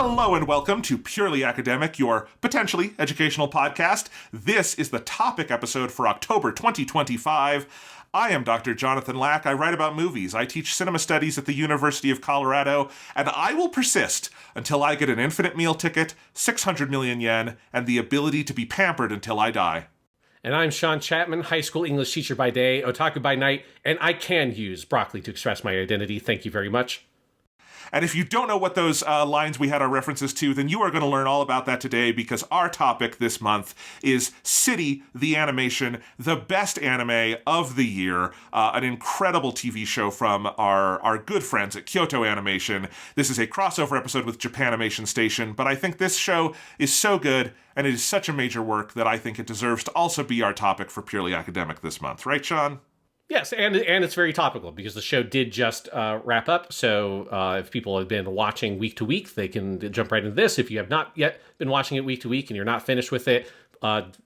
Hello and welcome to Purely Academic, your potentially educational podcast. This is the topic episode for October 2025. I am Dr. Jonathan Lack. I write about movies. I teach cinema studies at the University of Colorado, and I will persist until I get an infinite meal ticket, 600 million yen, and the ability to be pampered until I die. And I'm Sean Chapman, high school English teacher by day, otaku by night, and I can use broccoli to express my identity. Thank you very much. And if you don't know what those lines we had our references to, then you are going to learn all about that today, because our topic this month is City, the Animation, the best anime of the year, an incredible TV show from our good friends at Kyoto Animation. This is a crossover episode with Japanimation Station, but I think this show is so good, and it is such a major work that I think it deserves to also be our topic for Purely Academic this month. Right, Sean? Yes, and it's very topical because the show did just wrap up. So if people have been watching week to week, they can jump right into this. If you have not yet been watching it week to week and you're not finished with it,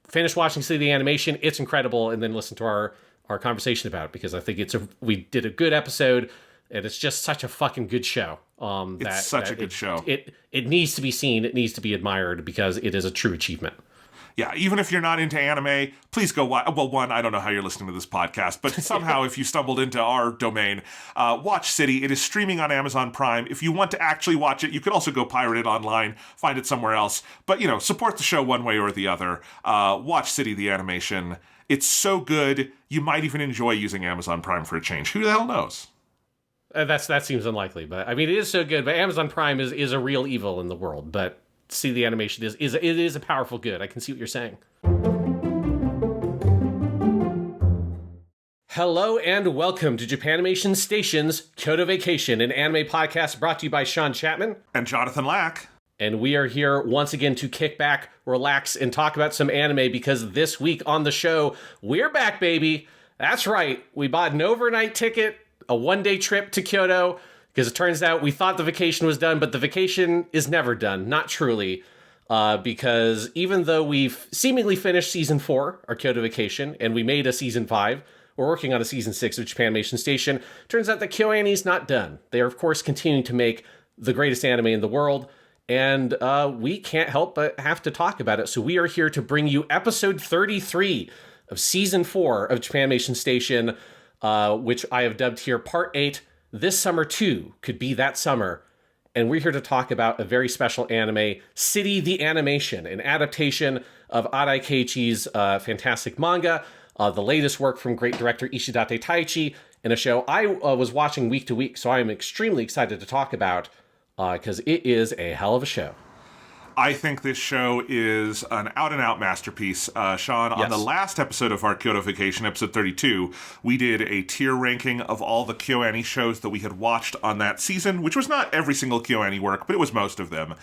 finish watching City of the Animation. It's incredible, and then listen to our conversation about it, because I think we did a good episode, and it's just such a fucking good show. It's such a good show. It needs to be seen. It needs to be admired because it is a true achievement. Yeah, even if you're not into anime, please go watch. Well, one, I don't know how you're listening to this podcast, but somehow if you stumbled into our domain, watch City. It is streaming on Amazon Prime. If you want to actually watch it, you could also go pirate it online, find it somewhere else. But, support the show one way or the other. Watch City, the Animation. It's so good, you might even enjoy using Amazon Prime for a change. Who the hell knows? That seems unlikely, but I mean, it is so good. But Amazon Prime is a real evil in the world, but See the Animation is a powerful good. I can see what you're saying. Hello and welcome to Japanimation Station's Kyoto Vacation, an anime podcast brought to you by Sean Chapman and Jonathan Lack. And we are here once again to kick back, relax, and talk about some anime, because this week on the show, we're back, baby. That's right. We bought an overnight ticket, a one-day trip to Kyoto, because it turns out we thought the vacation was done, but the vacation is never done. Not truly. Because even though we've seemingly finished Season 4, our Kyoto Vacation, and we made a Season 5, we're working on a Season 6 of Japanimation Station, turns out that KyoAni is not done. They are, of course, continuing to make the greatest anime in the world, and we can't help but have to talk about it. So we are here to bring you episode 33 of Season 4 of Japanimation Station, which I have dubbed here Part 8, This Summer Too Could Be That Summer. And we're here to talk about a very special anime, City, the Animation, an adaptation of Arawi Keiichi's fantastic manga, the latest work from great director Ishidate Taichi, and a show I was watching week to week, so I am extremely excited to talk about, because it is a hell of a show. I think this show is an out-and-out masterpiece. Sean, on the last episode of our Kyoto Vacation, episode 32, we did a tier ranking of all the KyoAni shows that we had watched on that season, which was not every single KyoAni work, but it was most of them.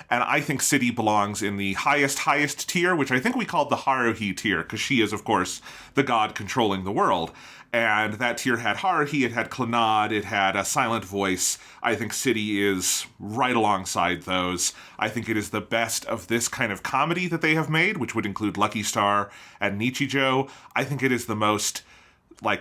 And I think City belongs in the highest tier, which I think we called the Haruhi tier, because she is, of course, the god controlling the world. And that tier had Haruhi, it had Clannad, it had a silent voice. I think City is right alongside those. I think it is the best of this kind of comedy that they have made, which would include Lucky Star and Nichijou. I think it is the most,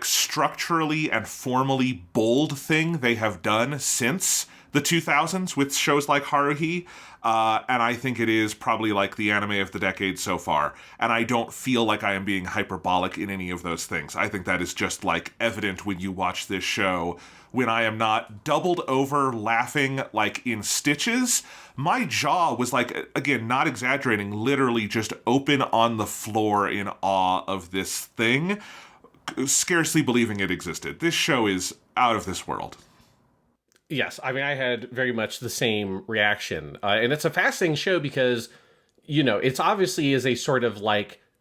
structurally and formally bold thing they have done since the 2000s with shows like Haruhi. And I think it is probably the anime of the decade so far. And I don't feel like I am being hyperbolic in any of those things. I think that is just evident when you watch this show. When I am not doubled over laughing in stitches, my jaw was again, not exaggerating, literally just open on the floor in awe of this thing, scarcely believing it existed. This show is out of this world. Yes, I mean, I had very much the same reaction. And it's a fascinating show because, it's obviously is a sort of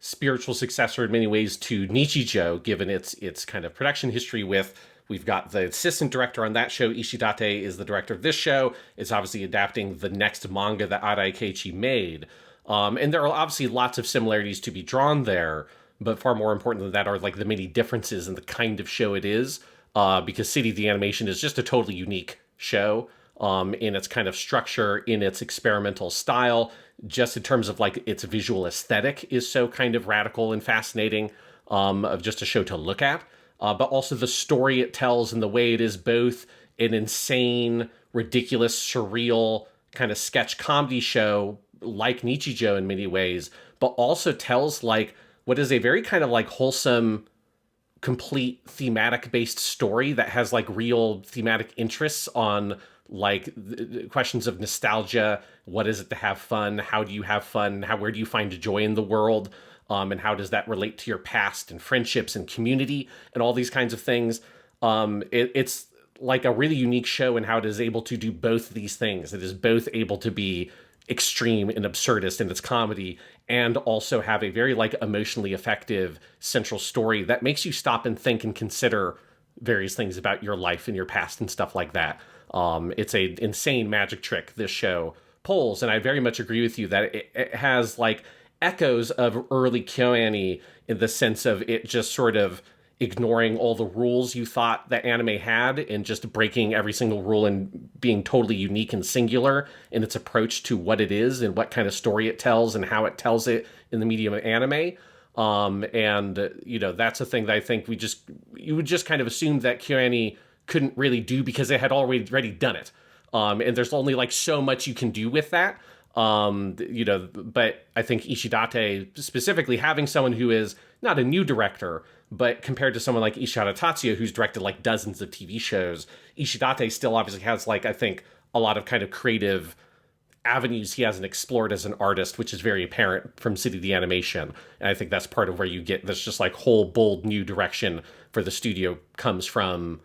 spiritual successor in many ways to Nichijou, given its kind of production history we've got the assistant director on that show, Ishidate is the director of this show. It's obviously adapting the next manga that Arawi Keiichi made. And there are obviously lots of similarities to be drawn there, but far more important than that are the many differences in the kind of show it is. Because City, the Animation is just a totally unique show in its kind of structure, in its experimental style, just in terms of its visual aesthetic is so kind of radical and fascinating of just a show to look at. But also the story it tells and the way it is both an insane, ridiculous, surreal kind of sketch comedy show like Nichijou in many ways, but also tells like what is a very kind of like wholesome, complete thematic based story that has like real thematic interests on like questions of nostalgia. What is it to have fun? How do you have fun? Where do you find joy in the world? And how does that relate to your past and friendships and community and all these kinds of things? It's like a really unique show in how it is able to do both of these things. It is both able to be extreme and absurdist in its comedy and also have a very like emotionally effective central story that makes you stop and think and consider various things about your life and your past and stuff like that. It's a insane magic trick this show pulls, and I very much agree with you that it has like echoes of early KyoAni in the sense of it just sort of ignoring all the rules you thought that anime had and just breaking every single rule and being totally unique and singular in its approach to what it is and what kind of story it tells and how it tells it in the medium of anime. And you know, that's a thing that I think you would just kind of assume that KyoAni couldn't really do because it had already done it. And there's only like so much you can do with that. You know, but I think Ishidate, specifically having someone who is not a new director, but compared to someone like Ishidate Taichi, who's directed like dozens of TV shows, Ishidate still obviously has like, I think, a lot of kind of creative avenues he hasn't explored as an artist, which is very apparent from City the Animation. And I think that's part of where you get this just like whole bold new direction for the studio comes from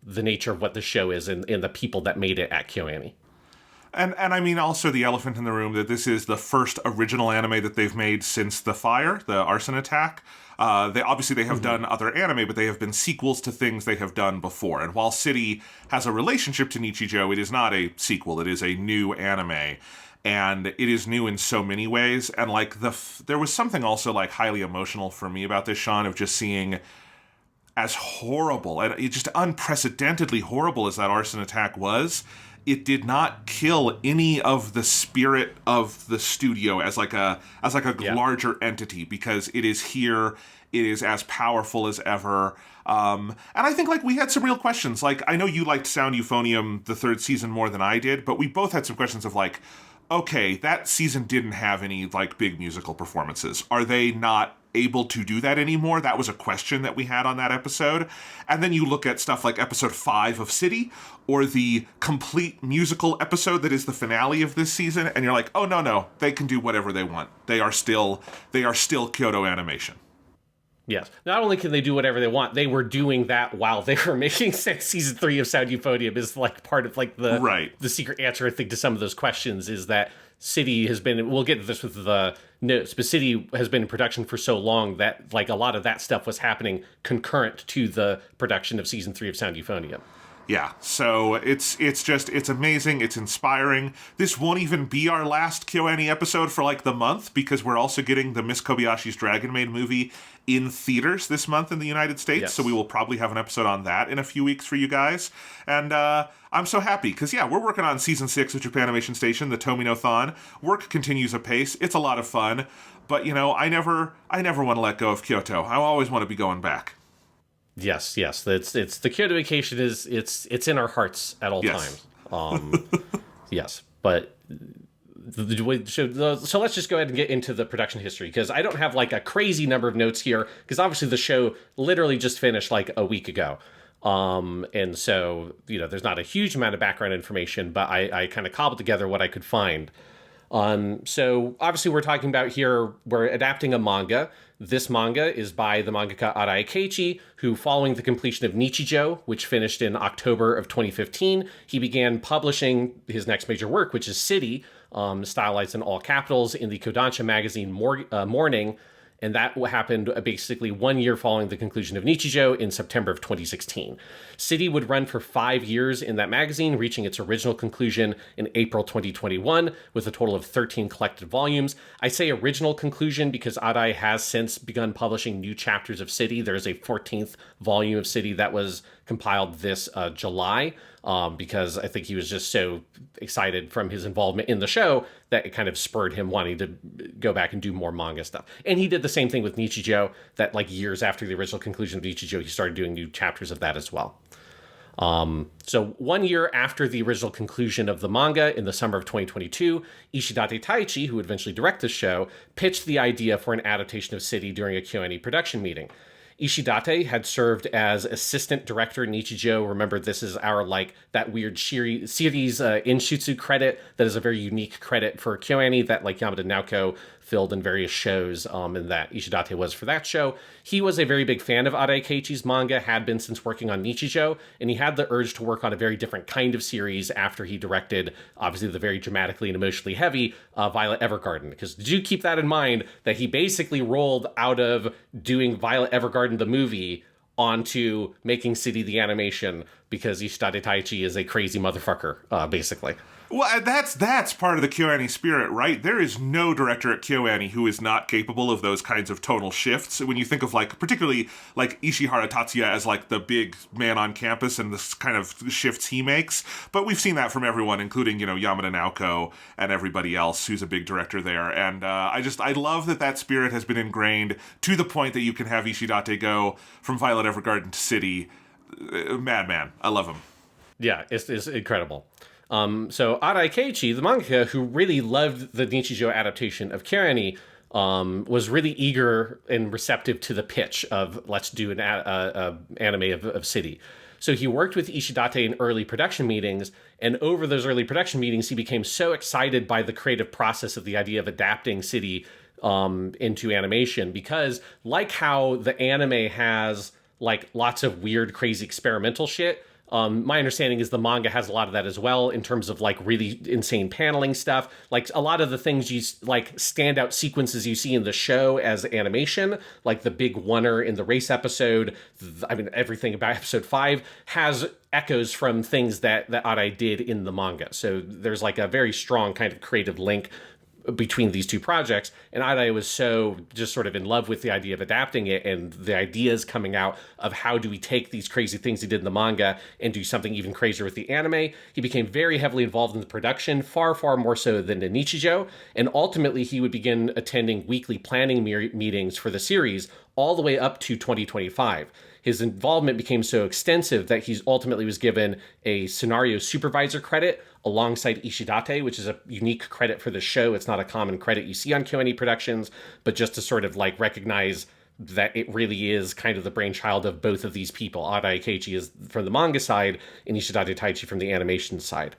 the nature of what the show is and the people that made it at KyoAni. And I mean also the elephant in the room that this is the first original anime that they've made since the fire, the arson attack. They have done other anime, but they have been sequels to things they have done before. And while City has a relationship to Nichijou, it is not a sequel. It is a new anime. And it is new in so many ways. And like there was something also like highly emotional for me about this, Sean, of just seeing as horrible and just unprecedentedly horrible as that arson attack was. It did not kill any of the spirit of the studio as like a larger entity, because it is here. It is as powerful as ever. And I think like we had some real questions. Like, I know you liked Sound Euphonium, the third season, more than I did, but we both had some questions of like, okay, that season didn't have any like big musical performances. Are they not able to do that anymore? That was a question that we had on that episode. And then you look at stuff like episode 5 of City, or the complete musical episode that is the finale of this season, and you're like, oh no, they can do whatever they want. They are still Kyoto Animation. Yes. Not only can they do whatever they want, they were doing that while they were making season 3 of Sound Euphonium. Is like part of like the secret answer, I think, to some of those questions is that City has been, we'll get to this with the notes, but City has been in production for so long that like a lot of that stuff was happening concurrent to the production of season 3 of Sound Euphonium. Yeah, so it's amazing, it's inspiring. This won't even be our last KyoAni episode for like the month, because we're also getting the Miss Kobayashi's Dragon Maid movie in theaters this month in the United States, yes. So we will probably have an episode on that in a few weeks for you guys. And I'm so happy, because yeah, we're working on season 6 of Japanimation Station, the Tomino-thon. Work continues apace, it's a lot of fun, but you know, I never want to let go of Kyoto. I always want to be going back. Yes. It's the Kyoto vacation is it's in our hearts at all times. Yes, but so let's just go ahead and get into the production history, because I don't have like a crazy number of notes here, because obviously the show literally just finished like a week ago. And so, you know, there's not a huge amount of background information, but I kind of cobbled together what I could find. So obviously we're talking about here, we're adapting a manga. This manga is by the mangaka Arawi Keiichi, who, following the completion of Nichijou, which finished in October of 2015, he began publishing his next major work, which is City, stylized in all capitals, in the Kodansha magazine Morning. And that happened basically 1 year following the conclusion of Nichijou in September of 2016. City would run for 5 years in that magazine, reaching its original conclusion in April 2021 with a total of 13 collected volumes. I say original conclusion because Arai has since begun publishing new chapters of City. There's a 14th volume of City that was compiled this July, because I think he was just so excited from his involvement in the show that it kind of spurred him wanting to go back and do more manga stuff. And he did the same thing with Nichijou, that like years after the original conclusion of Nichijou, he started doing new chapters of that as well. So 1 year after the original conclusion of the manga in the summer of 2022, Ishidate Taichi, who would eventually direct the show, pitched the idea for an adaptation of City during a KyoAni production meeting. Ishidate had served as assistant director in Nichijou. Remember, this is our, like, that weird series Inshutsu credit that is a very unique credit for KyoAni that, like, Yamada Naoko filled in various shows, and that Ishidate was for that show. He was a very big fan of Arawi Keiichi's manga, had been since working on Nichijou, and he had the urge to work on a very different kind of series after he directed, obviously, the very dramatically and emotionally heavy Violet Evergarden. Because do keep that in mind, that he basically rolled out of doing Violet Evergarden the movie onto making City the animation, because Ishidate Taichi is a crazy motherfucker, basically. Well, that's part of the KyoAni spirit, right? There is no director at KyoAni who is not capable of those kinds of tonal shifts. When you think of, like, particularly, like, Ishihara Tatsuya as, like, the big man on campus and the kind of shifts he makes. But we've seen that from everyone, including, Yamada Naoko and everybody else who's a big director there. And I love that spirit has been ingrained to the point that you can have Ishidate go from Violet Evergarden to City. Madman. I love him. Yeah, it's incredible. So Arawi Keiichi, the mangaka who really loved the Nichijou adaptation of KyoAni, was really eager and receptive to the pitch of let's do an anime of City. So he worked with Ishidate in early production meetings, and over those early production meetings, he became so excited by the creative process of the idea of adapting City into animation, because like how the anime has like lots of weird, crazy experimental shit, my understanding is the manga has a lot of that as well, in terms of like really insane paneling stuff. Like a lot of the things you like standout sequences you see in the show as animation, like the big oneer in the race episode. I mean, everything about episode 5 has echoes from things that Arai did in the manga. So there's like a very strong kind of creative link between these two projects, and Arai was so just sort of in love with the idea of adapting it and the ideas coming out of how do we take these crazy things he did in the manga and do something even crazier with the anime. He became very heavily involved in the production, far more so than in Nichijou, and ultimately he would begin attending weekly planning meetings for the series all the way up to 2025. His involvement became so extensive that he ultimately was given a scenario supervisor credit alongside Ishidate, which is a unique credit for the show. It's not a common credit you see on KyoAni productions, but just to sort of like recognize that it really is kind of the brainchild of both of these people. Arawi Keiichi is from the manga side and Ishidate Taichi from the animation side.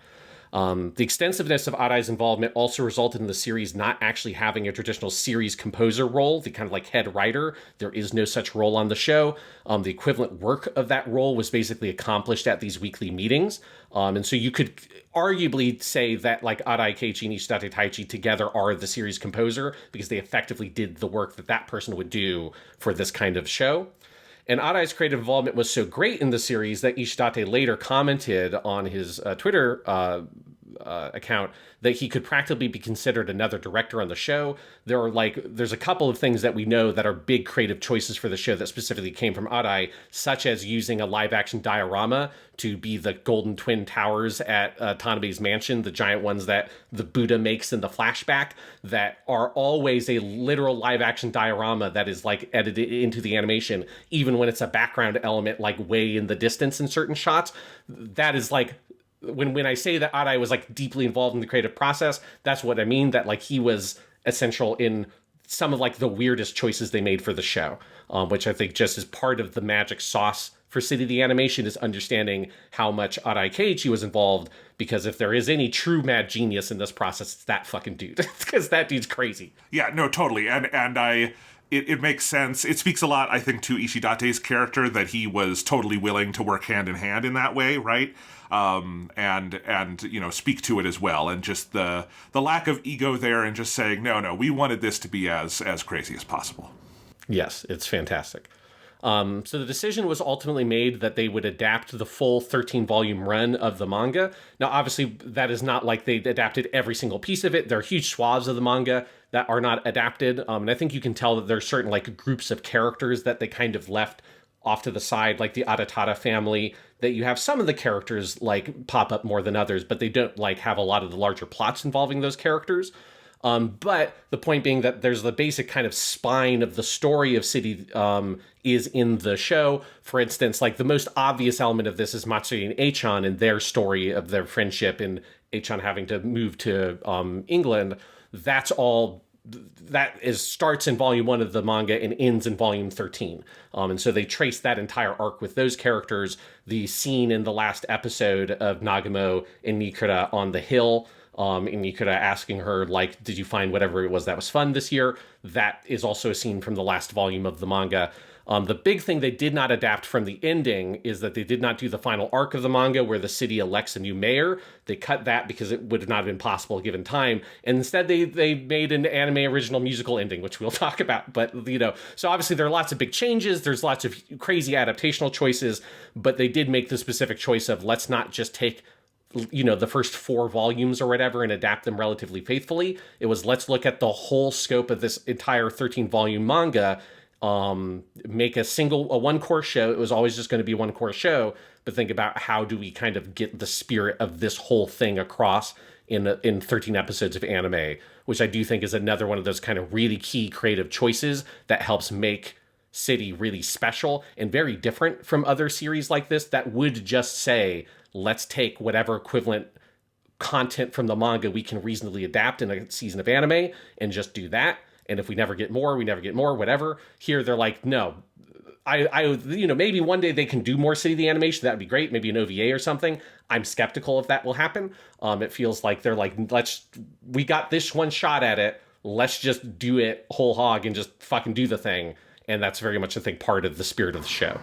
The extensiveness of Arai's involvement also resulted in the series not actually having a traditional series composer role, the kind of like head writer. There is no such role on the show. The equivalent work of that role was basically accomplished at these weekly meetings. And so you could arguably say that like Arawi Keiichi and Ishidate Taichi together are the series composer, because they effectively did the work that person would do for this kind of show. And Arai's creative involvement was so great in the series that Ishidate later commented on his Twitter account that he could practically be considered another director on the show. There's a couple of things that we know that are big creative choices for the show that specifically came from Arai, such as using a live-action diorama to be the golden twin towers at Tanabe's mansion, the giant ones that the Buddha makes in the flashback, that are always a literal live-action diorama that is like edited into the animation, even when it's a background element like way in the distance in certain shots. That is like, when I say that Arai was like deeply involved in the creative process, that's what I mean, that like he was essential in some of like the weirdest choices they made for the show, which I think just is part of the magic sauce for City the Animation, is understanding how much Arawi Keiichi was involved, because if there is any true mad genius in this process, it's that fucking dude, because that dude's crazy. Yeah, no, totally. It makes sense. It speaks a lot, I think, to Ishidate's character that he was totally willing to work hand in hand in that way, right? And speak to it as well, and just the lack of ego there, and just saying no, we wanted this to be as crazy as possible. Yes, it's fantastic. So the decision was ultimately made that they would adapt the full 13-volume run of the manga. Now, obviously, that is not like they adapted every single piece of it. There are huge swaths of the manga that are not adapted, and I think you can tell that there are certain like groups of characters that they kind of left off to the side, like the Adatara family, that you have some of the characters like pop up more than others, but they don't like have a lot of the larger plots involving those characters. But the point being that there's the basic kind of spine of the story of City is in the show. For instance, like the most obvious element of this is Matsuri and Eichan and their story of their friendship and Eichan having to move to England. That's all starts in volume 1 of the manga and ends in volume 13. And so they trace that entire arc with those characters. The scene in the last episode of Nagamo and Nikura on the hill, and Nikura asking her, like, did you find whatever it was that was fun this year? That is also a scene from the last volume of the manga. The big thing they did not adapt from the ending is that they did not do the final arc of the manga where the city elects a new mayor. They cut that because it would have not been possible given time. And instead they made an anime original musical ending, which we'll talk about. But, so obviously there are lots of big changes. There's lots of crazy adaptational choices, but they did make the specific choice of let's not just take the first 4 volumes or whatever and adapt them relatively faithfully. It was let's look at the whole scope of this entire 13-volume manga, make a one course show. It was always just going to be one course show, but think about how do we kind of get the spirit of this whole thing across in 13 episodes of anime, which I do think is another one of those kind of really key creative choices that helps make City really special and very different from other series like this that would just say, let's take whatever equivalent content from the manga we can reasonably adapt in a season of anime and just do that. And if we never get more, we never get more, whatever. Here, they're like, no, maybe one day they can do more City the Animation. That would be great. Maybe an OVA or something. I'm skeptical if that will happen. It feels like they're like, we got this one shot at it. Let's just do it whole hog and just fucking do the thing. And that's very much, I think, part of the spirit of the show.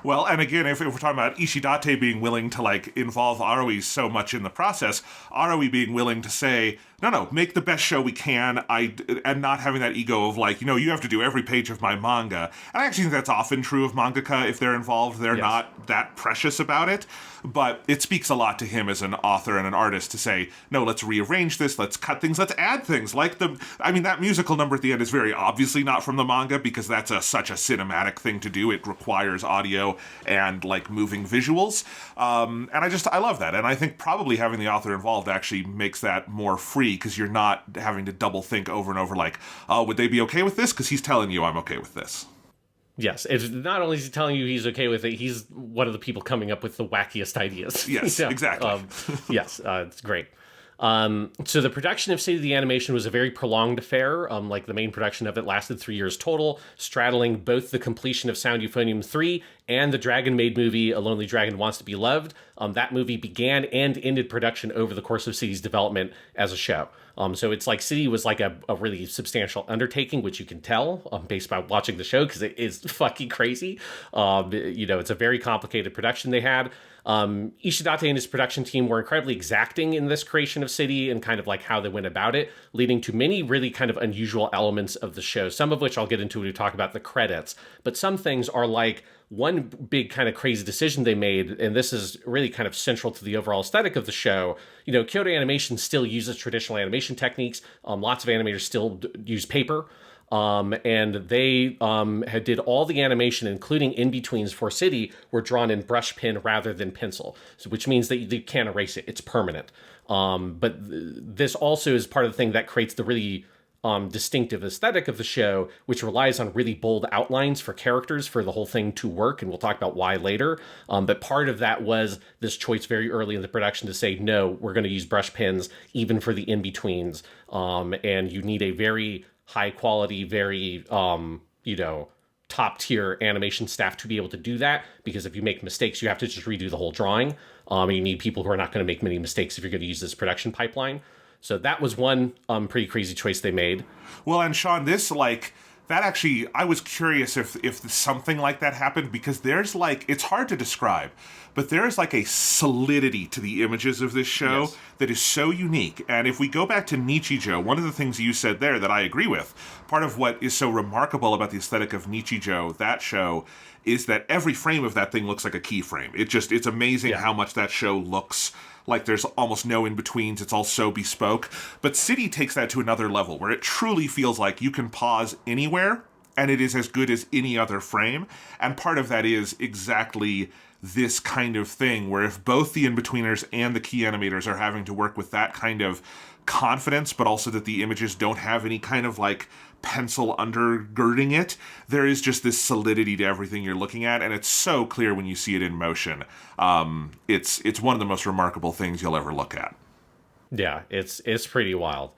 Well, and again, if we're talking about Ishidate being willing to, involve Arawi so much in the process, Arawi being willing to say, no, make the best show we can, and not having that ego of, you have to do every page of my manga. And I actually think that's often true of mangaka. If they're involved, they're not that precious about it. But it speaks a lot to him as an author and an artist to say, no, let's rearrange this, let's cut things, let's add things. That musical number at the end is very obviously not from the manga because that's such a cinematic thing to do. It requires audio and, moving visuals. And I love that. And I think probably having the author involved actually makes that more free because you're not having to double think over and over would they be okay with this? Because he's telling you I'm okay with this. Yes, it's not only is he telling you he's okay with it, he's one of the people coming up with the wackiest ideas. Yes, exactly. It's great. So the production of City the Animation was a very prolonged affair. The main production of it lasted 3 years total, straddling both the completion of Sound Euphonium 3 and the Dragon Maid movie, A Lonely Dragon Wants to Be Loved. That movie began and ended production over the course of City's development as a show. So it's like City was a really substantial undertaking, which you can tell based by watching the show because it is fucking crazy. It's a very complicated production they had. Ishidate and his production team were incredibly exacting in this creation of City and kind of how they went about it, leading to many really kind of unusual elements of the show, some of which I'll get into when we talk about the credits. But some things are one big kind of crazy decision they made, and this is really kind of central to the overall aesthetic of the show. Kyoto Animation still uses traditional animation techniques. Lots of animators still use paper. And they did all the animation, including in-betweens for City, were drawn in brush pen rather than pencil, which means that you can't erase it. It's permanent. But this also is part of the thing that creates the really distinctive aesthetic of the show, which relies on really bold outlines for characters for the whole thing to work, and we'll talk about why later. But part of that was this choice very early in the production to say, no, we're going to use brush pens even for the in-betweens. And you need a very high quality, very, top tier animation staff to be able to do that, because if you make mistakes, you have to just redo the whole drawing. You need people who are not going to make many mistakes if you're going to use this production pipeline. So that was one pretty crazy choice they made. Well, and Sean, this, that actually, I was curious if something like that happened, because there's, it's hard to describe, but there's, a solidity to the images of this show that is so unique. And if we go back to Nichijou, one of the things you said there that I agree with, part of what is so remarkable about the aesthetic of Nichijou, that show, is that every frame of that thing looks like a keyframe. It's amazing how much that show looks like there's almost no in-betweens. It's all so bespoke. But City takes that to another level, where it truly feels like you can pause anywhere, and it is as good as any other frame. And part of that is exactly this kind of thing, where if both the in-betweeners and the key animators are having to work with that kind of confidence, but also that the images don't have any kind of like pencil undergirding it, there is just this solidity to everything you're looking at, and it's so clear when you see it in motion. It's one of the most remarkable things you'll ever look at. Yeah, it's pretty wild.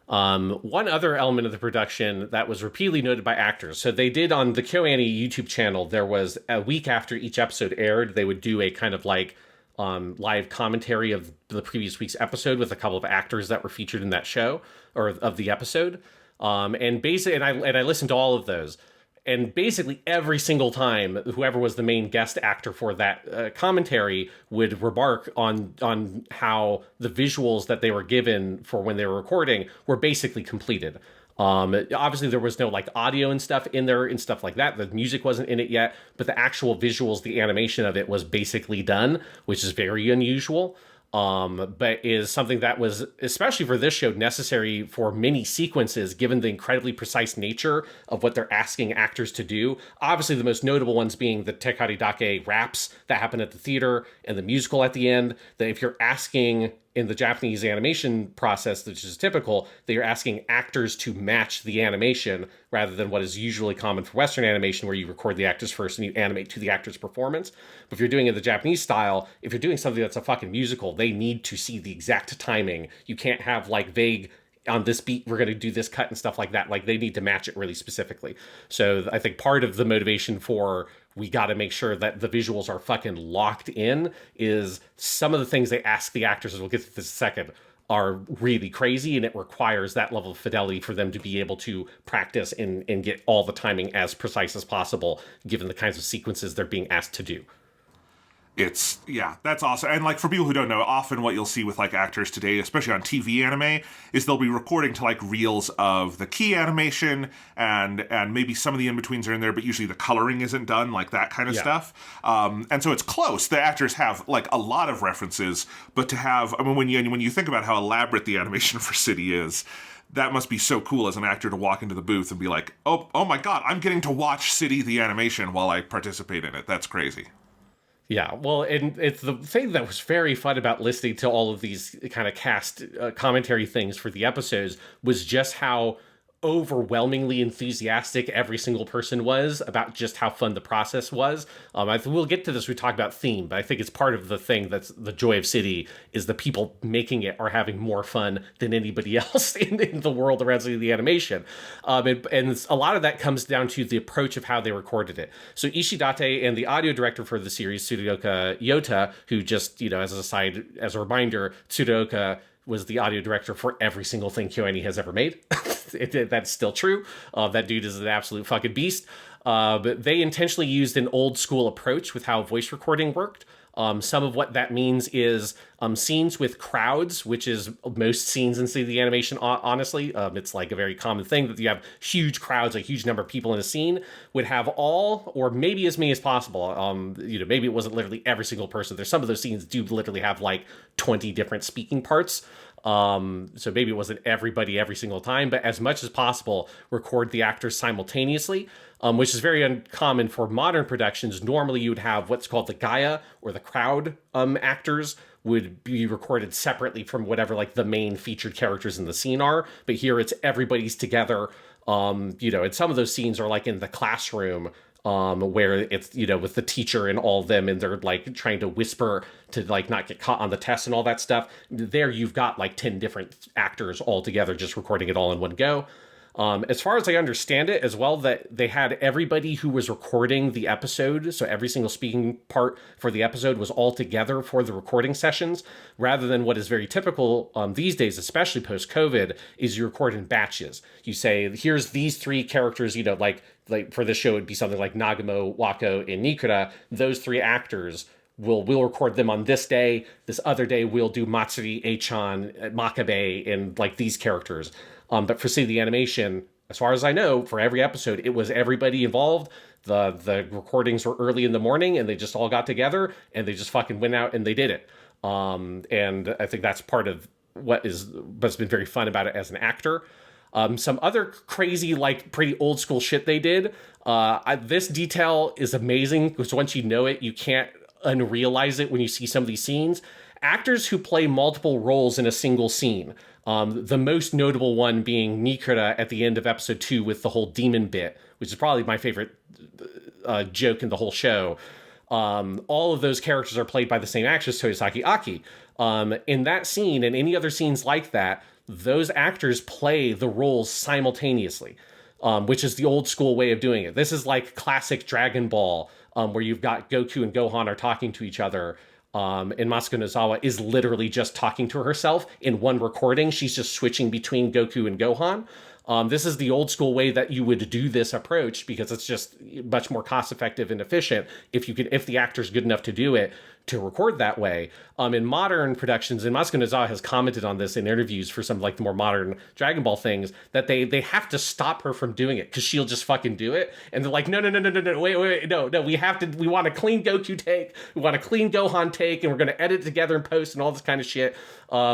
One other element of the production that was repeatedly noted by actors. So they did on the KyoAni YouTube channel, there was a week after each episode aired, they would do a kind of like live commentary of the previous week's episode with a couple of actors that were featured in that show or of the episode. And I listened to all of those. And basically every single time, whoever was the main guest actor for that commentary would remark on how the visuals that they were given for when they were recording were basically completed. Obviously, there was no like audio and stuff in there and stuff like that. The music wasn't in it yet, but the actual visuals, the animation of it was basically done, which is very unusual. But is something that was, especially for this show, necessary for many sequences, given the incredibly precise nature of what they're asking actors to do. Obviously, the most notable ones being the Tekkari raps that happen at the theater and the musical at the end, that if you're asking in the Japanese animation process, which is typical, that you're asking actors to match the animation rather than what is usually common for Western animation, where you record the actors first and you animate to the actor's performance. But if you're doing it the Japanese style, if you're doing something that's a fucking musical, they need to see the exact timing. You can't have like vague, on this beat, we're going to do this cut and stuff like that. Like, they need to match it really specifically. So I think part of the motivation for we got to make sure that the visuals are fucking locked in is some of the things they ask the actors, as we'll get to this in a second, are really crazy, and it requires that level of fidelity for them to be able to practice and get all the timing as precise as possible, given the kinds of sequences they're being asked to do. That's awesome. And like, for people who don't know, often what you'll see with like actors today, especially on TV anime, is they'll be recording to like reels of the key animation and maybe some of the in-betweens are in there, but usually the coloring isn't done, like that kind of stuff. And so it's close. The actors have like a lot of references, but to have, I mean, when you think about how elaborate the animation for City is, that must be so cool as an actor to walk into the booth and be like, oh my God, I'm getting to watch City the animation while I participate in it. That's crazy. Yeah, well, and it's the thing that was very fun about listening to all of these kind of cast commentary things for the episodes was just how overwhelmingly enthusiastic every single person was about just how fun the process was. We'll get to this, we talk about theme, but I think it's part of the thing that's the joy of City is the people making it are having more fun than anybody else in the world around the animation. And a lot of that comes down to the approach of how they recorded it. So Ishidate and the audio director for the series, Tsuruoka Yota, who just, as an aside, as a reminder, Tsuruoka was the audio director for every single thing KyoAni has ever made. That's still true. That dude is an absolute fucking beast. But they intentionally used an old school approach with how voice recording worked. Some of what that means is scenes with crowds, which is most scenes in the animation, honestly. It's like a very common thing that you have huge crowds, a huge number of people in a scene, would have all, or maybe as many as possible. Maybe it wasn't literally every single person. There's some of those scenes do literally have like 20 different speaking parts. So maybe it wasn't everybody every single time, but as much as possible, record the actors simultaneously, which is very uncommon for modern productions. Normally you would have what's called the Gaia, or the crowd actors would be recorded separately from whatever like the main featured characters in the scene are. But here it's everybody's together. And some of those scenes are like in the classroom, where it's, with the teacher and all of them, and they're like trying to whisper to like not get caught on the test and all that stuff. There you've got like 10 different actors all together just recording it all in one go. As far as I understand it as well, that they had everybody who was recording the episode, so every single speaking part for the episode was all together for the recording sessions, rather than what is very typical these days, especially post-COVID, is you record in batches. You say, here's these three characters, like for this show, it'd be something like Nagamo, Wako, and Nikura. Those three actors, we'll record them on this day. This other day, we'll do Matsuri, Eichan, Makabe, and like these characters. But for the animation, as far as I know, for every episode, it was everybody involved. The recordings were early in the morning, and they just all got together, and they just fucking went out and they did it. And I think that's part of what's been very fun about it as an actor. Some other crazy, like pretty old school shit they did. This detail is amazing because once you know it, you can't unrealize it when you see some of these scenes. Actors who play multiple roles in a single scene. The most notable one being Nikura at the end of episode 2 with the whole demon bit, which is probably my favorite joke in the whole show. All of those characters are played by the same actress, Toyosaki Aki. In that scene and any other scenes like that, those actors play the roles simultaneously, which is the old school way of doing it. This is like classic Dragon Ball, where you've got Goku and Gohan are talking to each other. And Masuko Nozawa is literally just talking to herself in one recording. She's just switching between Goku and Gohan. This is the old school way that you would do this approach because it's just much more cost effective and efficient if the actor's good enough to do it, to record that way. In modern productions, and Masuko Nozawa has commented on this in interviews for some like the more modern Dragon Ball things, that they have to stop her from doing it because she'll just fucking do it. And they're like, no, wait, no, we want a clean Goku take, we want a clean Gohan take, and we're going to edit it together and post and all this kind of shit.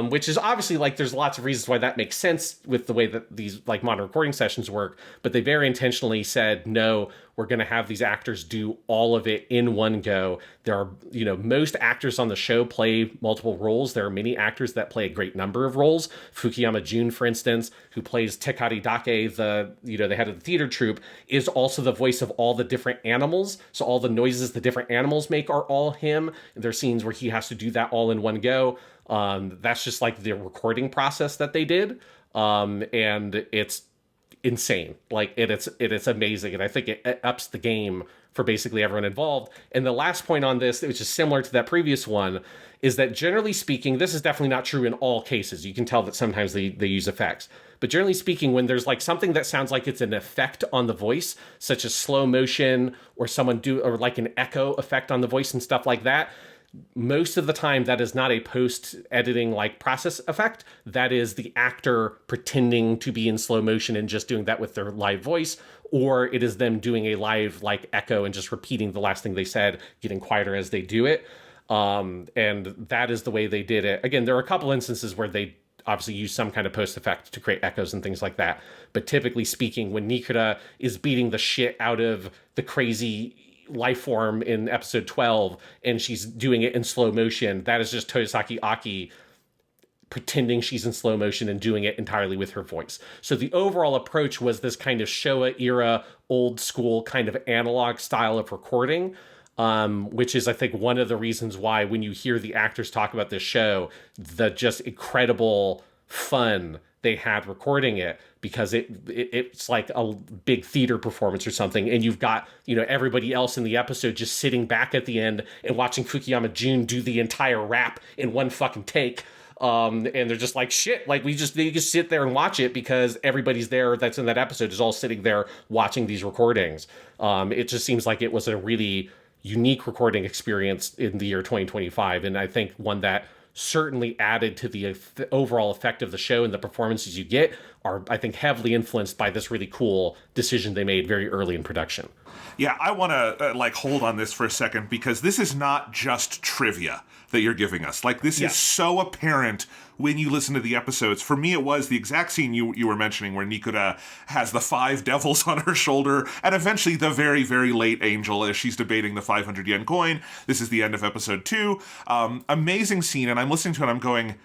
Which is obviously like there's lots of reasons why that makes sense with the way that these like modern recording sessions work, but they very intentionally said, no, we're going to have these actors do all of it in one go. There are, most actors on the show play multiple roles. There are many actors that play a great number of roles. Fukuyama Jun, for instance, who plays Tekari Dake, the head of the theater troupe, is also the voice of all the different animals. So all the noises the different animals make are all him. There are scenes where he has to do that all in one go. That's just like the recording process that they did. And it's insane. Like it's amazing. And I think it ups the game for basically everyone involved. And the last point on this, which is similar to that previous one, is that generally speaking, this is definitely not true in all cases. You can tell that sometimes they use effects. But generally speaking, when there's like something that sounds like it's an effect on the voice, such as slow motion or or like an echo effect on the voice and stuff like that, most of the time that is not a post-editing like process effect. That is the actor pretending to be in slow motion and just doing that with their live voice, or it is them doing a live like echo and just repeating the last thing they said, getting quieter as they do it. And that is the way they did it. Again, there are a couple instances where they obviously use some kind of post effect to create echoes and things like that. But typically speaking, when Nikura is beating the shit out of the crazy life form in episode 12 and she's doing it in slow motion, that is just Toyosaki Aki pretending she's in slow motion and doing it entirely with her voice. So the overall approach was this kind of Showa era, old school kind of analog style of recording, which is, I think, one of the reasons why when you hear the actors talk about this show, the just incredible fun they had recording it, because it's like a big theater performance or something, and you've got everybody else in the episode just sitting back at the end and watching Fukuyama Jun do the entire rap in one fucking take, and they're just like, shit, like they just sit there and watch it because everybody's there that's in that episode is all sitting there watching these recordings. It just seems like it was a really unique recording experience in the year 2025, and I think one that certainly added to the overall effect of the show, and the performances you get are, I think, heavily influenced by this really cool decision they made very early in production. Yeah, I want to hold on this for a second, because this is not just trivia that you're giving us. Like, this is so apparent when you listen to the episodes. For me, it was the exact scene you were mentioning where Nikura has the 5 devils on her shoulder, and eventually the very, very late angel as she's debating the 500 yen coin. This is the end of episode 2. Amazing scene, and I'm listening to it and I'm going,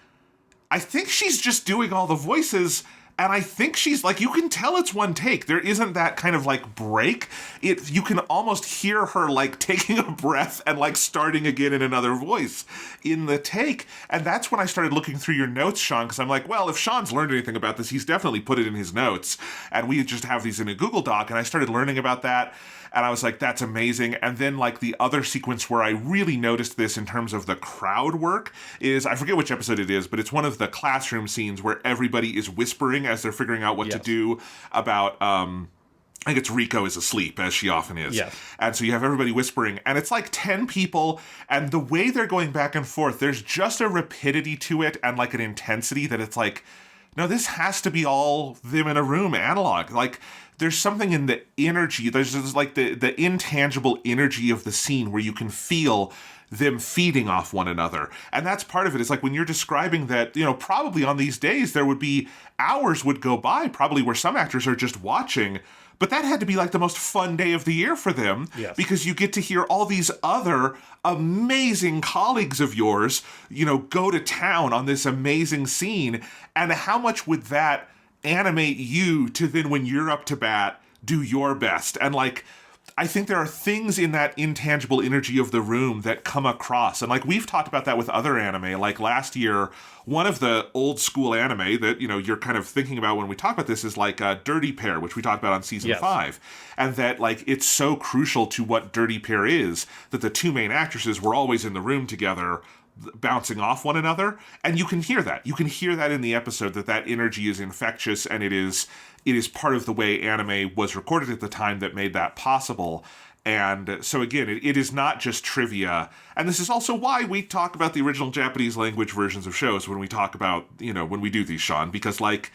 I think she's just doing all the voices. And I think she's like, you can tell it's one take. There isn't that kind of like break. You can almost hear her like taking a breath and like starting again in another voice in the take. And that's when I started looking through your notes, Sean, because I'm like, well, if Sean's learned anything about this, he's definitely put it in his notes. And we just have these in a Google Doc. And I started learning about that. And I was like, that's amazing. And then like the other sequence where I really noticed this in terms of the crowd work is, I forget which episode it is, but it's one of the classroom scenes where everybody is whispering as they're figuring out what to do about, I think it's Riko is asleep, as she often is. Yes. And so you have everybody whispering, and it's like 10 people, and the way they're going back and forth, there's just a rapidity to it and like an intensity that it's like, no, this has to be all them in a room analog. Like, there's something in the energy, there's like the intangible energy of the scene where you can feel them feeding off one another. And that's part of it. It's like when you're describing that, probably on these days there would be hours would go by, probably where some actors are just watching, But that had to be like the most fun day of the year for them, because you get to hear all these other amazing colleagues of yours, go to town on this amazing scene. And how much would that animate you to then, when you're up to bat, do your best? And like, I think there are things in that intangible energy of the room that come across. And like, we've talked about that with other anime. Like last year, one of the old school anime that, you're kind of thinking about when we talk about this is like Dirty Pair, which we talked about on season 5. And that like, it's so crucial to what Dirty Pair is that the two main actresses were always in the room together, bouncing off one another. And you can hear that. You can hear that in the episode, that energy is infectious, and it is part of the way anime was recorded at the time that made that possible. And so again, it is not just trivia. And this is also why we talk about the original Japanese language versions of shows when we talk about, when we do these, Sean, because like,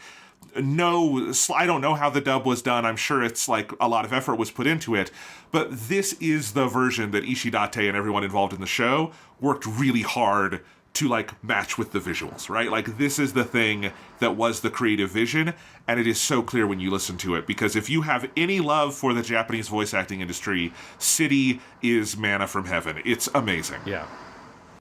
no, I don't know how the dub was done. I'm sure it's like a lot of effort was put into it, but this is the version that Ishidate and everyone involved in the show worked really hard to like match with the visuals, right? Like, this is the thing that was the creative vision, and it is so clear when you listen to it, because if you have any love for the Japanese voice acting industry, City is manna from heaven. It's amazing.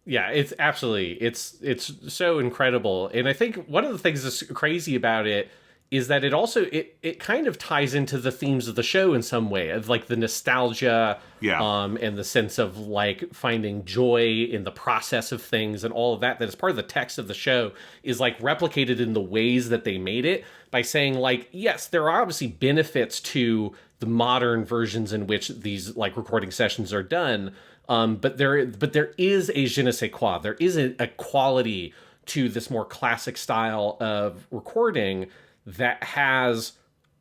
Yeah, it's absolutely, it's so incredible. And I think one of the things that's crazy about it is that it also, it kind of ties into the themes of the show in some way, of like the nostalgia, and the sense of like finding joy in the process of things and all of that is part of the text of the show, is like replicated in the ways that they made it, by saying like, yes, there are obviously benefits to the modern versions in which these like recording sessions are done, but there is a je ne sais quoi. There is a quality to this more classic style of recording that has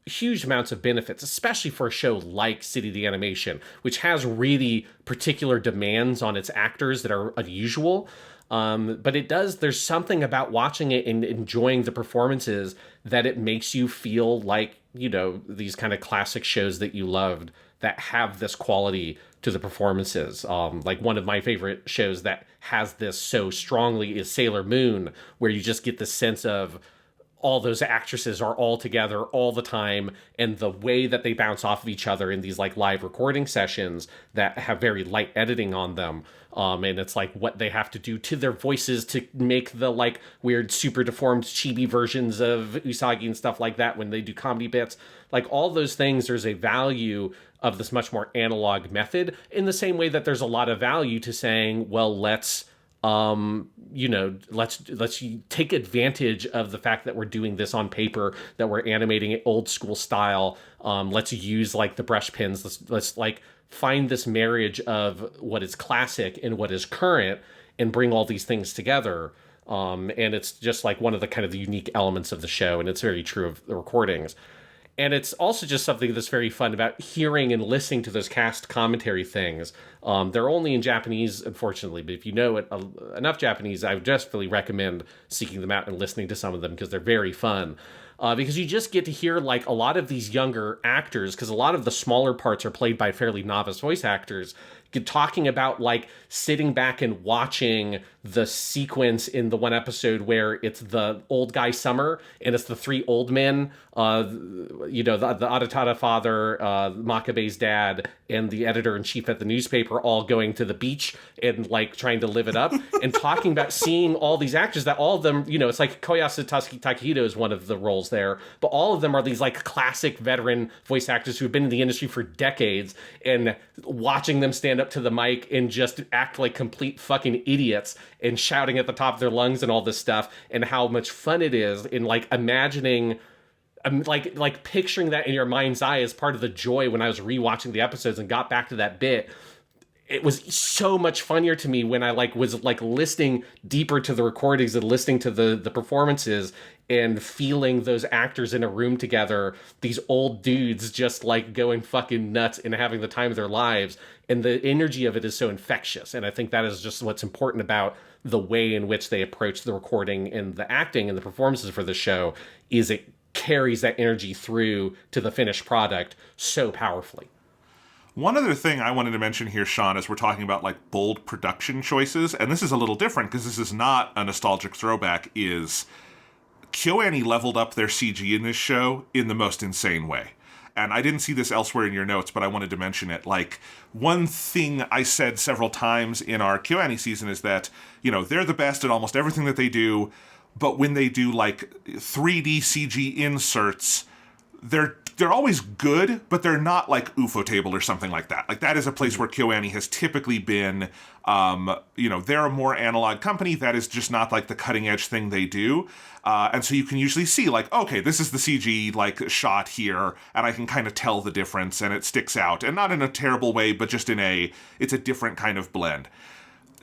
huge amounts of benefits, especially for a show like City the Animation, which has really particular demands on its actors that are unusual. But there's something about watching it and enjoying the performances that it makes you feel like, these kind of classic shows that you loved that have this quality to the performances. Like one of my favorite shows that has this so strongly is Sailor Moon, where you just get the sense of all those actresses are all together all the time, and the way that they bounce off of each other in these like live recording sessions that have very light editing on them. And it's like what they have to do to their voices to make the like weird super deformed chibi versions of Usagi and stuff like that when they do comedy bits. Like all those things, there's a value of this much more analog method, in the same way that there's a lot of value to saying, well, let's take advantage of the fact that we're doing this on paper, that we're animating it old school style. Let's use like the brush pins. Let's like find this marriage of what is classic and what is current, and bring all these things together. And it's just like one of the kind of the unique elements of the show, and it's very true of the recordings. And it's also just something that's very fun about hearing and listening to those cast commentary things. They're only in Japanese, unfortunately, but if you know enough Japanese, I would definitely recommend seeking them out and listening to some of them, because they're very fun. Because you just get to hear like a lot of these younger actors, because a lot of the smaller parts are played by fairly novice voice actors, talking about like sitting back and watching the sequence in the one episode where it's the old guy summer and it's the three old men, the Adatata father, Makabe's dad, and the editor-in-chief at the newspaper all going to the beach and like trying to live it up, and talking about seeing all these actors that all of them, it's like Koyasu Takahito is one of the roles there, but all of them are these like classic veteran voice actors who have been in the industry for decades, and watching them stand up to the mic and just act like complete fucking idiots and shouting at the top of their lungs and all this stuff, and how much fun it is, in like imagining, like picturing that in your mind's eye as part of the joy when I was rewatching the episodes and got back to that bit. It was so much funnier to me when I was listening deeper to the recordings and listening to the performances and feeling those actors in a room together, these old dudes just like going fucking nuts and having the time of their lives. And the energy of it is so infectious. And I think that is just what's important about the way in which they approach the recording and the acting and the performances for the show, is it carries that energy through to the finished product so powerfully. One other thing I wanted to mention here, Sean, as we're talking about like bold production choices, and this is a little different because this is not a nostalgic throwback, is KyoAni leveled up their CG in this show in the most insane way. and I didn't see this elsewhere in your notes, but I wanted to mention it. Like, one thing I said several times in our KyoAni season is that, they're the best at almost everything that they do, but when they do, like, 3D CG inserts, they're always good, but they're not like Ufotable or something like that. Like, that is a place where KyoAni has typically been, they're a more analog company. That is just not like the cutting edge thing they do. And so you can usually see, like, okay, this is the CG, like, shot here, and I can kind of tell the difference, and it sticks out. And not in a terrible way, but just it's a different kind of blend.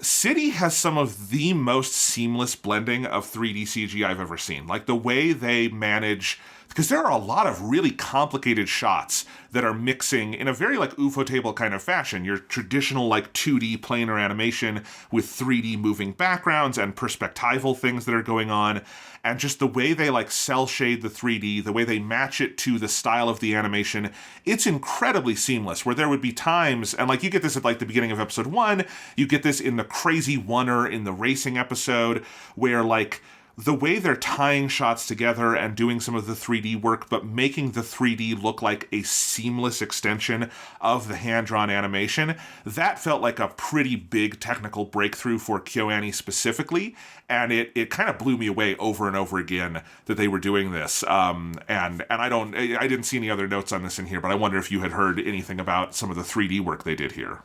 City has some of the most seamless blending of 3D CG I've ever seen. Like, the way they manage, because there are a lot of really complicated shots that are mixing in a very, like, Ufotable kind of fashion. Your traditional, like, 2D planar animation with 3D moving backgrounds and perspectival things that are going on. And just the way they, like, cell shade the 3D, the way they match it to the style of the animation, it's incredibly seamless, where there would be times, and, like, you get this at, like, the beginning of episode 1, you get this in the Crazy Oneer in the racing episode, where, like, the way they're tying shots together and doing some of the 3D work, but making the 3D look like a seamless extension of the hand-drawn animation, that felt like a pretty big technical breakthrough for KyoAni specifically, and it kind of blew me away over and over again that they were doing this. And I didn't see any other notes on this in here, but I wonder if you had heard anything about some of the 3D work they did here.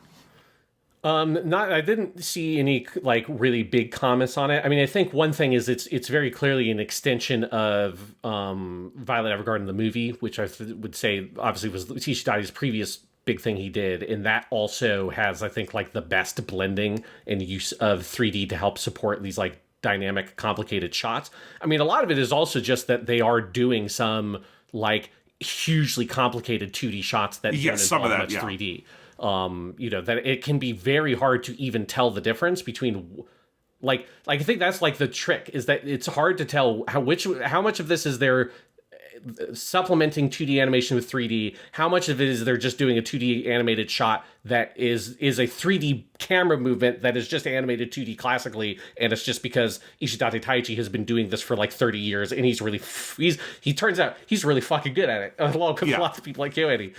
I didn't see any, like, really big comments on it. I mean, I think one thing is it's very clearly an extension of Violet Evergarden, the movie, which I would say obviously was Ishidate's previous big thing he did, and that also has, I think, like, the best blending and use of 3D to help support these, like, dynamic, complicated shots. I mean, a lot of it is also just that they are doing some, like, hugely complicated 2D shots that don't involve much 3D. That it can be very hard to even tell the difference between, like I think that's, like, the trick, is that it's hard to tell how much of this is they're supplementing 2D animation with 3D, how much of it is they're just doing a 2D animated shot that is a 3D camera movement that is just animated 2D classically, and it's just because Ishidate Taichi has been doing this for like 30 years, and he turns out he's really fucking good at it, along with lots of people like KyoAni.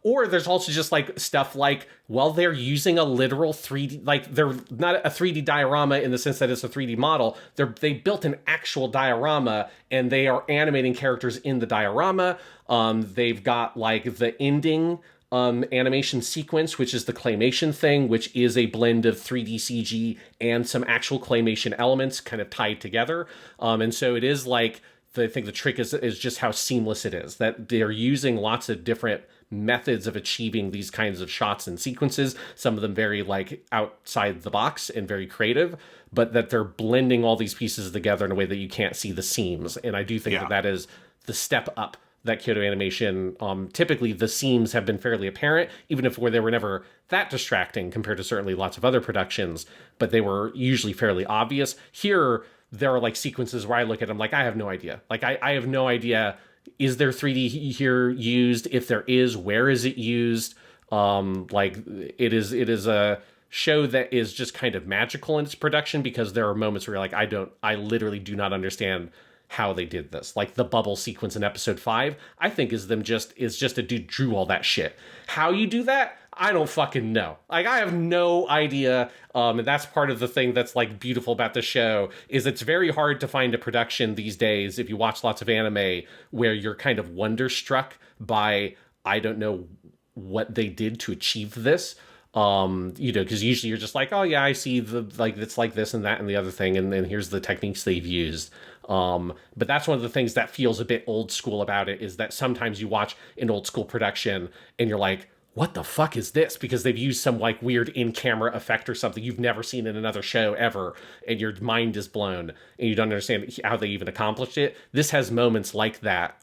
Or there's also just, like, stuff like, well, they're using a literal 3D, like, they're not a 3D diorama in the sense that it's a 3D model. They built an actual diorama, and they are animating characters in the diorama. They've got, like, the ending animation sequence, which is the claymation thing, which is a blend of 3D CG and some actual claymation elements kind of tied together. And so it is, like, I think the trick is just how seamless it is, that they're using lots of different methods of achieving these kinds of shots and sequences, some of them very, like, outside the box and very creative, but that they're blending all these pieces together in a way that you can't see the seams. And I do think that is the step up that Kyoto Animation, typically the seams have been fairly apparent, even if they were never that distracting compared to certainly lots of other productions, but they were usually fairly obvious. Here, there are, like, sequences where I look at them like, I have no idea. Like, I have no idea, is there 3D here used? If there is, where is it used? Like, it is a show that is just kind of magical in its production, because there are moments where you're like, I literally do not understand how they did this. Like, the bubble sequence in episode 5, I think is just a dude drew all that shit. How you do that, I don't fucking know. Like, I have no idea. And that's part of the thing that's, like, beautiful about the show, is it's very hard to find a production these days, if you watch lots of anime, where you're kind of wonderstruck by, I don't know what they did to achieve this. Because usually you're just like, oh yeah, I see it's like this and that and the other thing, and then here's the techniques they've used. But that's one of the things that feels a bit old school about it, is that sometimes you watch an old school production and you're like, what the fuck is this? Because they've used some, like, weird in-camera effect or something you've never seen in another show ever, and your mind is blown, and you don't understand how they even accomplished it. This has moments like that,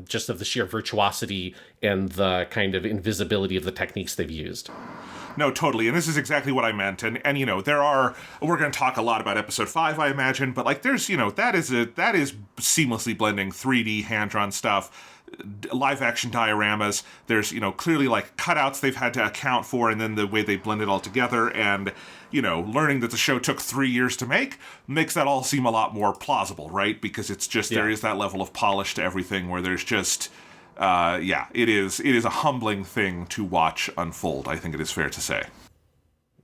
just of the sheer virtuosity and the kind of invisibility of the techniques they've used. No, totally. And this is exactly what I meant. And we're going to talk a lot about episode 5, I imagine, but, like, there's, that is seamlessly blending 3D hand-drawn stuff, live action dioramas. There's, clearly, like, cutouts they've had to account for, and then the way they blend it all together. And, learning that the show took 3 years to make makes that all seem a lot more plausible, right? Because it's just, there is that level of polish to everything where there's just, it is a humbling thing to watch unfold. I think it is fair to say.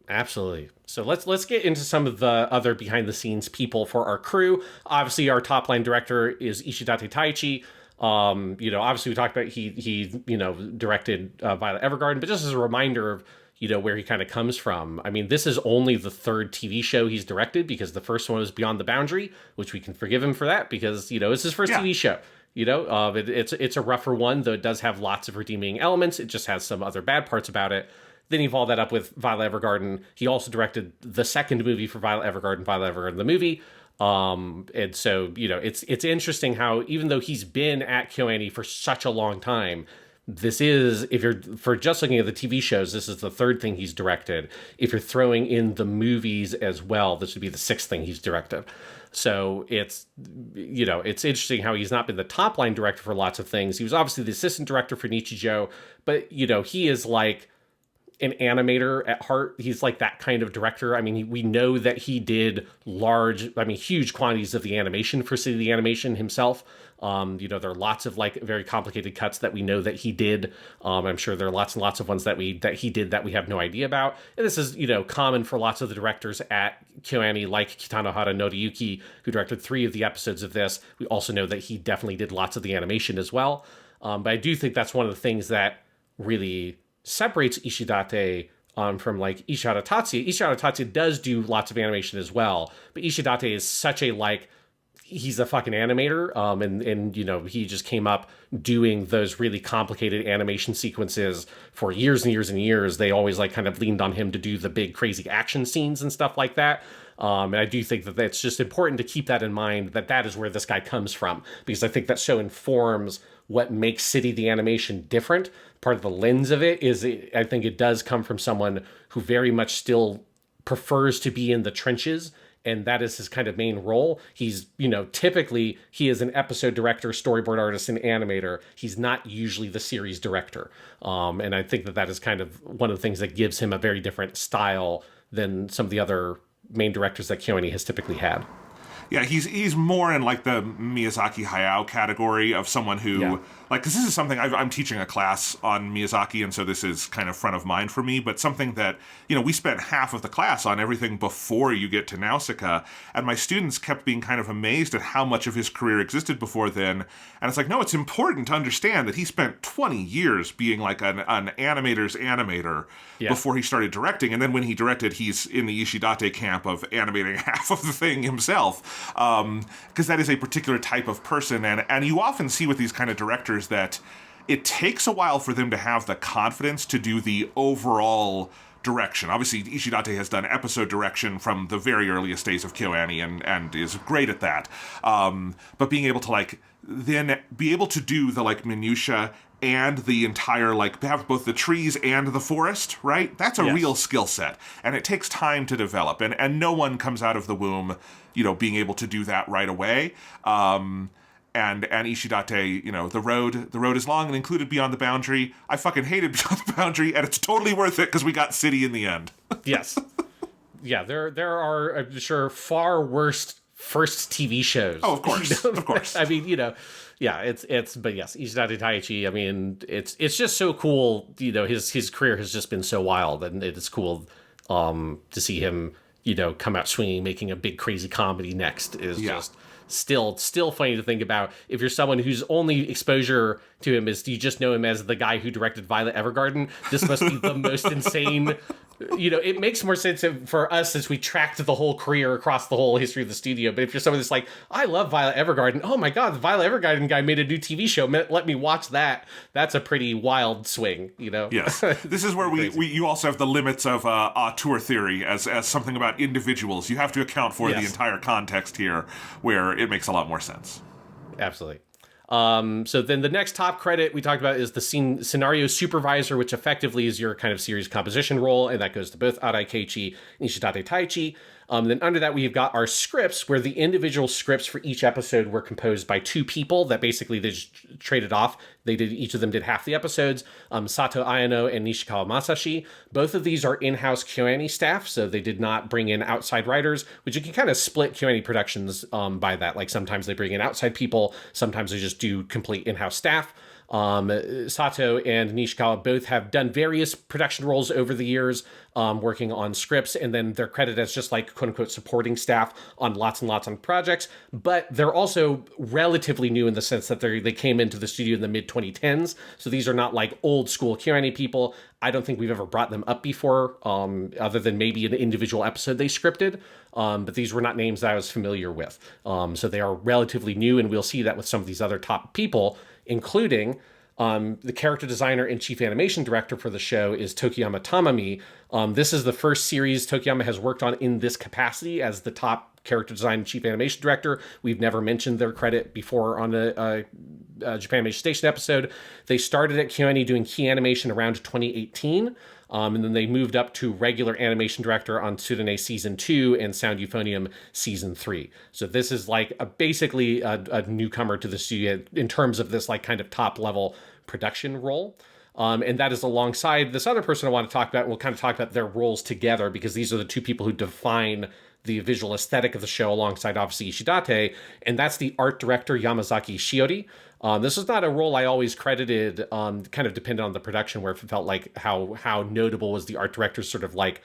Absolutely. So let's get into some of the other behind the scenes people for our crew. Obviously, our top line director is Ishidate Taichi. Obviously we talked about he directed Violet Evergarden, but just as a reminder of where he kind of comes from. I mean, this is only the third TV show he's directed, because the first one was Beyond the Boundary, which we can forgive him for that because it's his first TV show. It's a rougher one, though it does have lots of redeeming elements. It just has some other bad parts about it. Then he followed that up with Violet Evergarden. He also directed the second movie for Violet Evergarden the movie. And so, it's interesting how, even though he's been at KyoAni for such a long time, this is, if you're for just looking at the TV shows, this is the third thing he's directed. If you're throwing in the movies as well, this would be the sixth thing he's directed. So it's interesting how he's not been the top line director for lots of things. He was obviously the assistant director for Nichijou, but he is like an animator at heart. He's like that kind of director. I mean, we know that he did huge quantities of the animation for City Animation himself. There are lots of like very complicated cuts that we know that he did. I'm sure there are lots and lots of ones that he did that we have no idea about. And this is, common for lots of the directors at KyoAni, like Kitanohara Noriyuki, who directed 3 of the episodes of this. We also know that he definitely did lots of the animation as well. But I do think that's one of the things that really separates Ishidate from like Ishihara Tatsuya. Ishihara Tatsuya does do lots of animation as well, but Ishidate is such a he's a fucking animator, and he just came up doing those really complicated animation sequences for years and years and years. They always kind of leaned on him to do the big crazy action scenes and stuff like that. And I do think that it's just important to keep that in mind, that is where this guy comes from, because I think that so informs what makes City the Animation different. Part of the lens of it is, I think it does come from someone who very much still prefers to be in the trenches, and that is his kind of main role. He's, typically he is an episode director, storyboard artist, and animator. He's not usually the series director. And I think that is kind of one of the things that gives him a very different style than some of the other main directors that KyoAni has typically had. Yeah, he's more in like the Miyazaki Hayao category of someone who, because this is something I'm teaching a class on Miyazaki, and so this is kind of front of mind for me, but something that, we spent half of the class on everything before you get to Nausicaa, and my students kept being kind of amazed at how much of his career existed before then. And it's like, no, it's important to understand that he spent 20 years being like an animator's animator before he started directing, and then when he directed, he's in the Ishidate camp of animating half of the thing himself. Because that is a particular type of person, and you often see with these kind of directors that it takes a while for them to have the confidence to do the overall direction. Obviously, Ishidate has done episode direction from the very earliest days of KyoAni and is great at that. But being able to then be able to do the minutia and the entire, have both the trees and the forest, right? That's a real skill set, and it takes time to develop, and no one comes out of the womb, being able to do that right away. And Ishidate, the road is long and included Beyond the Boundary. I fucking hated Beyond the Boundary, and it's totally worth it because we got City in the end. Yes. Yeah, there are, I'm sure, far worse first TV shows. Oh, of course, of course. I mean, but yes, Ishidate Taichi, I mean, it's just so cool, his career has just been so wild, and it's cool to see him, come out swinging, making a big crazy comedy next is just still funny to think about. If you're someone whose only exposure to him is you just know him as the guy who directed Violet Evergarden, this must be the most insane. It makes more sense for us since we tracked the whole career across the whole history of the studio. But if you're someone that's like, I love Violet Evergarden. Oh my God, the Violet Evergarden guy made a new TV show. Let me watch that. That's a pretty wild swing, Yes. This is where you also have the limits of auteur theory as something about individuals. You have to account for the entire context here, where it makes a lot more sense. Absolutely. So then the next top credit we talked about is the scenario supervisor, which effectively is your kind of series composition role, and that goes to both Arawi Keiichi and Ishidate Taichi. Then under that, we've got our scripts, where the individual scripts for each episode were composed by 2 people that basically they just traded off. Each of them did half the episodes. Sato Ayano and Nishikawa Masashi. Both of these are in-house KyoAni staff, so they did not bring in outside writers, which you can kind of split KyoAni Productions by that. Like sometimes they bring in outside people, sometimes they just do complete in-house staff. Sato and Nishikawa both have done various production roles over the years, working on scripts, and then they're credited as just like quote unquote supporting staff on lots and lots of projects. But they're also relatively new in the sense that they came into the studio in the mid 2010s. So these are not like old school KyoAni people. I don't think we've ever brought them up before, other than maybe an individual episode they scripted. But these were not names that I was familiar with. So they are relatively new, and we'll see that with some of these other top people, including the character designer and chief animation director for the show is Tokiyama Tamami. This is the first series Tokiyama has worked on in this capacity as the top character design and chief animation director. We've never mentioned their credit before on a Japanimation Station episode. They started at KyoAni doing key animation around 2018. And then they moved up to regular animation director on Tsurune Season 2 and Sound Euphonium Season 3. So this is like basically a newcomer to the studio in terms of this like kind of top level production role. And that is alongside this other person I want to talk about. We'll kind of talk about their roles together because these are the two people who define the visual aesthetic of the show alongside obviously Ishidate, and that's the art director Yamazaki Shiori. This is not a role I always credited, kind of depended on the production where it felt like how notable was the art director's sort of like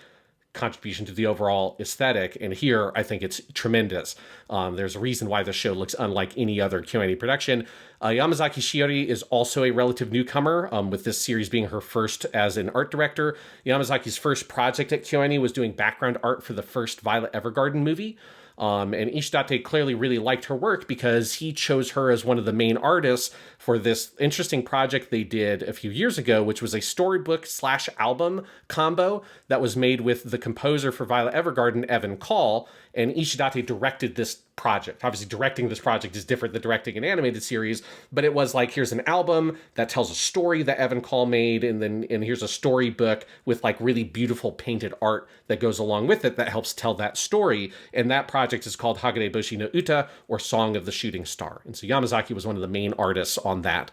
contribution to the overall aesthetic, and here I think it's tremendous. There's a reason why the show looks unlike any other KyoAni production. Yamazaki Shiori is also a relative newcomer, with this series being her first as an art director. Yamazaki's first project at KyoAni was doing background art for the first Violet Evergarden movie. And Ishidate clearly really liked her work because he chose her as one of the main artists for this interesting project they did a few years ago, which was a storybook/album combo that was made with the composer for Violet Evergarden, Evan Call, and Ishidate directed this project. Obviously, directing this project is different than directing an animated series, but it was like, here's an album that tells a story that Evan Call made, and here's a storybook with like really beautiful painted art that goes along with it that helps tell that story. And that project is called Hagare Boshi no Uta, or Song of the Shooting Star. And so Yamazaki was one of the main artists on that.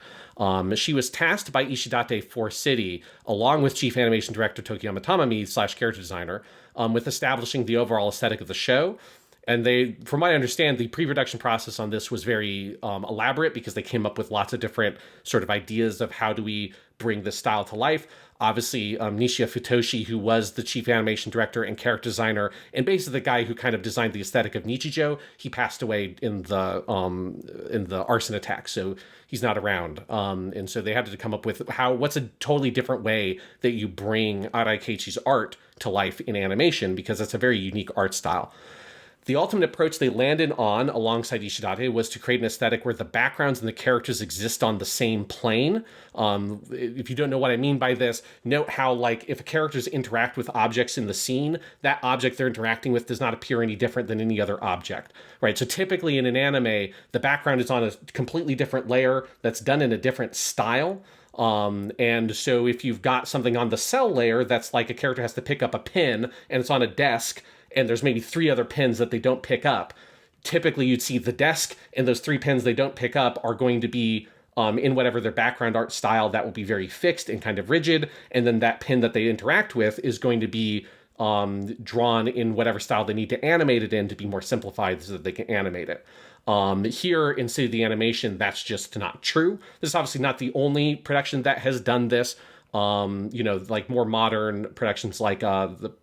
She was tasked by Ishidate for City, along with chief animation director Tokiyama Tamami / character designer, with establishing the overall aesthetic of the show. And they, from what I understand, the pre-production process on this was very elaborate because they came up with lots of different sort of ideas of how do we bring this style to life. Obviously, Nishia Futoshi, who was the chief animation director and character designer, and basically the guy who kind of designed the aesthetic of Nichijou, he passed away in the arson attack, so he's not around. And so they had to come up with what's a totally different way that you bring Arawi Keiichi's art to life in animation, because it's a very unique art style. The ultimate approach they landed on alongside Ishidate was to create an aesthetic where the backgrounds and the characters exist on the same plane. If you don't know what I mean by this, note how, like, if characters interact with objects in the scene, that object they're interacting with does not appear any different than any other object, right? So typically in an anime, the background is on a completely different layer that's done in a different style. And so if you've got something on the cell layer that's like a character has to pick up a pen and it's on a desk, and there's maybe 3 other pins that they don't pick up, typically you'd see the desk and those 3 pins they don't pick up are going to be in whatever their background art style that will be very fixed and kind of rigid, and then that pin that they interact with is going to be drawn in whatever style they need to animate it in to be more simplified so that they can animate it. Here in City of the Animation, that's just not true. This is obviously not the only production that has done this. Like more modern productions like the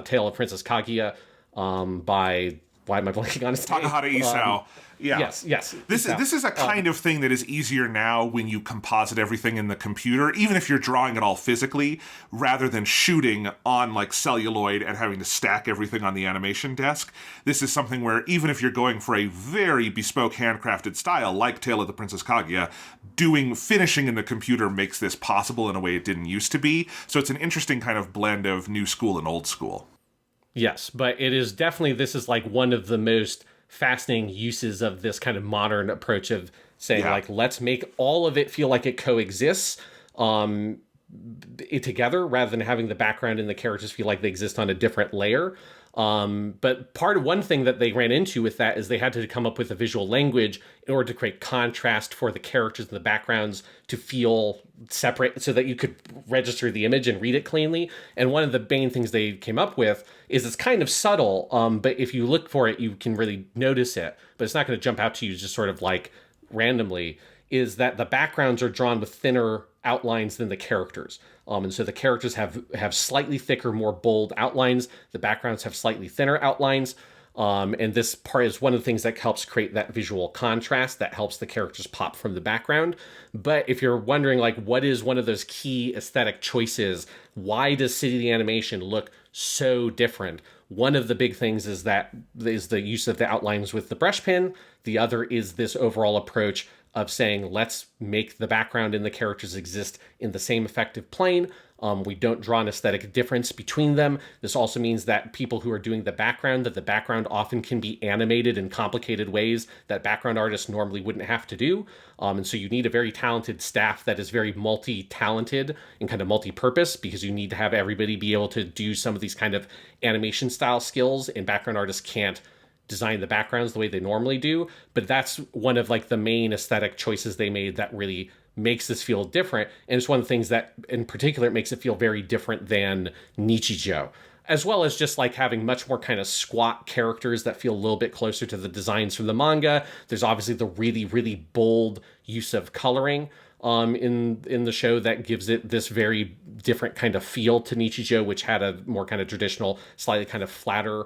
Tale of Princess Kaguya by, why am I blanking on his name? Takahata Isao. Yeah. Yes. This is a kind of thing that is easier now when you composite everything in the computer, even if you're drawing it all physically, rather than shooting on like celluloid and having to stack everything on the animation desk. This is something where even if you're going for a very bespoke handcrafted style like Tale of the Princess Kaguya, finishing in the computer makes this possible in a way it didn't used to be. So it's an interesting kind of blend of new school and old school. Yes, but it is definitely, this is like one of the most fascinating uses of this kind of modern approach of saying, like, let's make all of it feel like it coexists together rather than having the background and the characters feel like they exist on a different layer. But one thing that they ran into with that is they had to come up with a visual language in order to create contrast for the characters and the backgrounds to feel separate so that you could register the image and read it cleanly. And one of the main things they came up with is it's kind of subtle, but if you look for it, you can really notice it. But it's not going to jump out to you just sort of like randomly. is that the backgrounds are drawn with thinner outlines than the characters. And so the characters have slightly thicker, more bold outlines. The backgrounds have slightly thinner outlines. And this part is one of the things that helps create that visual contrast that helps the characters pop from the background. But if you're wondering, like, what is one of those key aesthetic choices? Why does City Animation look so different? One of the big things is the use of the outlines with the brush pen. The other is this overall approach of saying, let's make the background and the characters exist in the same effective plane. We don't draw an aesthetic difference between them. This also means that people who are doing the background often can be animated in complicated ways that background artists normally wouldn't have to do. And so you need a very talented staff that is very multi-talented and kind of multi-purpose, because you need to have everybody be able to do some of these kind of animation style skills, and background artists can't design the backgrounds the way they normally do. But that's one of like the main aesthetic choices they made that really makes this feel different. And it's one of the things that in particular makes it feel very different than Nichijou, as well as just like having much more kind of squat characters that feel a little bit closer to the designs from the manga. There's obviously the really, really bold use of coloring in the show that gives it this very different kind of feel to Nichijou, which had a more kind of traditional, slightly kind of flatter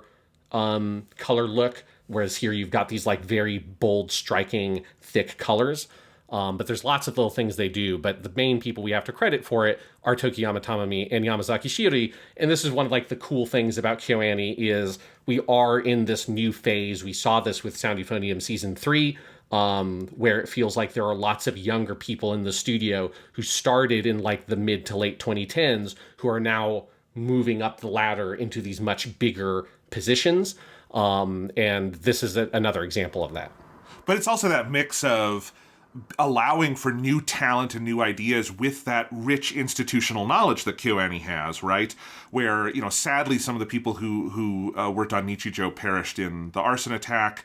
color look, whereas here you've got these like very bold, striking, thick colors. But there's lots of little things they do, but the main people we have to credit for it are Tokiyama Tamami and Yamazaki Shiori. And this is one of like the cool things about KyoAni is we are in this new phase. We saw this with Sound Euphonium season 3, where it feels like there are lots of younger people in the studio who started in like the mid to late 2010s who are now moving up the ladder into these much bigger positions. And this is another example of that. But it's also that mix of allowing for new talent and new ideas with that rich institutional knowledge that KyoAni has, right? Where, you know, sadly, some of the people who worked on Nichijou perished in the arson attack,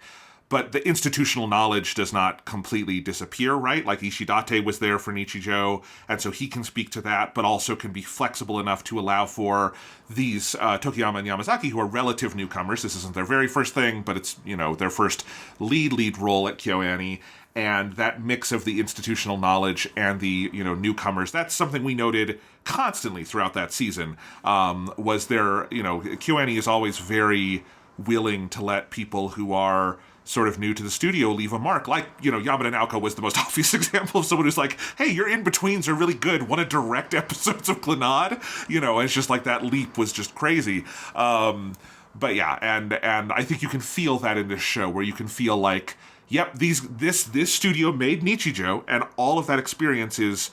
but the institutional knowledge does not completely disappear, right? Like Ishidate was there for Nichijou, and so he can speak to that, but also can be flexible enough to allow for these Tokiyama and Yamazaki, who are relative newcomers. This isn't their very first thing, but it's, you know, their first lead role at KyoAni. And that mix of the institutional knowledge and the, you know, newcomers, that's something we noted constantly throughout that season. Was there, you know, KyoAni is always very willing to let people who are sort of new to the studio leave a mark. Like, you know, Yamada Naoko was the most obvious example of someone who's like, hey, your in-betweens are really good. Want to direct episodes of Clannad? You know, and it's just like that leap was just crazy. But yeah, and I think you can feel that in this show, where you can feel like, yep, this studio made Nichijou, and all of that experience is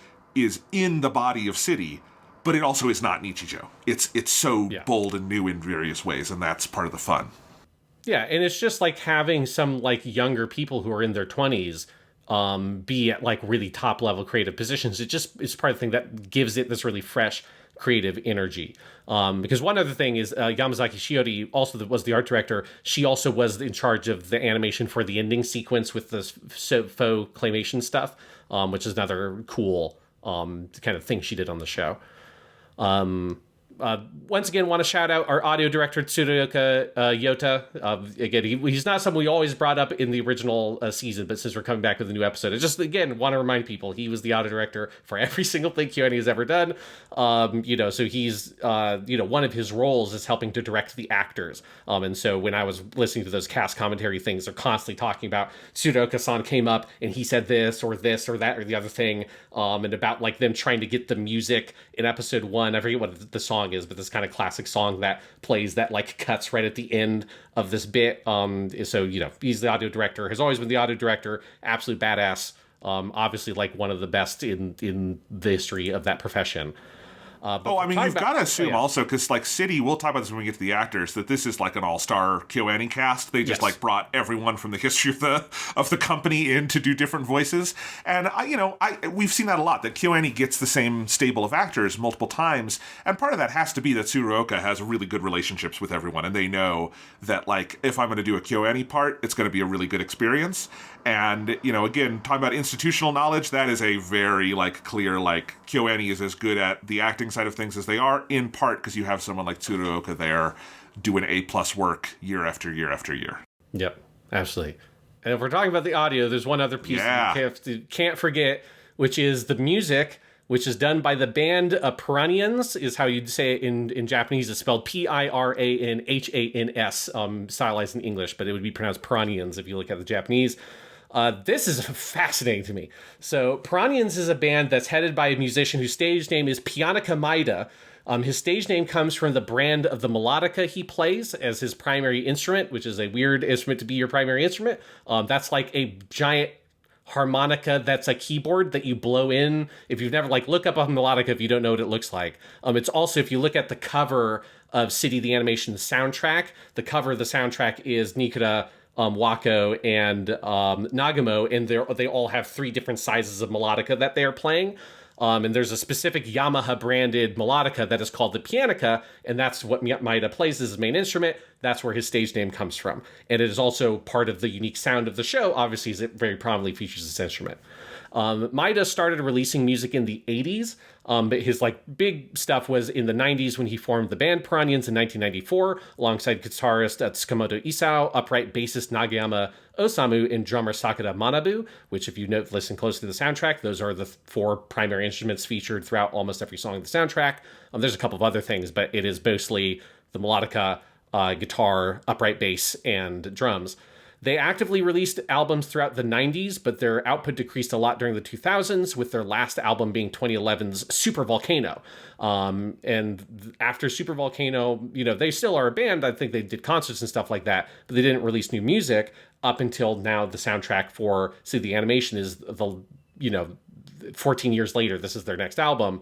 in the body of City, but it also is not Nichijou. It's so bold and new in various ways, and that's part of the fun. Yeah, and it's just like having some like younger people who are in their 20s be at like really top level creative positions. It's part of the thing that gives it this really fresh creative energy. Because one other thing is Yamazaki Shiori also was the art director. She also was in charge of the animation for the ending sequence with the faux claymation stuff, which is another cool kind of thing she did on the show. Once again, want to shout out our audio director, Tsuruoka Yota. Again, he's not someone we always brought up in the original season, but since we're coming back with a new episode, I just, again, want to remind people he was the audio director for every single thing KyoAni has ever done. You know, so he's, you know, one of his roles is helping to direct the actors. And so when I was listening to those cast commentary things, they're constantly talking about Tsuruoka-san came up and he said this or that or the other thing, and about like them trying to get the music in episode 1. I forget what the song is, but this kind of classic song that plays that like cuts right at the end of this bit. So, you know, he's the audio director, has always been the audio director, absolute badass. Obviously like one of the best in the history of that profession. I mean, you've got to assume also, because like City, we'll talk about this when we get to the actors, that this is like an all-star KyoAni cast. They just like brought everyone from the history of the company in to do different voices. And we've seen that a lot, that KyoAni gets the same stable of actors multiple times. And part of that has to be that Tsuruoka has really good relationships with everyone, and they know that like if I'm going to do a KyoAni part, it's going to be a really good experience. And, you know, again, talking about institutional knowledge, that is a very, like, clear, like, KyoAni is as good at the acting side of things as they are, in part because you have someone like Tsuruoka there doing A+ work year after year after year. Yep, absolutely. And if we're talking about the audio, there's one other piece that you can't forget, which is the music, which is done by the band Piranhans, is how you'd say it in Japanese. It's spelled Piranhans, stylized in English, but it would be pronounced Piranhans if you look at the Japanese. This is fascinating to me. So Piranhans is a band that's headed by a musician whose stage name is Pianika Maeda. His stage name comes from the brand of the melodica he plays as his primary instrument, which is a weird instrument to be your primary instrument. That's like a giant harmonica that's a keyboard that you blow in. If you've never, look up a melodica if you don't know what it looks like. It's also, if you look at the cover of City the Animation soundtrack, the cover of the soundtrack is Nikita, Wako, and Nagamo, and they all have 3 different sizes of melodica that they are playing. And there's a specific Yamaha branded melodica that is called the pianica, and that's what Maeda plays as his main instrument. That's where his stage name comes from. And it is also part of the unique sound of the show, obviously, as it very prominently features this instrument. Maeda started releasing music in the 80s, but his big stuff was in the 90s when he formed the band Piranhans in 1994, alongside guitarist Tsukamoto Isao, upright bassist Nagayama Osamu, and drummer Sakura Manabu, which if you listen closely to the soundtrack, those are the 4 primary instruments featured throughout almost every song of the soundtrack. There's a couple of other things, but it is mostly the melodica, guitar, upright bass, and drums. They actively released albums throughout the 90s, but their output decreased a lot during the 2000s, with their last album being 2011's Super Volcano. And after Super Volcano, they still are a band. I think they did concerts and stuff like that, but they didn't release new music up until now. The soundtrack for City the Animation is 14 years later, this is their next album.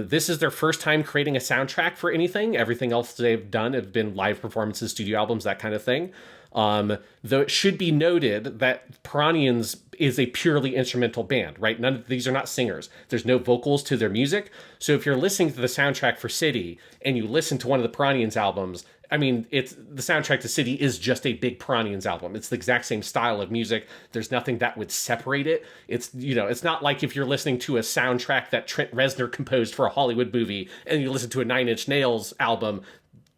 This is their first time creating a soundtrack for anything. Everything else they've done have been live performances, studio albums, that kind of thing. Though it should be noted that Piranhans is a purely instrumental band, right? None of these are not singers. There's no vocals to their music. So if you're listening to the soundtrack for City and you listen to one of the Piranhans albums, it's the soundtrack to City is just a big Piranhans album. It's the exact same style of music. There's nothing that would separate it. It's not like if you're listening to a soundtrack that Trent Reznor composed for a Hollywood movie and you listen to a Nine Inch Nails album,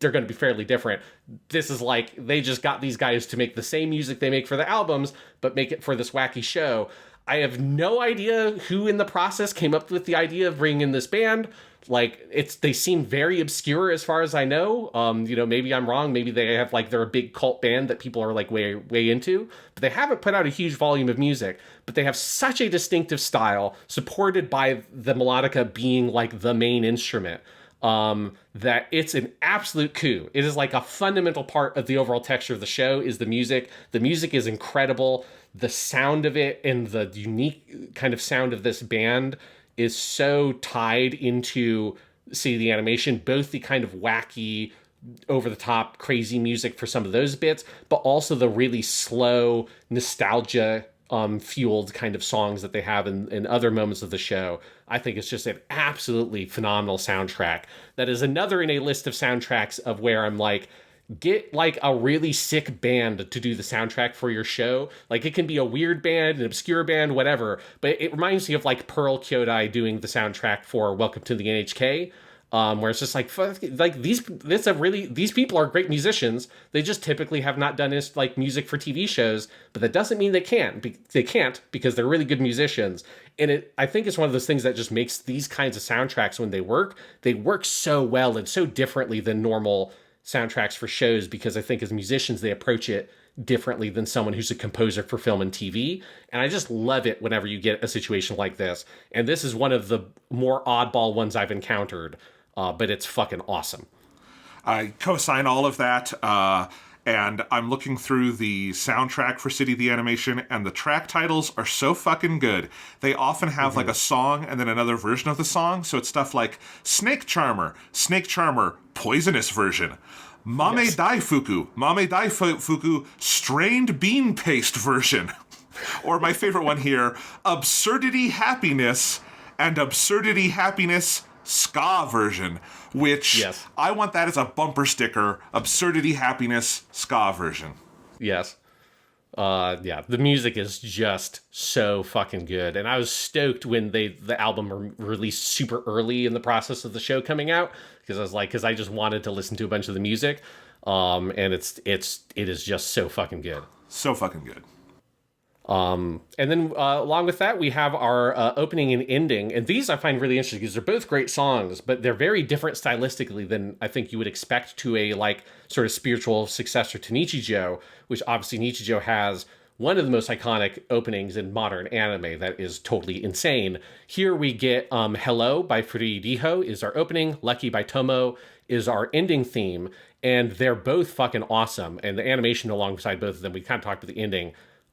they're going to be fairly different. This is they just got these guys to make the same music they make for the albums, but make it for this wacky show. I have no idea who in the process came up with the idea of bringing in this band. They seem very obscure as far as I know. Maybe I'm wrong. Maybe they have they're a big cult band that people are way into, but they haven't put out a huge volume of music, but they have such a distinctive style supported by the melodica being the main instrument. That it's an absolute coup. It is a fundamental part of the overall texture of the show is the music. The music is incredible. The sound of it and the unique kind of sound of this band is so tied into City the Animation, both the kind of wacky, over-the-top, crazy music for some of those bits, but also the really slow, nostalgia fueled kind of songs that they have in other moments of the show. I think it's just an absolutely phenomenal soundtrack. That is another in a list of soundtracks of where I'm get a really sick band to do the soundtrack for your show. It can be a weird band, an obscure band, whatever, but it reminds me of Pearl Kyodai doing the soundtrack for Welcome to the NHK. Where it's just these people are great musicians. They just typically have not done this music for TV shows, but that doesn't mean they can't. They can't because they're really good musicians. And I think it's one of those things that just makes these kinds of soundtracks, when they work so well and so differently than normal soundtracks for shows, because I think as musicians they approach it differently than someone who's a composer for film and TV. And I just love it whenever you get a situation like this. And this is one of the more oddball ones I've encountered. But it's fucking awesome. I co-sign all of that, and I'm looking through the soundtrack for City the Animation, and the track titles are so fucking good. They often have a song and then another version of the song, so it's stuff like Snake Charmer, Poisonous version, Mame Daifuku, Strained Bean Paste version, or my favorite one here, Absurdity Happiness and Absurdity Happiness ska version, which I want that as a bumper sticker. Absurdity Happiness ska version. Yes. The music is just so fucking good, and I was stoked when the album released super early in the process of the show coming out, because I just wanted to listen to a bunch of the music, and it is just so fucking good. So fucking good. And then along with that, we have our opening and ending. And these I find really interesting because they're both great songs, but they're very different stylistically than I think you would expect to a like sort of spiritual successor to Nichijou, which obviously Nichijou has one of the most iconic openings in modern anime that is totally insane. Here we get Hello by Furidiho is our opening, Lucky by Tomo is our ending theme, and they're both fucking awesome. And the animation alongside both of them, we kind of talked about the ending,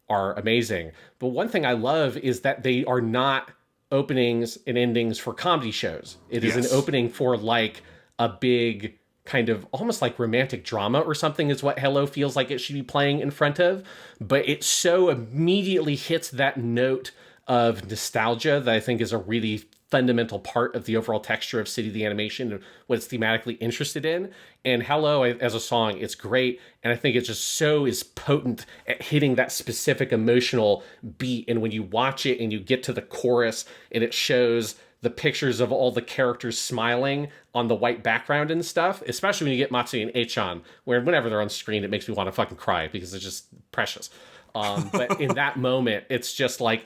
are amazing. But one thing I love is that they are not openings and endings for comedy shows. It is an opening for like a big kind of almost like romantic drama or something is what Hello feels like it should be playing in front of. But it so immediately hits that note of nostalgia that I think is a really fundamental part of the overall texture of City the Animation and what it's thematically interested in. And Hello as a song, it's great. And I think it just so is potent at hitting that specific emotional beat. And when you watch it and you get to the chorus and it shows the pictures of all the characters smiling on the white background and stuff, especially when you get Matsui and Eichan, where whenever they're on screen, it makes me want to fucking cry because it's just precious. But in that moment, it's just like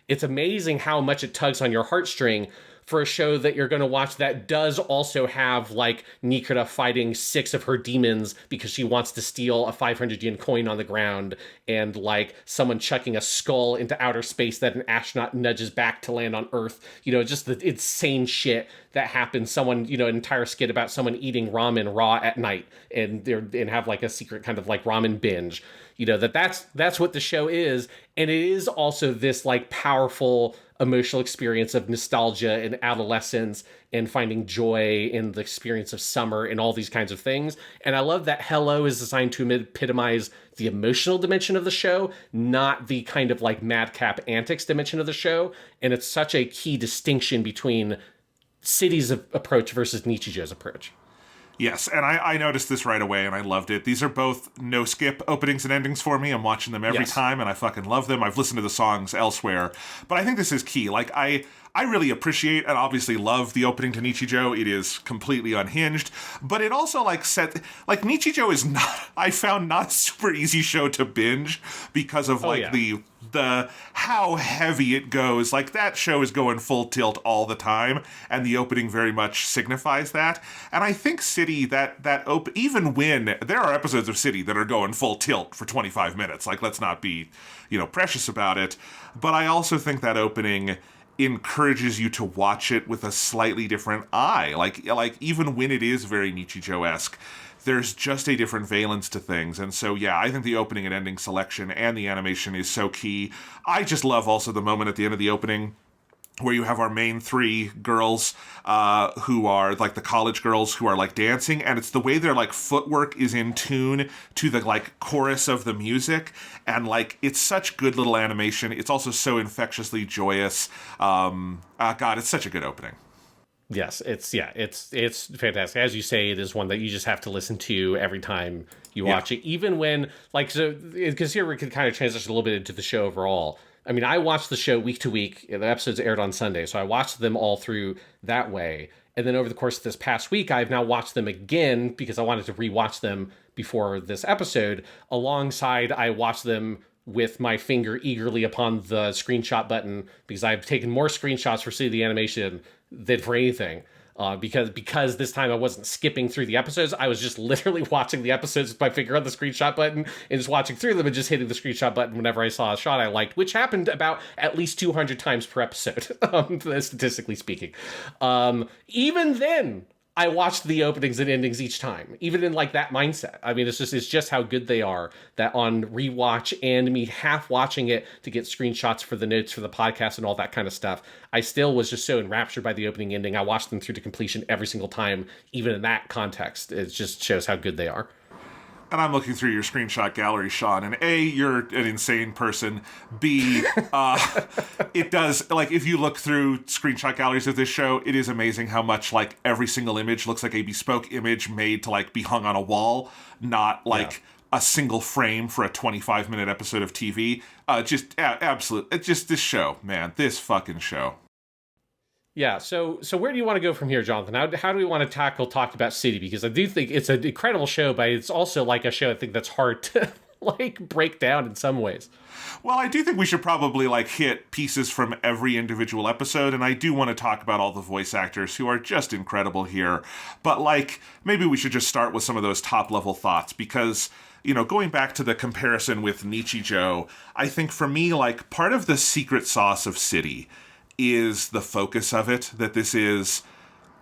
it's amazing how much it tugs on your heartstring for a show that you're going to watch that does also have like Nikura fighting 6 of her demons because she wants to steal a 500 yen coin on the ground, and like someone chucking a skull into outer space that an astronaut nudges back to land on Earth. You know, just the insane shit that happens. Someone, you know, an entire skit about someone eating ramen raw at night and have like a secret kind of like ramen binge. You know, that's what the show is. And it is also this like powerful emotional experience of nostalgia and adolescence and finding joy in the experience of summer and all these kinds of things. And I love that Hello is designed to epitomize the emotional dimension of the show, not the kind of like madcap antics dimension of the show. And it's such a key distinction between City's approach versus Nichijou's approach. Yes, and I noticed this right away, and I loved it. These are both no-skip openings and endings for me. I'm watching them every time, and I fucking love them. I've listened to the songs elsewhere, but I think this is key. Like, I really appreciate and obviously love the opening to Nichijou. It is completely unhinged, but it also, like, Nichijou is not, I found, not a super easy show to binge because of, the how heavy it goes. Like, that show is going full tilt all the time, and the opening very much signifies that. And I think City, even when there are episodes of City that are going full tilt for 25 minutes, like, let's not be, precious about it. But I also think that opening encourages you to watch it with a slightly different eye. Like even when it is very Nichijou-esque, there's just a different valence to things. And so, yeah, I think the opening and ending selection and the animation is so key. I just love also the moment at the end of the opening where you have our main 3 girls who are like the college girls who are like dancing, and it's the way their like footwork is in tune to the like chorus of the music, and like it's such good little animation. It's also so infectiously joyous. God, it's such a good opening. Yes, it's fantastic. As you say, it is one that you just have to listen to every time you watch it, even when because here we could kind of transition a little bit into the show overall. I mean, I watched the show week to week. The episodes aired on Sunday, so I watched them all through that way. And then over the course of this past week, I've now watched them again because I wanted to rewatch them before this episode. Alongside, I watched them with my finger eagerly upon the screenshot button because I've taken more screenshots for City the Animation than for anything. Because this time I wasn't skipping through the episodes. I was just literally watching the episodes with my finger on the screenshot button and just watching through them and just hitting the screenshot button whenever I saw a shot I liked, which happened about at least 200 times per episode, statistically speaking. Even then, I watched the openings and endings each time, even in like that mindset. I mean, it's just how good they are that on rewatch and me half watching it to get screenshots for the notes for the podcast and all that kind of stuff. I still was just so enraptured by the opening ending. I watched them through to completion every single time, even in that context. It just shows how good they are. And I'm looking through your screenshot gallery, Sean, and A, you're an insane person. B, it does, like, if you look through screenshot galleries of this show, it is amazing how much, like, every single image looks like a bespoke image made to, like, be hung on a wall, not, like, a single frame for a 25-minute episode of TV. Absolute. It's just this show, man. This fucking show. Yeah, so where do you want to go from here, Jonathan? How do we want to talk about City? Because I do think it's an incredible show, but it's also like a show I think that's hard to like break down in some ways. Well, I do think we should probably like hit pieces from every individual episode, and I do want to talk about all the voice actors who are just incredible here. But like, maybe we should just start with some of those top level thoughts, because, you know, going back to the comparison with Nichijou, I think for me, like, part of the secret sauce of City is the focus of it, that this is...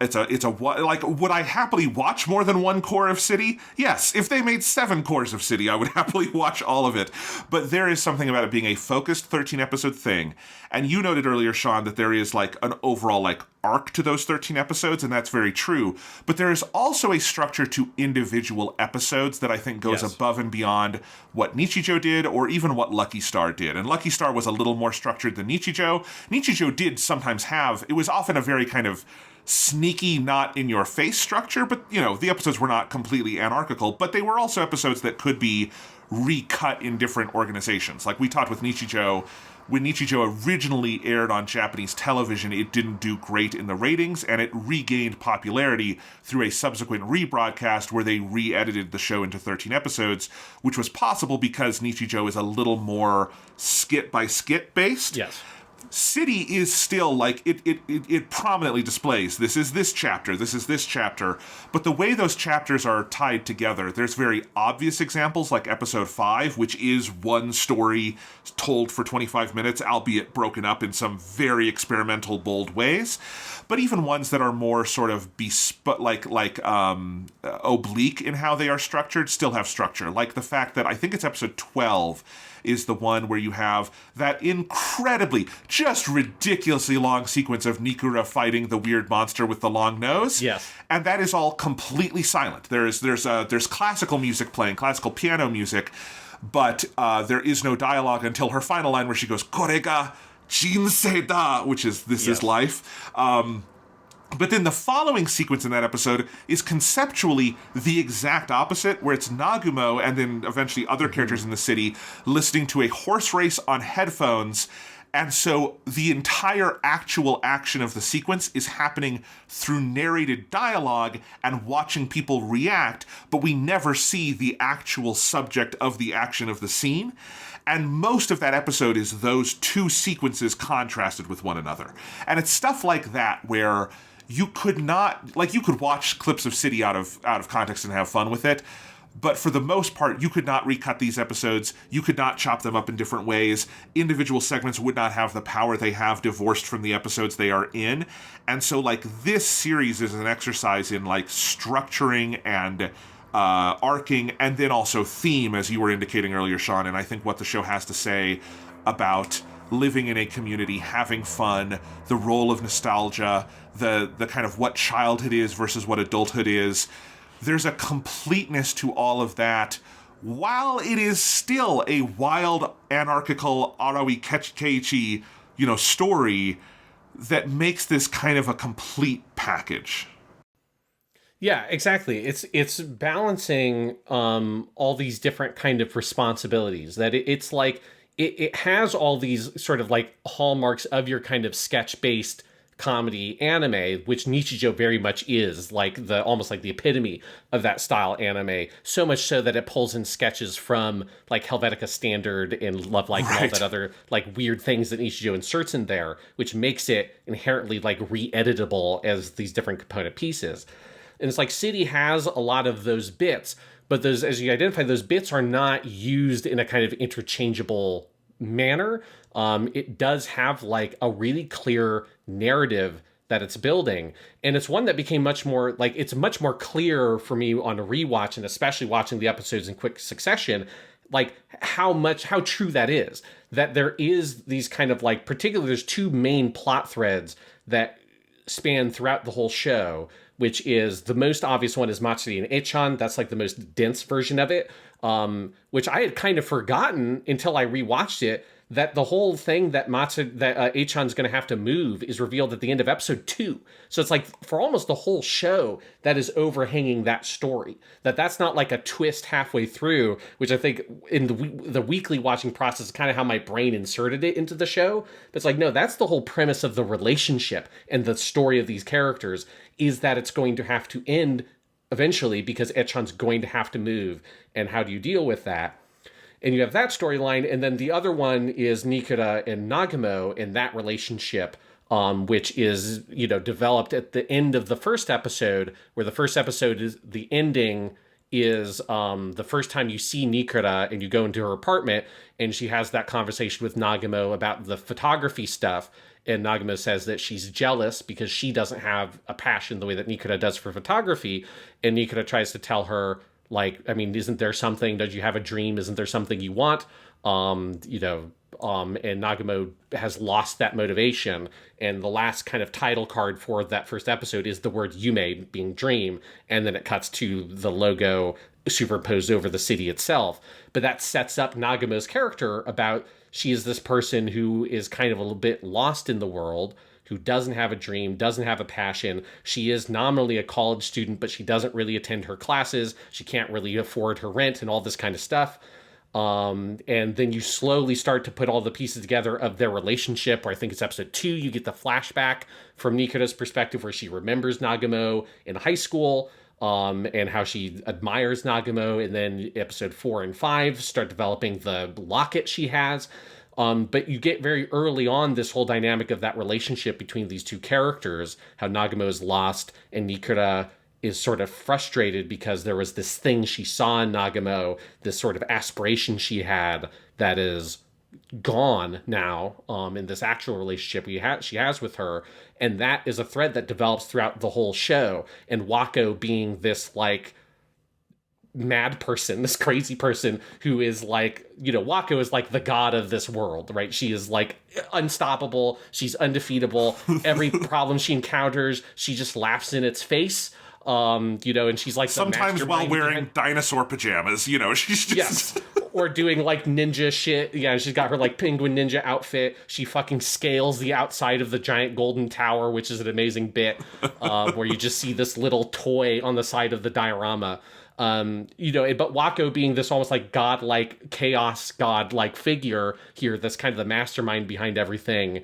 It's a like, would I happily watch more than one core of City? Yes. If they made 7 cores of City, I would happily watch all of it. But there is something about it being a focused 13-episode thing. And you noted earlier, Sean, that there is like an overall like arc to those 13 episodes, and that's very true. But there is also a structure to individual episodes that I think goes above and beyond what Nichijou did, or even what Lucky Star did. And Lucky Star was a little more structured than Nichijou. Nichijou did sometimes have, it was often a very kind of sneaky, not in your face structure, but, you know, the episodes were not completely anarchical, but they were also episodes that could be recut in different organizations. Like we talked with Nichijou, when Nichijou originally aired on Japanese television, it didn't do great in the ratings, and it regained popularity through a subsequent rebroadcast where they re-edited the show into 13 episodes, which was possible because Nichijou is a little more skit-by-skit based. Yes. City is still like it prominently displays this is this chapter, this is this chapter, but the way those chapters are tied together, there's very obvious examples like episode 5, which is one story told for 25 minutes, albeit broken up in some very experimental, bold ways. But even ones that are more sort of oblique in how they are structured still have structure. Like the fact that I think it's episode 12 is the one where you have that incredibly, just ridiculously long sequence of Nikura fighting the weird monster with the long nose. Yes. And that is all completely silent. There's classical music playing, classical piano music, but there is no dialogue until her final line where she goes, "Kore ga jinsei da," which is this is life. But then the following sequence in that episode is conceptually the exact opposite, where it's Nagumo and then eventually other characters in the city listening to a horse race on headphones. And so the entire actual action of the sequence is happening through narrated dialogue and watching people react, but we never see the actual subject of the action of the scene. And most of that episode is those two sequences contrasted with one another. And it's stuff like that where you could not, like, you could watch clips of City out of context and have fun with it, but for the most part, you could not recut these episodes. You could not chop them up in different ways. Individual segments would not have the power they have divorced from the episodes they are in. And so, like, this series is an exercise in, like, structuring and arcing, and then also theme, as you were indicating earlier, Sean. And I think what the show has to say about living in a community, having fun, the role of nostalgia, the kind of what childhood is versus what adulthood is. There's a completeness to all of that, while it is still a wild, anarchical Arawi Keiichi, story that makes this kind of a complete package. Yeah, exactly. It's balancing all these different kind of responsibilities. That it's like it has all these sort of like hallmarks of your kind of sketch-based comedy anime, which Nichijou very much is, like almost like the epitome of that style anime, so much so that it pulls in sketches from like Helvetica Standard and Love Like and all that other like weird things that Nichijou inserts in there, which makes it inherently like re-editable as these different component pieces. And it's like City has a lot of those bits, but those, as you identify, those bits are not used in a kind of interchangeable manner. It does have like a really clear narrative that it's building, and it's one that became much more like, it's much more clear for me on a rewatch, and especially watching the episodes in quick succession, like how true that is, that there is these kind of like, particularly there's two main plot threads that span throughout the whole show, which is the most obvious one is Matsuri and Echan. That's like the most dense version of it, which I had kind of forgotten until I rewatched it, that the whole thing that Echan's going to have to move is revealed at the end of episode 2. So it's like for almost the whole show that is overhanging that story. That's not like a twist halfway through, which I think in the weekly watching process is kind of how my brain inserted it into the show. But it's like, no, that's the whole premise of the relationship and the story of these characters, is that it's going to have to end eventually because Echan's going to have to move, and how do you deal with that? And you have that storyline, and then the other one is Nikura and Nagamo and that relationship, which is, developed at the end of the first episode, where the first episode is the ending is the first time you see Nikura and you go into her apartment and she has that conversation with Nagamo about the photography stuff. And Nagamo says that she's jealous because she doesn't have a passion the way that Nikura does for photography. And Nikura tries to tell her, like, I mean, isn't there something, don't you have a dream? Isn't there something you want? And Nagamo has lost that motivation. And the last kind of title card for that first episode is the word Yume, being dream. And then it cuts to the logo superimposed over the city itself. But that sets up Nagamo's character about, she is this person who is kind of a little bit lost in the world, who doesn't have a dream, doesn't have a passion. She is nominally a college student, but she doesn't really attend her classes. She can't really afford her rent and all this kind of stuff. And then you slowly start to put all the pieces together of their relationship, or I think it's episode 2, you get the flashback from Nikura's perspective where she remembers Nagamo in high school, and how she admires Nagamo. And then episode 4 and 5 start developing the locket she has. But you get very early on this whole dynamic of that relationship between these two characters, how Nagamo is lost and Nikura is sort of frustrated because there was this thing she saw in Nagamo, this sort of aspiration she had that is gone now in this actual relationship she has with her. And that is a thread that develops throughout the whole show. And Wako being this, like, mad person, this crazy person who is like, Wako is like the god of this world, right? She is like unstoppable. She's undefeatable. Every problem she encounters, she just laughs in its face. And she's like, sometimes while wearing dinosaur pajamas, she's just... Yes. Or doing like ninja shit. Yeah, she's got her like penguin ninja outfit. She fucking scales the outside of the giant golden tower, which is an amazing bit, where you just see this little toy on the side of the diorama. But Wako being this almost like godlike chaos godlike figure here, that's kind of the mastermind behind everything,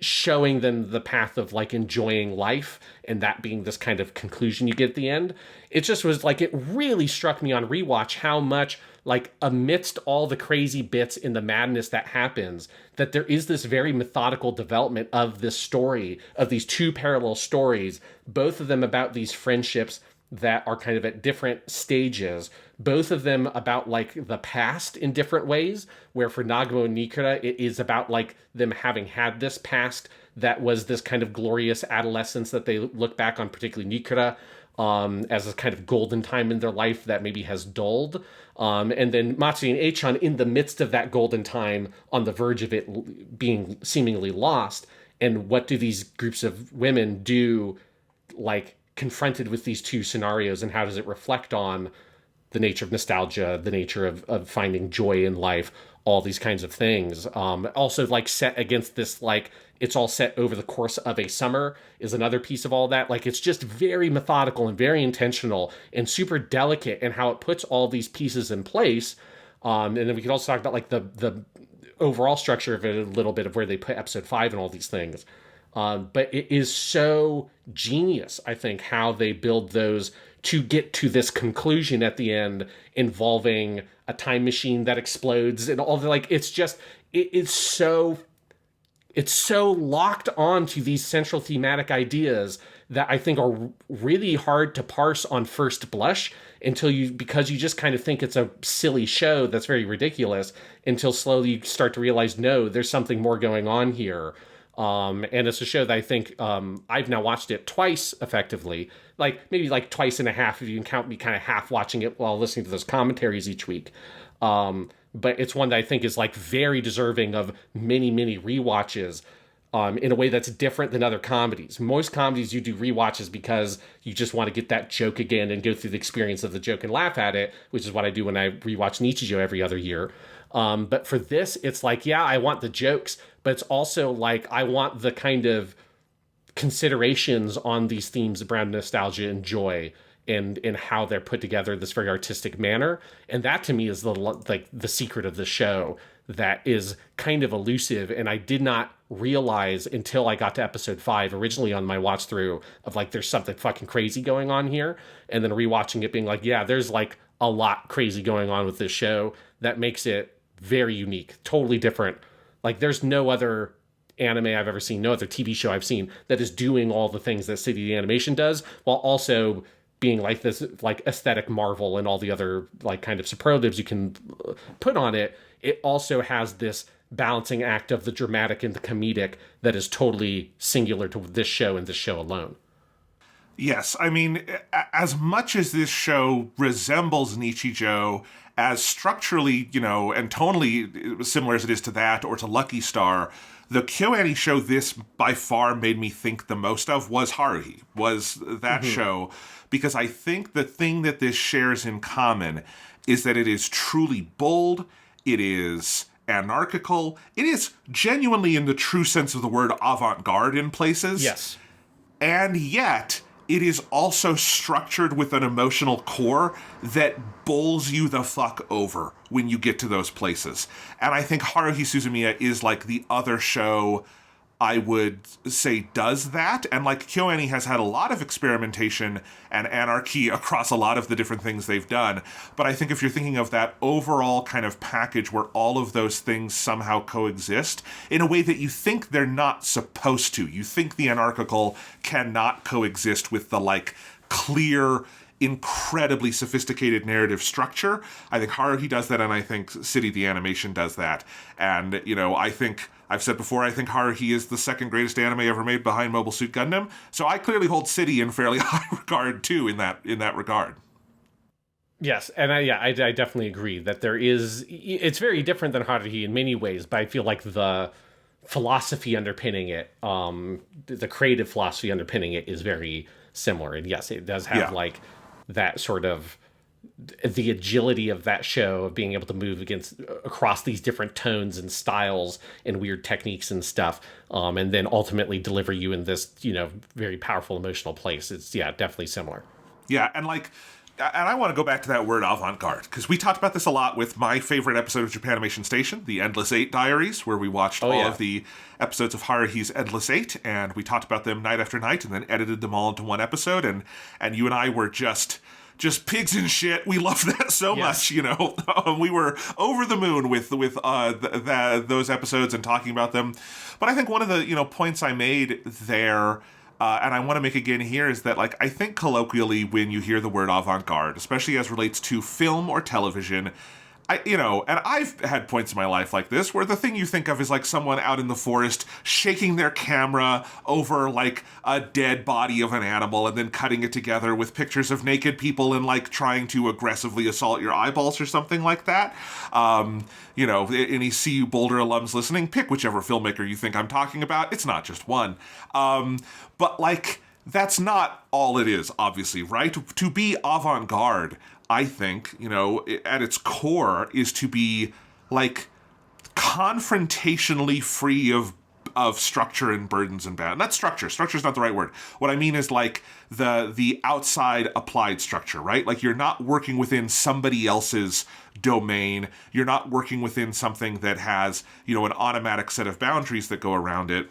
showing them the path of like enjoying life, and that being this kind of conclusion you get at the end. It just was like, it really struck me on rewatch how much, like, amidst all the crazy bits in the madness that happens, that there is this very methodical development of this story, of these two parallel stories, both of them about these friendships that are kind of at different stages, both of them about like the past in different ways, where for Nagamo and Nikura, it is about like them having had this past that was this kind of glorious adolescence that they look back on, particularly Nikura, as a kind of golden time in their life that maybe has dulled. And then Matsuri and Eichan in the midst of that golden time, on the verge of it being seemingly lost. And what do these groups of women do, like, confronted with these two scenarios, and how does it reflect on the nature of nostalgia, the nature of finding joy in life, all these kinds of things. Also, like, set against this, like, it's all set over the course of a summer is another piece of all that. Like, it's just very methodical and very intentional and super delicate in how it puts all these pieces in place. And then we could also talk about like the overall structure of it a little bit, of where they put episode 5 and all these things. But it is so genius, I think, how they build those to get to this conclusion at the end, involving a time machine that explodes and all the, like, it's just, it's so locked on to these central thematic ideas that I think are really hard to parse on first blush because you just kind of think it's a silly show that's very ridiculous, until slowly you start to realize, no, there's something more going on here. And it's a show that I think I've now watched it twice effectively, like maybe like twice and a half if you can count me kind of half watching it while listening to those commentaries each week. But it's one that I think is like very deserving of many, many rewatches in a way that's different than other comedies. Most comedies you do rewatches because you just want to get that joke again and go through the experience of the joke and laugh at it, which is what I do when I rewatch Nichijou every other year. But for this, it's like, yeah, I want the jokes, but it's also like, I want the kind of considerations on these themes around nostalgia and joy, and how they're put together in this very artistic manner. And that to me is the secret of the show, that is kind of elusive, and I did not realize until I got to episode 5 originally on my watch through of like there's something fucking crazy going on here, and then rewatching it being like, yeah, there's like a lot crazy going on with this show that makes it very unique, totally different. Like there's no other anime I've ever seen, no other TV show I've seen that is doing all the things that City Animation does while also being like this like aesthetic marvel and all the other like kind of superlatives you can put on it. It also has this balancing act of the dramatic and the comedic that is totally singular to this show and this show alone. Yes, I mean, as much as this show resembles Nichijou, as structurally, and tonally similar as it is to that or to Lucky Star, the KyoAni show this by far made me think the most of was Haruhi, was that show, because I think the thing that this shares in common is that it is truly bold, it is anarchical, it is genuinely, in the true sense of the word, avant-garde in places. Yes. And yet, it is also structured with an emotional core that bowls you the fuck over when you get to those places. And I think Haruhi Suzumiya is like the other show I would say does that. And like KyoAni has had a lot of experimentation and anarchy across a lot of the different things they've done. But I think if you're thinking of that overall kind of package where all of those things somehow coexist in a way that you think they're not supposed to, you think the anarchical cannot coexist with the like clear, incredibly sophisticated narrative structure. I think Haruhi does that, and I think City the Animation does that. And, I think I've said before, I think Haruhi is the second greatest anime ever made behind Mobile Suit Gundam. So I clearly hold City in fairly high regard too in that regard. Yes, and I definitely agree that it's very different than Haruhi in many ways, but I feel like the philosophy underpinning it, the creative philosophy underpinning it is very similar. And yes, it does have like that sort of the agility of that show of being able to move across these different tones and styles and weird techniques and stuff, and then ultimately deliver you in this very powerful emotional place. It's definitely similar. And I want to go back to that word avant-garde, because we talked about this a lot with my favorite episode of Japanimation Station, the Endless Eight Diaries, where we watched all of the episodes of Haruhi's Endless Eight, and we talked about them night after night and then edited them all into one episode, and you and I were just pigs in shit. We loved that so much, we were over the moon with those episodes and talking about them. But I think one of the points I made there, and I want to make again here, is that like I think colloquially when you hear the word avant-garde, especially as relates to film or television, and I've had points in my life like this where the thing you think of is like someone out in the forest shaking their camera over like a dead body of an animal and then cutting it together with pictures of naked people and like trying to aggressively assault your eyeballs or something like that. Any CU Boulder alums listening, pick whichever filmmaker you think I'm talking about. It's not just one. But like, that's not all it is, obviously, right? To be avant-garde, I think, at its core is to be like confrontationally free of structure and burdens and bounds. Not structure. Structure's not the right word. What I mean is like the outside applied structure, right? Like you're not working within somebody else's domain. You're not working within something that has, an automatic set of boundaries that go around it.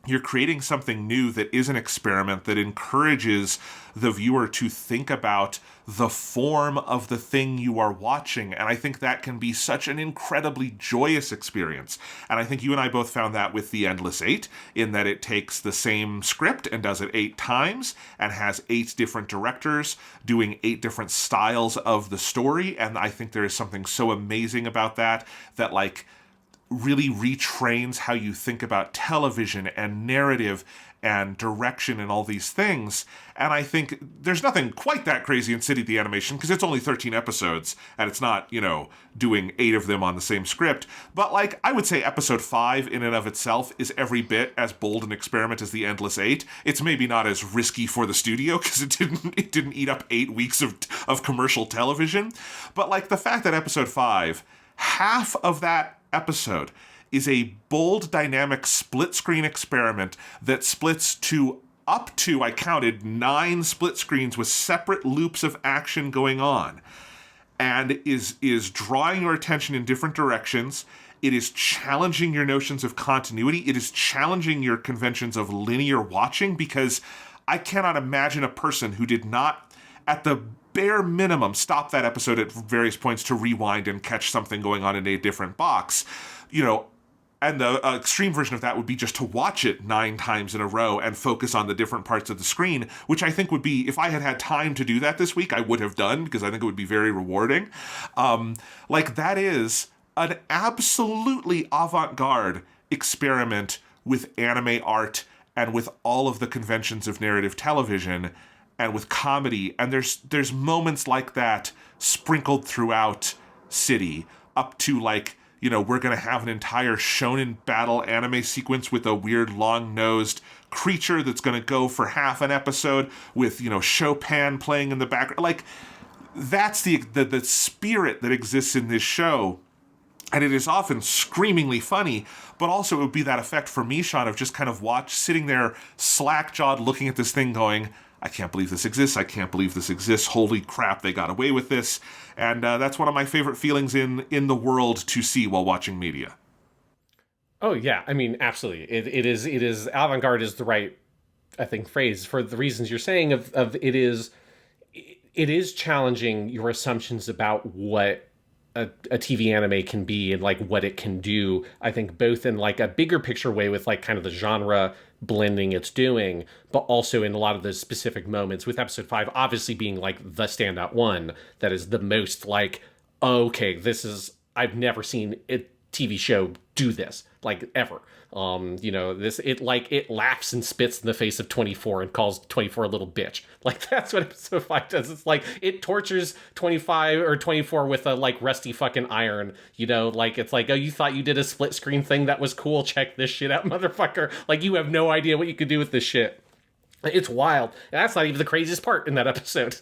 You're creating something new that is an experiment that encourages the viewer to think about the form of the thing you are watching. And I think that can be such an incredibly joyous experience. And I think you and I both found that with The Endless Eight, in that it takes the same script and does it 8 times and has 8 different directors doing 8 different styles of the story. And I think there is something so amazing about that like really retrains how you think about television and narrative and direction and all these things. And I think there's nothing quite that crazy in City the Animation because it's only 13 episodes and it's not, doing 8 of them on the same script. But like, I would say episode 5 in and of itself is every bit as bold an experiment as the Endless Eight. It's maybe not as risky for the studio because it didn't eat up 8 weeks of commercial television. But like the fact that episode 5, half of that episode is a bold, dynamic split-screen experiment that splits to up to, I counted, 9 split screens with separate loops of action going on, and is drawing your attention in different directions, It is challenging your notions of continuity. It is challenging your conventions of linear watching, because I cannot imagine a person who did not, at the bare minimum, stop that episode at various points to rewind and catch something going on in a different box. And the extreme version of that would be just to watch it 9 times in a row and focus on the different parts of the screen, which I think would be, if I had had time to do that this week, I would have done, because I think it would be very rewarding. That is an absolutely avant-garde experiment with anime art and with all of the conventions of narrative television and with comedy. And there's moments like that sprinkled throughout City, up to we're going to have an entire shonen battle anime sequence with a weird long-nosed creature that's going to go for half an episode with, Chopin playing in the background. That's the spirit that exists in this show. And it is often screamingly funny, but also it would be that effect for me, Sean, of just kind of sitting there slack-jawed looking at this thing going, I can't believe this exists. I can't believe this exists. Holy crap, they got away with this. And that's one of my favorite feelings in the world to see while watching media. Oh, yeah. I mean, absolutely. It is avant-garde is the right, I think, phrase for the reasons you're saying of it is challenging your assumptions about what a TV anime can be and what it can do. I think both in a bigger picture way with kind of the genre blending it's doing, but also in a lot of those specific moments, with episode 5 obviously being the standout one that is the most okay, I've never seen a TV show do this ever. It laughs and spits in the face of 24 and calls 24 a little bitch. That's what episode 5 does. It's it tortures 25 or 24 with a rusty fucking iron, it's oh, you thought you did a split screen thing that was cool, check this shit out, motherfucker. You have no idea what you could do with this shit. It's wild. And that's not even the craziest part in that episode.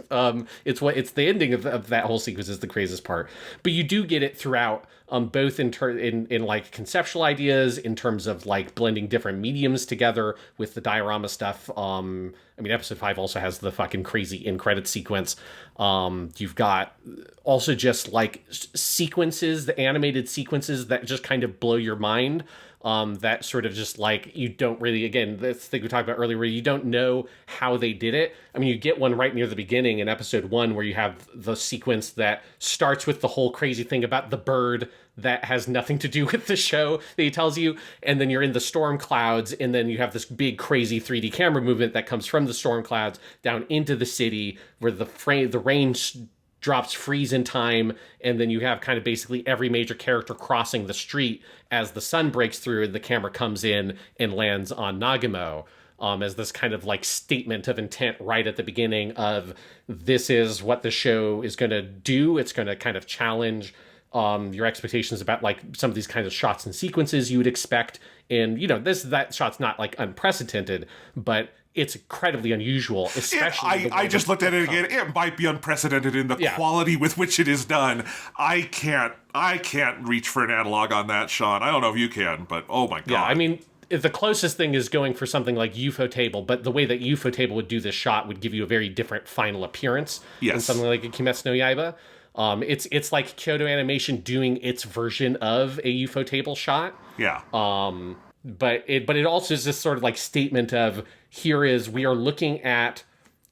It's the ending of that whole sequence is the craziest part. But you do get it throughout, both in conceptual ideas, in terms of blending different mediums together with the diorama stuff. Episode 5 also has the fucking crazy end credit sequence. You've got also just sequences, the animated sequences that just kind of blow your mind. That sort of just you don't really, again, this thing we talked about earlier, where you don't know how they did it. You get one right near the beginning in episode 1 where you have the sequence that starts with the whole crazy thing about the bird that has nothing to do with the show that he tells you. And then you're in the storm clouds, and then you have this big crazy 3D camera movement that comes from the storm clouds down into the city where the rain drops freeze in time, and then you have kind of basically every major character crossing the street as the sun breaks through and the camera comes in and lands on Nagamo, as this kind of statement of intent right at the beginning of this is what the show is going to do. It's going to kind of challenge your expectations about some of these kinds of shots and sequences you would expect. And that shot's not unprecedented, but it's incredibly unusual, especially. I just looked at it again. It might be unprecedented in the quality with which it is done. I can't reach for an analog on that, Sean. I don't know if you can, but oh my god. Yeah, the closest thing is going for something like UFO Table, but the way that UFO Table would do this shot would give you a very different final appearance than something like a Kimetsu no Yaiba. It's like Kyoto Animation doing its version of a UFO Table shot. Yeah. But it also is this sort of statement of we are looking at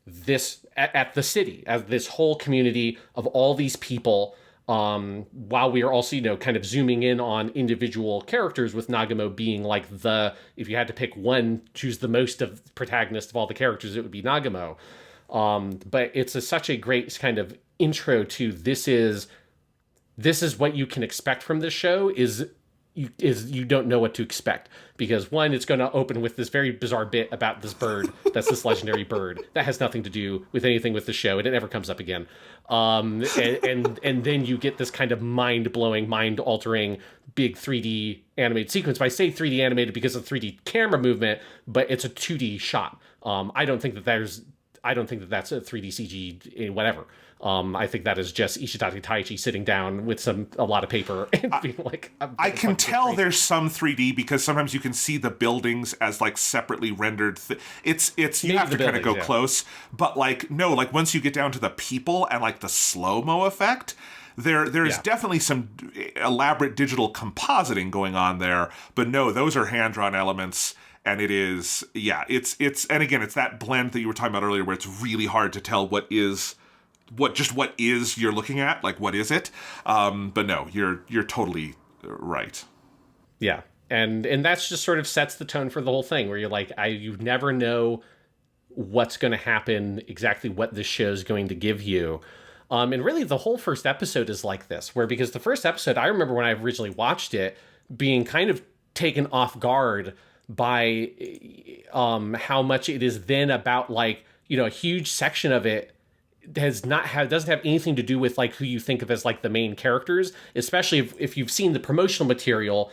this at the city as this whole community of all these people, while we are also kind of zooming in on individual characters, with Nagamo being if you had to pick one, choose the most of protagonist of all the characters, it would be Nagamo. But it's such a great kind of intro to this is what you can expect from this show. You don't know what to expect, because one, it's going to open with this very bizarre bit about this bird that's this legendary bird that has nothing to do with anything with the show, and it never comes up again. And then you get this kind of mind-blowing, mind-altering big 3D animated sequence. But I say 3D animated because of 3D camera movement, but it's a 2D shot. I don't think that that's a 3D CG whatever. I think that is just Ishidate Taichi sitting down with a lot of paper and being I can tell there's some 3D, because sometimes you can see the buildings as separately rendered. It's you have to kind of go close, but no, once you get down to the people and the slow-mo effect, there's definitely some elaborate digital compositing going on there, but no, those are hand-drawn elements. And it is, it's and again, it's that blend that you were talking about earlier, where it's really hard to tell what is you're looking at, like what is it? But no, you're totally right. Yeah, and that's just sort of sets the tone for the whole thing, where you're like, you never know what's going to happen, exactly what this show is going to give you. And really, the whole first episode is like this, because the first episode, I remember when I originally watched it, being kind of taken off guard by how much it is then about, like, a huge section of it doesn't have anything to do with like who you think of as like the main characters, especially if you've seen the promotional material.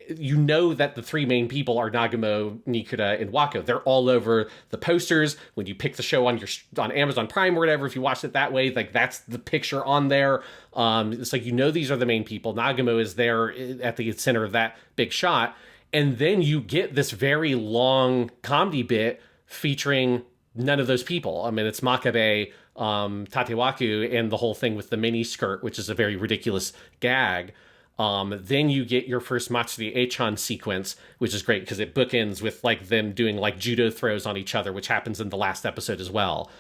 You know that the three main people are Nagumo, Nikuta, and Wako. They're all over the posters. When you pick the show on Amazon Prime or whatever, if you watch it that way, like that's the picture on there. It's like, these are the main people. Nagumo is there at the center of that big shot. And then you get this very long comedy bit featuring none of those people. I mean, it's Makabe, Tatewaku, and the whole thing with the mini skirt, which is a very ridiculous gag. Then you get your first Matsuri Echan sequence, which is great because it bookends with like them doing like judo throws on each other, which happens in the last episode as well.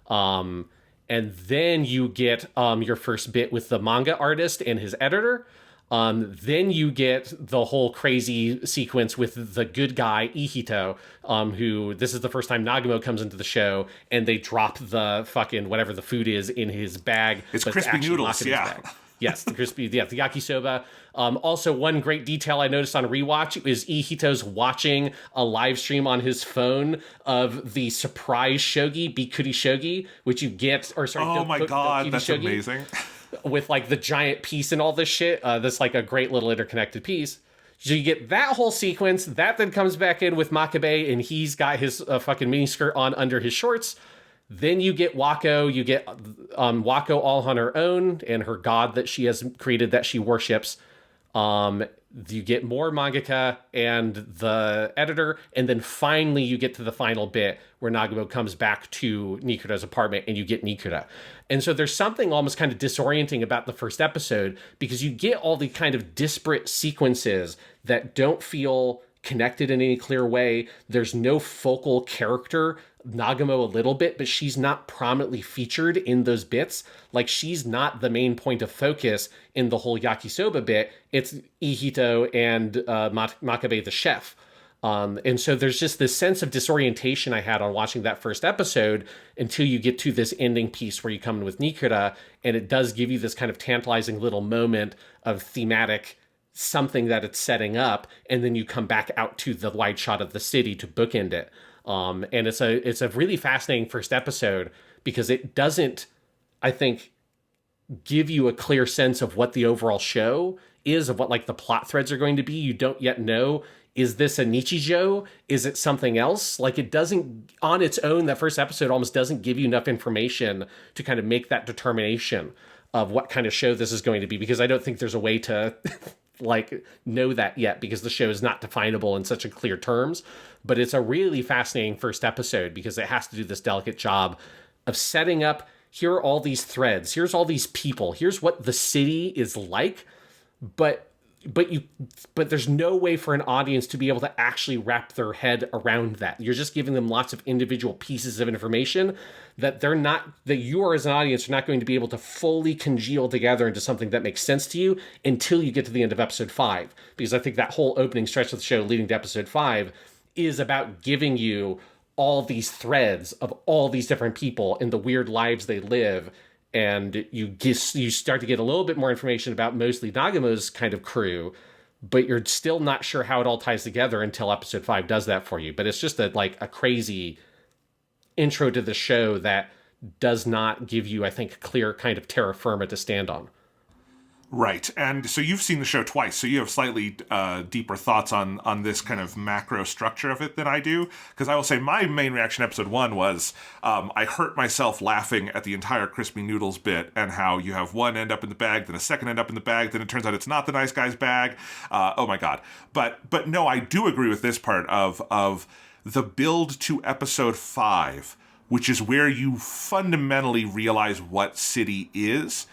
And then you get your first bit with the manga artist and his editor. Then you get the whole crazy sequence with the good guy, Ihito, who this is the first time Nagumo comes into the show, and they drop the fucking whatever the food is in his bag. It's crispy noodles, yeah. Yes, the crispy, the yakisoba. Also, one great detail I noticed on rewatch is Ihito's watching a live stream on his phone of the surprise shogi, Bikuri shogi, which you get, oh my god, that's shogi, amazing. With like the giant piece and all this shit. That's like a great little interconnected piece. So you get that whole sequence. That then comes back in with Makabe, and he's got his fucking miniskirt on under his shorts. Then you get Wako. You get Wako all on her own and her god that she has created that she worships. You get more mangaka and the editor, and then finally you get to the final bit where Nagumo comes back to Nikuta's apartment and you get Nikuta. And so there's something almost kind of disorienting about the first episode, because you get all the kind of disparate sequences that don't feel connected in any clear way. There's no focal character. Nagumo a little bit, but she's not prominently featured in those bits. Like, she's not the main point of focus in the whole yakisoba bit. It's Ihito and Makabe the chef. And so there's just this sense of disorientation I had on watching that first episode until you get to this ending piece where you come in with Nikuta, and it does give you this kind of tantalizing little moment of thematic something that it's setting up, and then you come back out to the wide shot of the city to bookend it. And it's a really fascinating first episode because it doesn't, I think, give you a clear sense of what the overall show is, of what like the plot threads are going to be. You don't yet know, is this a Nichijou? Is it something else? Like, it doesn't, on its own, that first episode almost doesn't give you enough information to kind of make that determination of what kind of show this is going to be, because I don't think there's a way to like know that yet, because the show is not definable in such a clear terms. But it's a really fascinating first episode because it has to do this delicate job of setting up, here are all these threads, here's all these people, here's what the city is like, but there's no way for an audience to be able to actually wrap their head around that. You're just giving them lots of individual pieces of information that you are, as an audience, are not going to be able to fully congeal together into something that makes sense to you until you get to the end of episode 5. Because I think that whole opening stretch of the show leading to episode 5 is about giving you all these threads of all these different people and the weird lives they live. And you start to get a little bit more information about mostly Nagumo's kind of crew, but you're still not sure how it all ties together until episode 5 does that for you. But it's just a crazy intro to the show that does not give you, I think, a clear kind of terra firma to stand on. Right. And so you've seen the show twice, so you have slightly deeper thoughts on this kind of macro structure of it than I do. Because I will say my main reaction episode 1 was I hurt myself laughing at the entire crispy noodles bit, and how you have one end up in the bag, then a second end up in the bag, then it turns out it's not the nice guy's bag. Oh my God. But no, I do agree with this part of the build to episode 5, which is where you fundamentally realize what city is.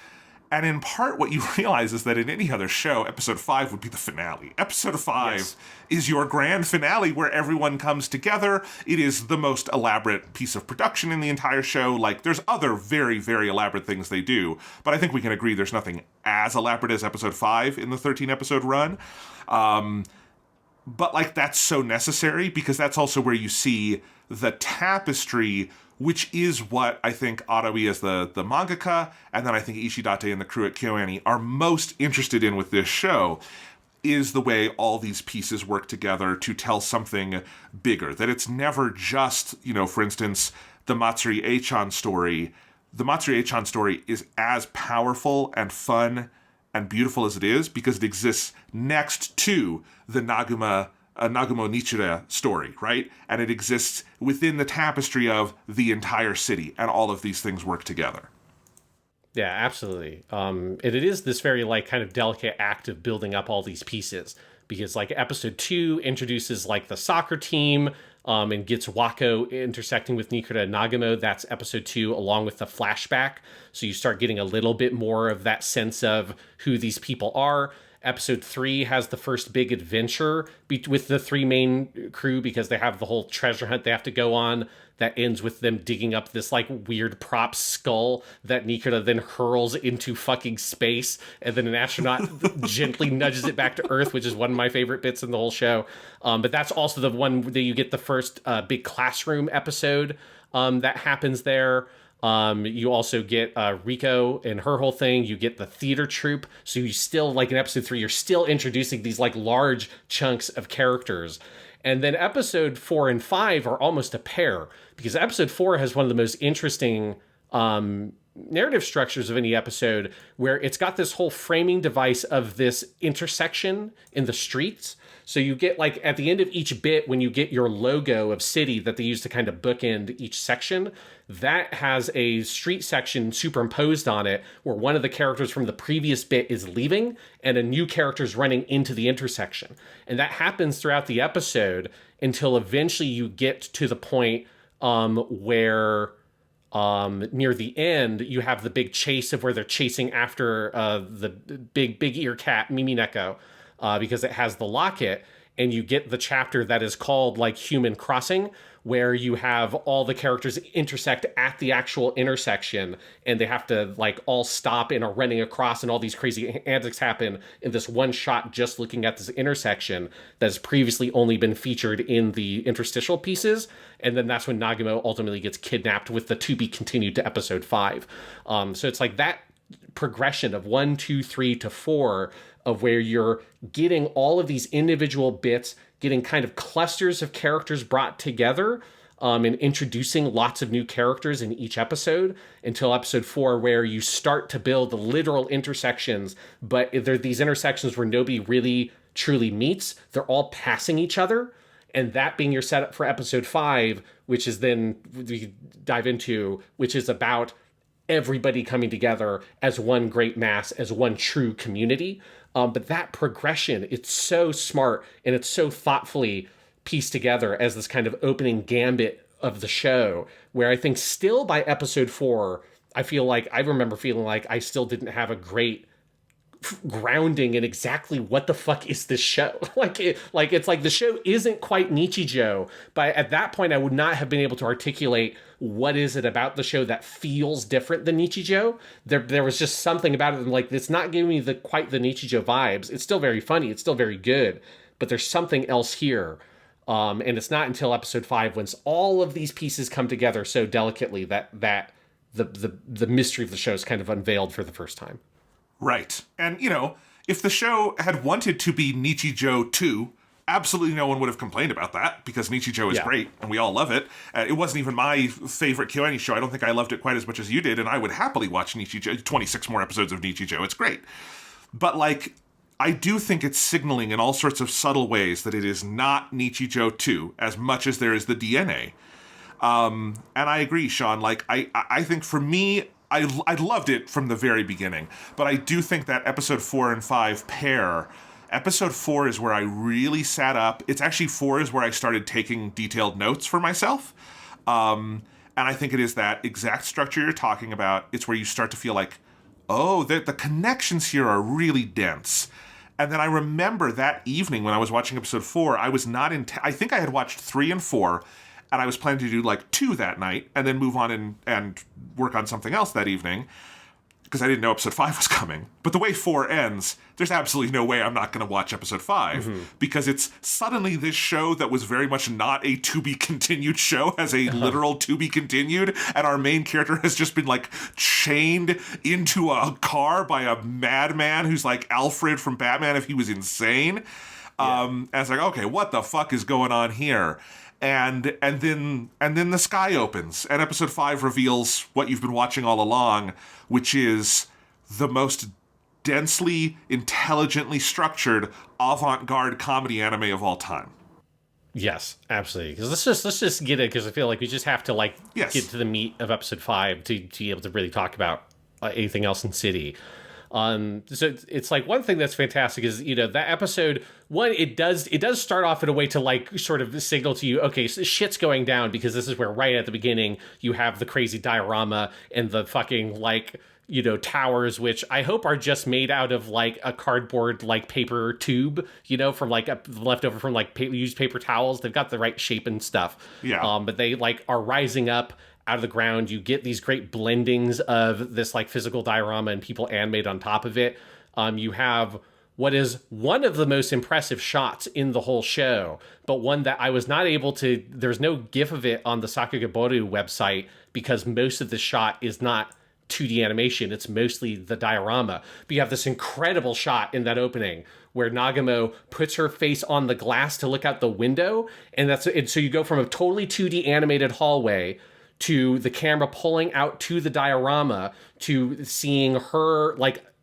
And in part, what you realize is that in any other show, episode 5 would be the finale. Episode 5 is your grand finale where everyone comes together. It is the most elaborate piece of production in the entire show. Like, there's other very, very elaborate things they do, but I think we can agree there's nothing as elaborate as episode 5 in the 13-episode run. But, like, that's so necessary because that's also where you see the tapestry, which is what I think Arawi as the mangaka, and then I think Ishidate and the crew at KyoAni are most interested in with this show, is the way all these pieces work together to tell something bigger. That it's never just, for instance, the Matsuri Eichan story. The Matsuri Eichan story is as powerful and fun and beautiful as it is because it exists next to the Nagumo Nichijou story, right? And it exists within the tapestry of the entire city, and all of these things work together. Yeah, absolutely. It is this very kind of delicate act of building up all these pieces because episode 2 introduces the soccer team and gets Wako intersecting with Nikura and Nagumo. That's episode 2 along with the flashback. So you start getting a little bit more of that sense of who these people are. Episode 3 has the first big adventure with the 3 main crew because they have the whole treasure hunt they have to go on that ends with them digging up this weird prop skull that Nikura then hurls into fucking space, and then an astronaut gently nudges it back to Earth, which is one of my favorite bits in the whole show. But that's also the one that you get the first big classroom episode that happens there. You also get Riko and her whole thing. You get the theater troupe. So you still, in episode 3, you're still introducing these large chunks of characters. And then episode 4 and 5 are almost a pair because episode 4 has one of the most interesting narrative structures of any episode where it's got this whole framing device of this intersection in the streets. So you get at the end of each bit, when you get your logo of city that they use to kind of bookend each section, that has a street section superimposed on it where one of the characters from the previous bit is leaving and a new character is running into the intersection. And that happens throughout the episode until eventually you get to the point where near the end, you have the big chase of where they're chasing after the big ear cat, Mimineko. Because it has the locket, and you get the chapter that is called Human Crossing, where you have all the characters intersect at the actual intersection, and they have to all stop and are running across, and all these crazy antics happen in this one shot just looking at this intersection that has previously only been featured in the interstitial pieces. And then that's when Nagumo ultimately gets kidnapped with the to be continued to episode 5. So it's that progression of 1, 2, 3 to 4 of where you're getting all of these individual bits, getting kind of clusters of characters brought together, and introducing lots of new characters in each episode until episode 4, where you start to build the literal intersections, but they're these intersections where nobody really truly meets. They're all passing each other. And that being your setup for episode 5, which is then we dive into, which is about everybody coming together as one great mass, as one true community. But that progression, it's so smart and it's so thoughtfully pieced together as this kind of opening gambit of the show, where I think still by episode 4, I remember feeling like I still didn't have a great grounding in exactly what the fuck is this show. It's the show isn't quite Nichijou, but at that point I would not have been able to articulate what is it about the show that feels different than Nichijou. There was just something about it, it's not giving me quite the Nichijou vibes. It's still very funny, it's still very good, but there's something else here. And it's not until episode 5 when all of these pieces come together so delicately that the mystery of the show is kind of unveiled for the first time. Right. And, if the show had wanted to be Nichijou 2, absolutely no one would have complained about that, because Nichijou is great, and we all love it. It wasn't even my favorite KyoAni show. I don't think I loved it quite as much as you did, and I would happily watch Nichijou, 26 more episodes of Nichijou. It's great. But, I do think it's signaling in all sorts of subtle ways that it is not Nichijou 2, as much as there is the DNA. And I agree, Sean. I think for me, I loved it from the very beginning, but I do think that episode 4 and 5 pair. Episode 4 is where I really sat up. It's actually 4 is where I started taking detailed notes for myself. And I think it is that exact structure you're talking about. It's where you start to feel like, oh, the connections here are really dense. And then I remember that evening when I was watching episode 4, I was not in... I think I had watched 3 and 4, and I was planning to do like 2 that night, and then move on and work on something else that evening, because I didn't know episode 5 was coming. But the way 4 ends, there's absolutely no way I'm not going to watch episode 5, because it's suddenly this show that was very much not a to-be-continued show has a literal to-be-continued, and our main character has just been, like, chained into a car by a madman who's like Alfred from Batman if he was insane. And it's like, okay, what the fuck is going on here? And then the sky opens, and episode 5 reveals what you've been watching all along, which is the most densely, intelligently structured avant-garde comedy anime of all time. Yes, absolutely. Because let's just get it, because I feel like we just have to get to the meat of episode 5 to be able to really talk about anything else in City. So it's like one thing that's fantastic is, that episode one, it does start off in a way to like sort of signal to you, okay, so shit's going down, because this is where right at the beginning you have the crazy diorama and the fucking towers, which I hope are just made out of like a cardboard like paper tube, from like leftover from like used paper towels. They've got the right shape and stuff. Yeah. But they like are rising up out of the ground. You get these great blendings of this like physical diorama and people animate on top of it. You have what is one of the most impressive shots in the whole show, but one that I was not able to, there's no GIF of it on the Sakagaboru website, because most of the shot is not 2D animation. It's mostly the diorama. But you have this incredible shot in that opening where Nagamo puts her face on the glass to look out the window. And so you go from a totally 2D animated hallway to the camera pulling out to the diorama to seeing her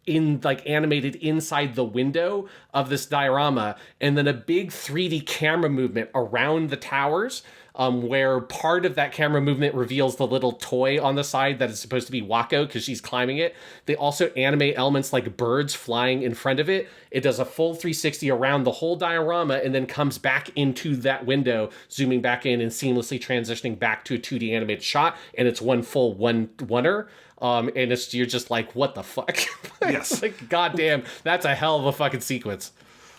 animated inside the window of this diorama, and then a big 3D camera movement around the towers, where part of that camera movement reveals the little toy on the side that is supposed to be Wako because she's climbing it. They also animate elements like birds flying in front of it. It does a full 360 around the whole diorama and then comes back into that window, zooming back in and seamlessly transitioning back to a 2D animated shot, and it's one full one-er. And you're just like, what the fuck? Yes. Like, goddamn, that's a hell of a fucking sequence.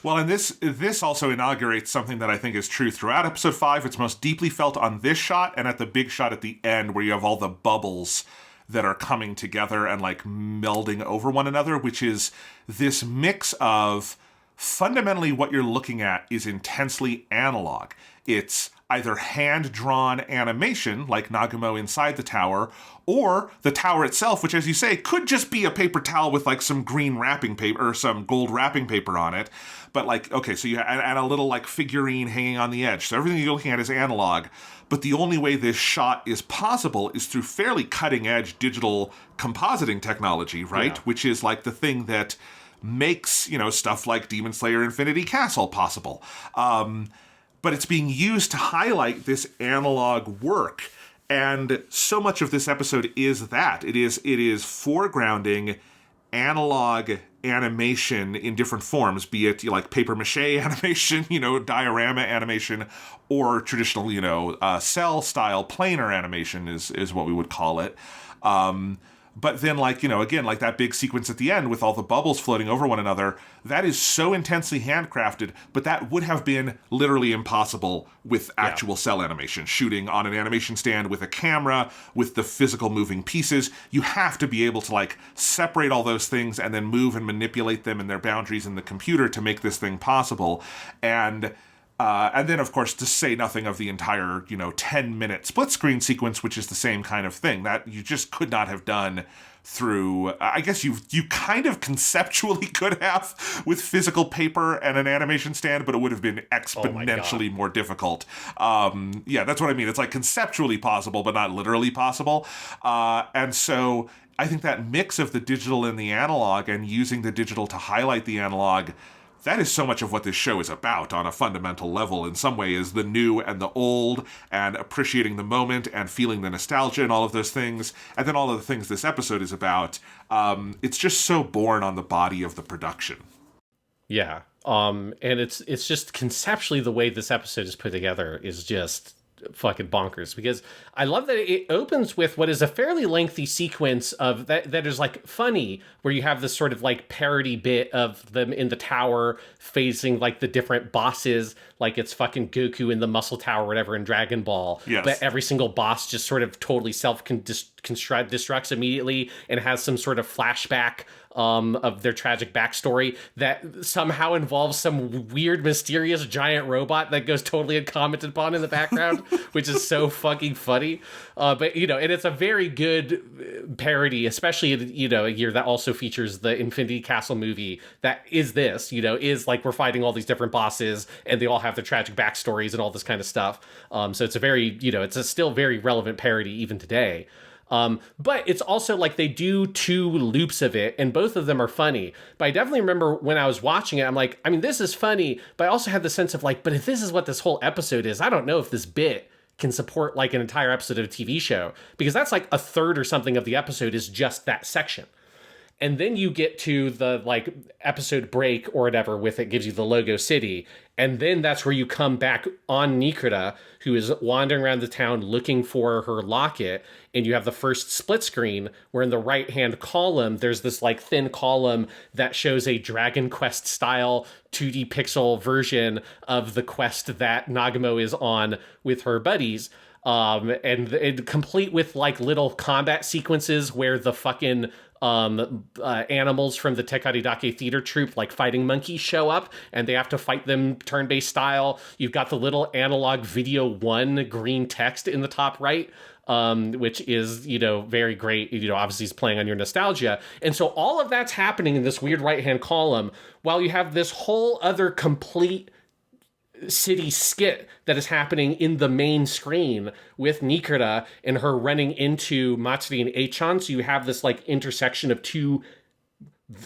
Well, and this also inaugurates something that I think is true throughout episode 5. It's most deeply felt on this shot and at the big shot at the end where you have all the bubbles that are coming together and like melding over one another, which is this mix of fundamentally what you're looking at is intensely analog. It's either hand-drawn animation, like Nagamo inside the tower, or the tower itself, which, as you say, could just be a paper towel with, like, some green wrapping paper, or some gold wrapping paper on it. But, like, okay, so you and a little, like, figurine hanging on the edge. So everything you're looking at is analog. But the only way this shot is possible is through fairly cutting-edge digital compositing technology, right? Yeah. Which is, like, the thing that makes, stuff like Demon Slayer Infinity Castle possible. But it's being used to highlight this analog work. And so much of this episode is that. It is foregrounding analog animation in different forms, be it like papier-mâché animation, diorama animation, or traditional, cell-style planar animation is what we would call it. But then, again, like that big sequence at the end with all the bubbles floating over one another, that is so intensely handcrafted, but that would have been literally impossible with actual cell animation. Shooting on an animation stand with a camera, with the physical moving pieces, you have to be able to, separate all those things and then move and manipulate them and their boundaries in the computer to make this thing possible. And then, of course, to say nothing of the entire, 10-minute split-screen sequence, which is the same kind of thing that you just could not have done through... I guess you kind of conceptually could have with physical paper and an animation stand, but it would have been exponentially more difficult. That's what I mean. It's like conceptually possible, but not literally possible. And so I think that mix of the digital and the analog and using the digital to highlight the analog, that is so much of what this show is about on a fundamental level. In some way is the new and the old, and appreciating the moment and feeling the nostalgia and all of those things. And then all of the things this episode is about. It's just so born on the body of the production. Yeah. And it's just conceptually the way this episode is put together is just fucking bonkers, because I love that it opens with what is a fairly lengthy sequence of that is like funny, where you have this sort of like parody bit of them in the tower facing like the different bosses, like it's fucking Goku in the Muscle Tower or whatever in Dragon Ball. Yes. But every single boss just sort of totally destructs immediately and has some sort of flashback of their tragic backstory that somehow involves some weird, mysterious giant robot that goes totally uncommented upon in the background, which is so fucking funny. But, you know, and it's a very good parody, especially, you know, a year that also features the Infinity Castle movie that is this, you know, is like we're fighting all these different bosses and they all have their tragic backstories and all this kind of stuff. So it's a very, you know, it's a still very relevant parody even today. But it's also like they do 2 loops of it, and both of them are funny. But I definitely remember when I was watching it, I'm like, I mean, this is funny, but I also had the sense of like, but if this is what this whole episode is, I don't know if this bit can support like an entire episode of a TV show, because that's like a third or something of the episode is just that section. And then you get to the like episode break or whatever with it gives you the logo city. And then that's where you come back on Nichijou, who is wandering around the town looking for her locket. And you have the first split screen where in the right-hand column, there's this like thin column that shows a Dragon Quest style 2D pixel version of the quest that Nagumo is on with her buddies. And complete with like little combat sequences where the fucking animals from the Tekaridake theater troupe, like fighting monkeys, show up and they have to fight them turn-based style. You've got the little analog video 1 green text in the top right, which is, you know, very great. You know, obviously it's playing on your nostalgia. And so all of that's happening in this weird right-hand column while you have this whole other complete city skit that is happening in the main screen with Nichijou and her running into Matsuri and Eichan. So you have this like intersection of 2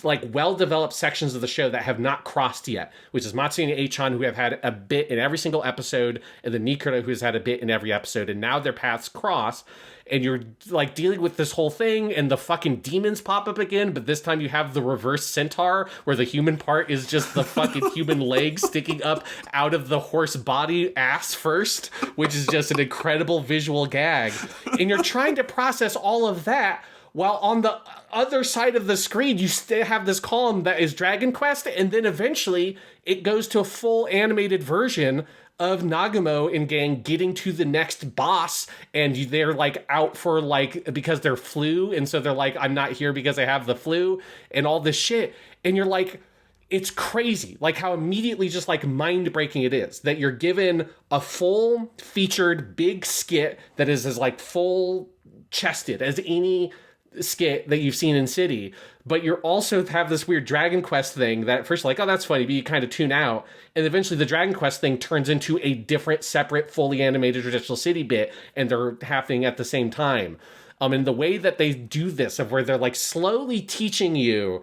like well-developed sections of the show that have not crossed yet, which is Matsuri and Eichan, who have had a bit in every single episode, and then Nichijou, who has had a bit in every episode, and now their paths cross, and you're like dealing with this whole thing, and the fucking demons pop up again, but this time you have the reverse centaur, where the human part is just the fucking human leg sticking up out of the horse body ass first, which is just an incredible visual gag. And you're trying to process all of that, while on the other side of the screen, you still have this column that is Dragon Quest, and then eventually it goes to a full animated version of Nagumo and gang getting to the next boss, and they're like out for like, because they're flu, and so they're like, I'm not here because I have the flu, and all this shit. And you're like, it's crazy, like how immediately just like mind-breaking it is that you're given a full featured big skit that is as like full chested as any skit that you've seen in City, but you also have this weird Dragon Quest thing that at first you're like, oh, that's funny, but you kind of tune out, and eventually the Dragon Quest thing turns into a different, separate, fully animated traditional City bit, and they're happening at the same time. And the way that they do this, of where they're like slowly teaching you,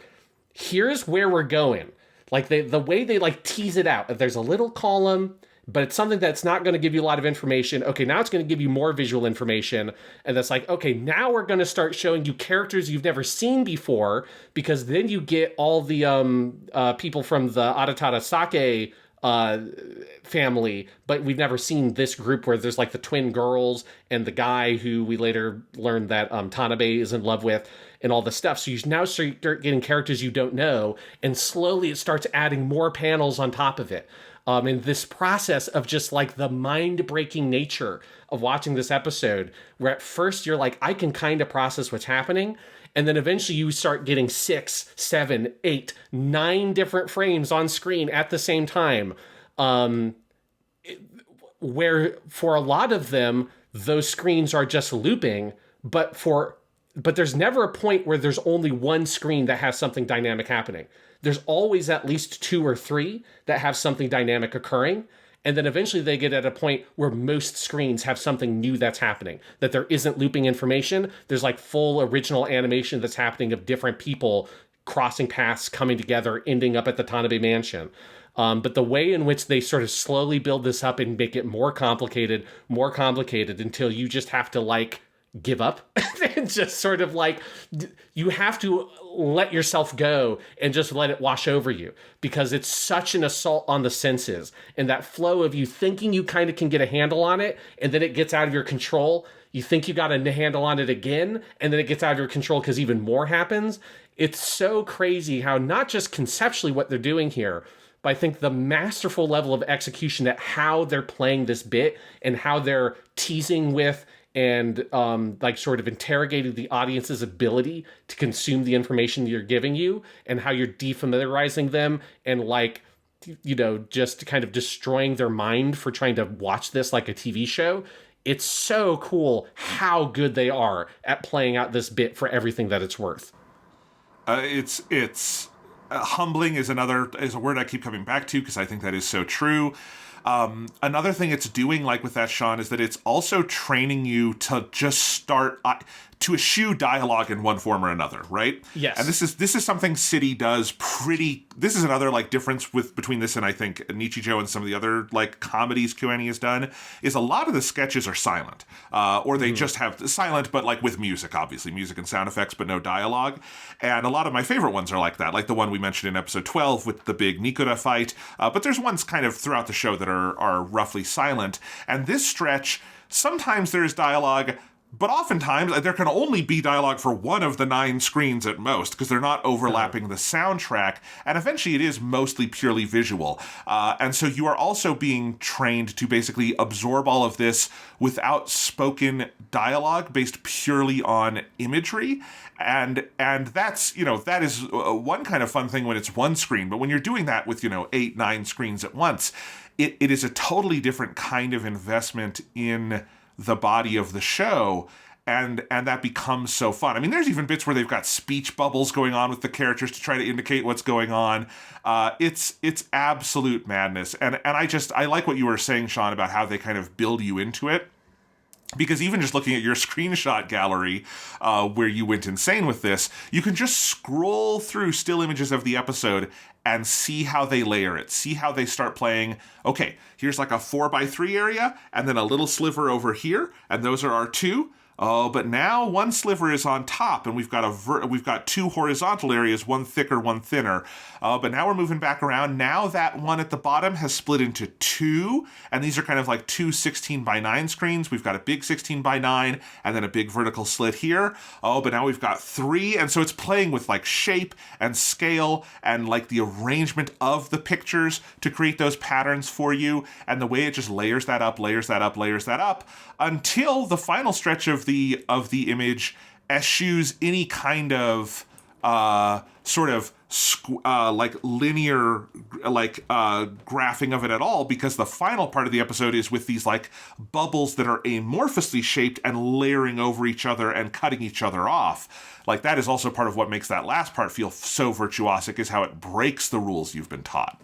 here's where we're going. Like the way they like tease it out, there's a little column, but it's something that's not going to give you a lot of information. Okay, now it's going to give you more visual information. And that's like, okay, now we're going to start showing you characters you've never seen before, because then you get all the people from the Aratara Sake family, but we've never seen this group where there's like the twin girls and the guy who we later learned that Tanabe is in love with, and all this stuff. So you now start getting characters you don't know, and slowly it starts adding more panels on top of it. And this process of just like the mind-breaking nature of watching this episode, where at first you're like, I can kind of process what's happening, and then eventually you start getting 6, 7, 8, 9 different frames on screen at the same time, where for a lot of them, those screens are just looping, but there's never a point where there's only one screen that has something dynamic happening. There's always at least 2 or 3 that have something dynamic occurring. And then eventually they get at a point where most screens have something new that's happening, that there isn't looping information. There's like full original animation that's happening of different people crossing paths, coming together, ending up at the Tanabe mansion. But the way in which they sort of slowly build this up and make it more complicated until you just have to like give up and just sort of like, you have to let yourself go and just let it wash over you, because it's such an assault on the senses, and that flow of you thinking you kind of can get a handle on it, and then it gets out of your control. You think you got a handle on it again, and then it gets out of your control because even more happens. It's so crazy how not just conceptually what they're doing here, but I think the masterful level of execution at how they're playing this bit and how they're teasing with and like sort of interrogating the audience's ability to consume the information you're giving you, and how you're defamiliarizing them and like, you know, just kind of destroying their mind for trying to watch this like a TV show. It's so cool how good they are at playing out this bit for everything that it's worth. It's humbling is a word I keep coming back to, because I think that is so true. Another thing it's doing, like with that, Sean, is that it's also training you to just start to eschew dialogue in one form or another, right? Yes. And this is something City does this is another like difference between this and I think Nichijou and some of the other like comedies KyoAni has done, is a lot of the sketches are silent, or they just have silent, but like with music, obviously music and sound effects, but no dialogue. And a lot of my favorite ones are like that, like the one we mentioned in episode 12 with the big Nikura fight. But there's ones kind of throughout the show that are roughly silent. And this stretch, sometimes there's dialogue, but oftentimes there can only be dialogue for one of the 9 screens at most, because they're not overlapping the soundtrack, and eventually it is mostly purely visual. And so you are also being trained to basically absorb all of this without spoken dialogue, based purely on imagery. And that's, you know, that is one kind of fun thing when it's one screen, but when you're doing that with, you know, 8, 9 screens at once, it is a totally different kind of investment in the body of the show, and that becomes so fun. I mean, there's even bits where they've got speech bubbles going on with the characters to try to indicate what's going on. It's absolute madness, and I like what you were saying, Sean, about how they kind of build you into it. Because even just looking at your screenshot gallery, where you went insane with this, you can just scroll through still images of the episode and see how they layer it, see how they start playing. Okay, here's like a 4x3 area, and then a little sliver over here, and those are our 2. Oh, but now one sliver is on top, and we've got 2 horizontal areas, one thicker, one thinner. But now we're moving back around. Now that one at the bottom has split into 2, and these are kind of like 2 16:9 screens. We've got a big 16:9, and then a big vertical slit here. Oh, but now we've got 3, and so it's playing with like shape and scale and like the arrangement of the pictures to create those patterns for you, and the way it just layers that up, until the final stretch of the image eschews any kind of sort of like linear like graphing of it at all, because the final part of the episode is with these like bubbles that are amorphously shaped and layering over each other and cutting each other off. Like that is also part of what makes that last part feel so virtuosic, is how it breaks the rules you've been taught.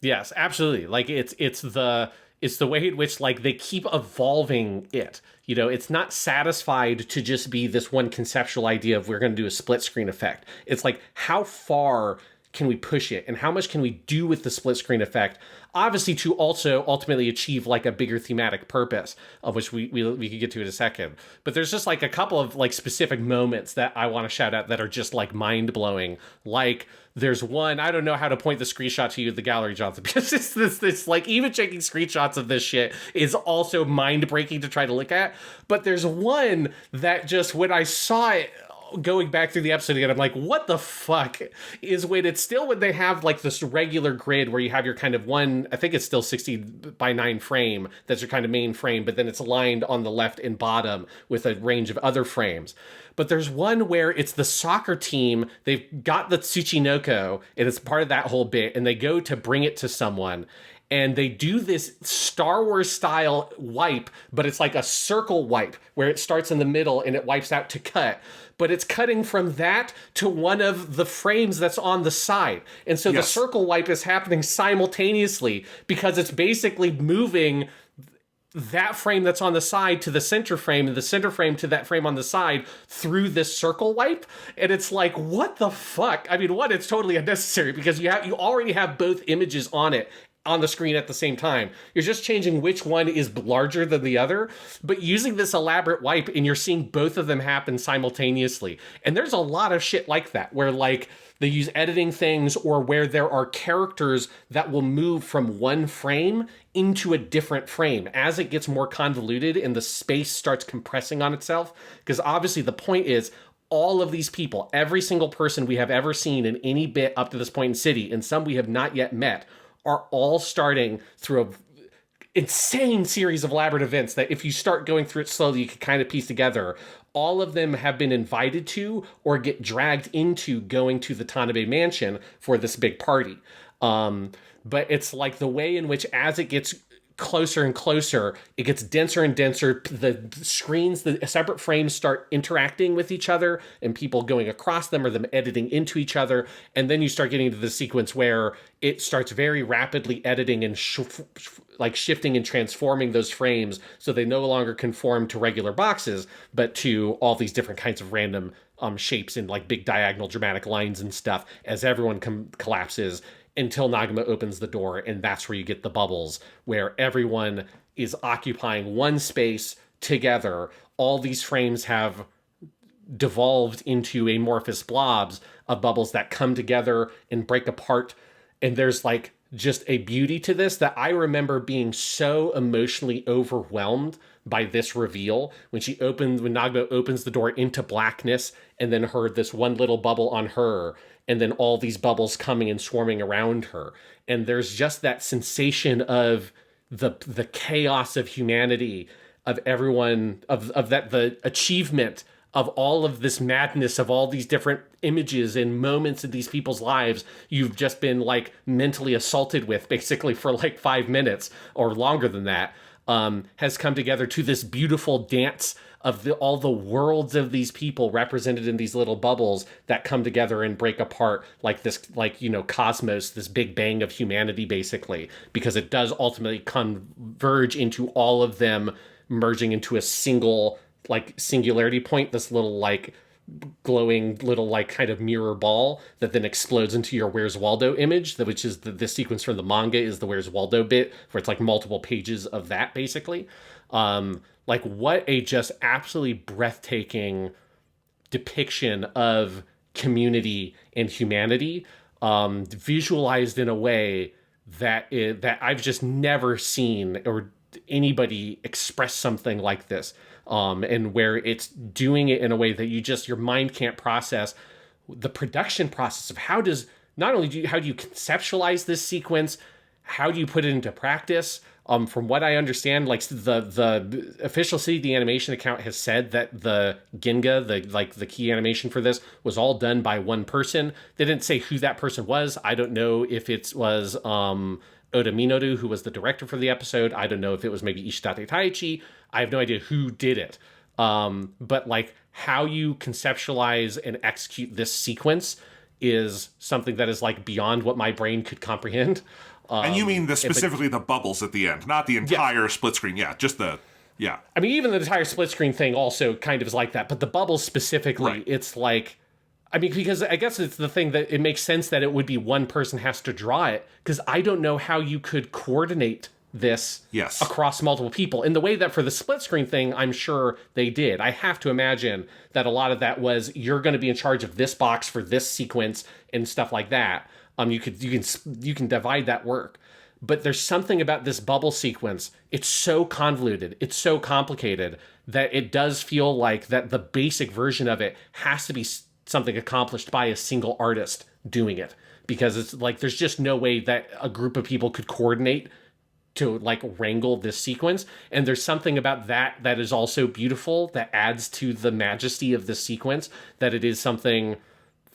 Yes, absolutely. Like it's the way in which like they keep evolving it. You know, it's not satisfied to just be this one conceptual idea of we're going to do a split screen effect. It's like, how far can we push it, and how much can we do with the split screen effect? Obviously, to also ultimately achieve like a bigger thematic purpose, of which we could get to in a second. But there's just like a couple of like specific moments that I want to shout out that are just like mind blowing. Like there's one, I don't know how to point the screenshot to you, the gallery, Jonathan, because it's like even checking screenshots of this shit is also mind breaking to try to look at. But there's one that just, when I saw it going back through the episode again, I'm like, what the fuck, is when they have like this regular grid where you have your kind of one, I think it's still 60:9 frame, that's your kind of main frame, but then it's aligned on the left and bottom with a range of other frames. But there's one where it's the soccer team, they've got the Tsuchinoko, and it's part of that whole bit, and they go to bring it to someone, and they do this Star Wars style wipe, but it's like a circle wipe where it starts in the middle and it wipes out to cut. But it's cutting from that to one of the frames that's on the side. And so The circle wipe is happening simultaneously, because it's basically moving that frame that's on the side to the center frame, and the center frame to that frame on the side through this circle wipe. And it's like, what the fuck? I mean, one, it's totally unnecessary, because you already have both images on it on the screen at the same time. You're just changing which one is larger than the other, but using this elaborate wipe, and you're seeing both of them happen simultaneously. And there's a lot of shit like that, where like they use editing things, or where there are characters that will move from one frame into a different frame as it gets more convoluted and the space starts compressing on itself. Because obviously the point is, all of these people, every single person we have ever seen in any bit up to this point in City, and some we have not yet met, are all starting through a insane series of elaborate events that if you start going through it slowly, you can kind of piece together. All of them have been invited to or get dragged into going to the Tanabe mansion for this big party. But it's like the way in which, as it gets closer and closer, it gets denser and denser. The screens, the separate frames start interacting with each other, and people going across them, or them editing into each other. And then you start getting into the sequence where it starts very rapidly editing and shifting and transforming those frames so they no longer conform to regular boxes, but to all these different kinds of random shapes and like big diagonal dramatic lines and stuff as everyone collapses, until Nagama opens the door, and that's where you get the bubbles, where everyone is occupying one space together. All these frames have devolved into amorphous blobs of bubbles that come together and break apart. And there's like just a beauty to this that I remember being so emotionally overwhelmed by this reveal when Nagama opens the door into blackness, and then heard this one little bubble on her, and then all these bubbles coming and swarming around her. And there's just that sensation of the chaos of humanity, of everyone, of that, the achievement of all of this madness, of all these different images and moments in these people's lives you've just been like mentally assaulted with basically for like 5 minutes or longer than that, has come together to this beautiful dance of all the worlds of these people represented in these little bubbles that come together and break apart like this, like, you know, cosmos, this big bang of humanity, basically, because it does ultimately converge into all of them merging into a single, like, singularity point, this little, like, glowing little, like, kind of mirror ball that then explodes into your Where's Waldo image, which is the sequence from the manga is the Where's Waldo bit, where it's like multiple pages of that, basically. Like, what a just absolutely breathtaking depiction of community and humanity, visualized in a way that I've just never seen or anybody express something like this, and where it's doing it in a way that your mind can't process. The production process of how do you conceptualize this sequence, how do you put it into practice? From what I understand, like the official City Animation account has said that the Ginga, the key animation for this, was all done by one person. They didn't say who that person was. I don't know if it was Oda Minoru, who was the director for the episode. I don't know if it was maybe Ishidate Taichi. I have no idea who did it. But like how you conceptualize and execute this sequence is something that is like beyond what my brain could comprehend. And you mean specifically the bubbles at the end, not the entire split screen. Yeah, just I mean, even the entire split screen thing also kind of is like that, but the bubbles specifically, right. It's like, I mean, because I guess it's the thing that it makes sense that it would be one person has to draw it, because I don't know how you could coordinate this across multiple people in the way that for the split screen thing, I'm sure they did. I have to imagine that a lot of that was, you're going to be in charge of this box for this sequence and stuff like that. You can divide that work, but there's something about this bubble sequence. It's so convoluted, it's so complicated that it does feel like that the basic version of it has to be something accomplished by a single artist doing it, because it's like there's just no way that a group of people could coordinate to like wrangle this sequence. And there's something about that is also beautiful, that adds to the majesty of this sequence, that it is something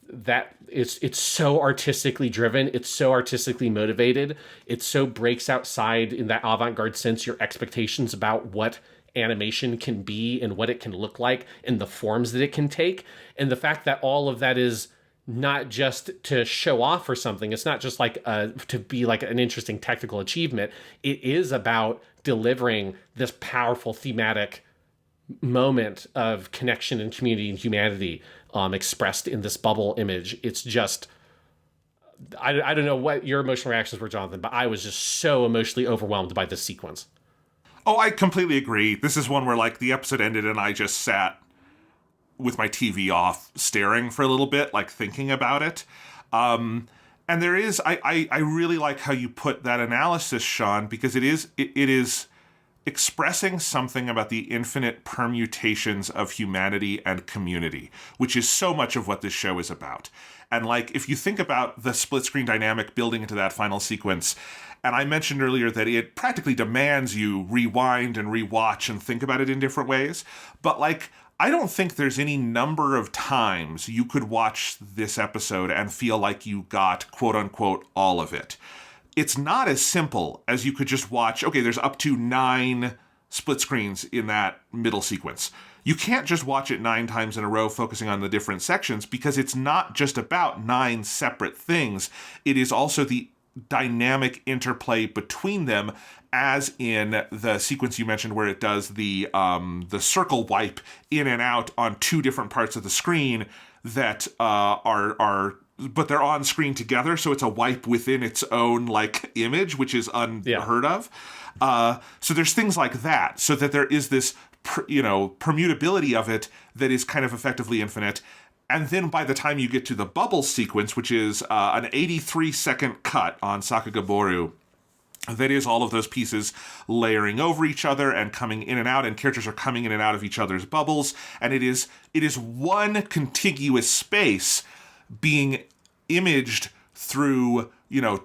that it's so artistically driven, it's so artistically motivated, it so breaks outside in that avant-garde sense your expectations about what animation can be and what it can look like and the forms that it can take. And the fact that all of that is not just to show off or something, it's not just like to be like an interesting technical achievement, it is about delivering this powerful thematic moment of connection and community and humanity, expressed in this bubble image. It's just I don't know what your emotional reactions were, Jonathan, but I was just so emotionally overwhelmed by this sequence. Oh, I completely agree. This is one where, like, the episode ended and I just sat with my TV off, staring for a little bit, like, thinking about it. And there is, I really like how you put that analysis, Sean, because it is expressing something about the infinite permutations of humanity and community, which is so much of what this show is about. And, like, if you think about the split screen dynamic building into that final sequence, and I mentioned earlier that it practically demands you rewind and rewatch and think about it in different ways, but, like, I don't think there's any number of times you could watch this episode and feel like you got, quote unquote, all of it. It's not as simple as you could just watch, okay, there's up to 9 split screens in that middle sequence. You can't just watch it 9 times in a row focusing on the different sections, because it's not just about 9 separate things. It is also the dynamic interplay between them, as in the sequence you mentioned where it does the circle wipe in and out on 2 different parts of the screen that are but they're on screen together, so it's a wipe within its own, like, image, which is unheard of. So there's things like that, so that there is this permutability of it that is kind of effectively infinite. And then by the time you get to the bubble sequence, which is an 83-second cut on Sakaguboru, that is all of those pieces layering over each other and coming in and out, and characters are coming in and out of each other's bubbles, and it is one contiguous space being imaged through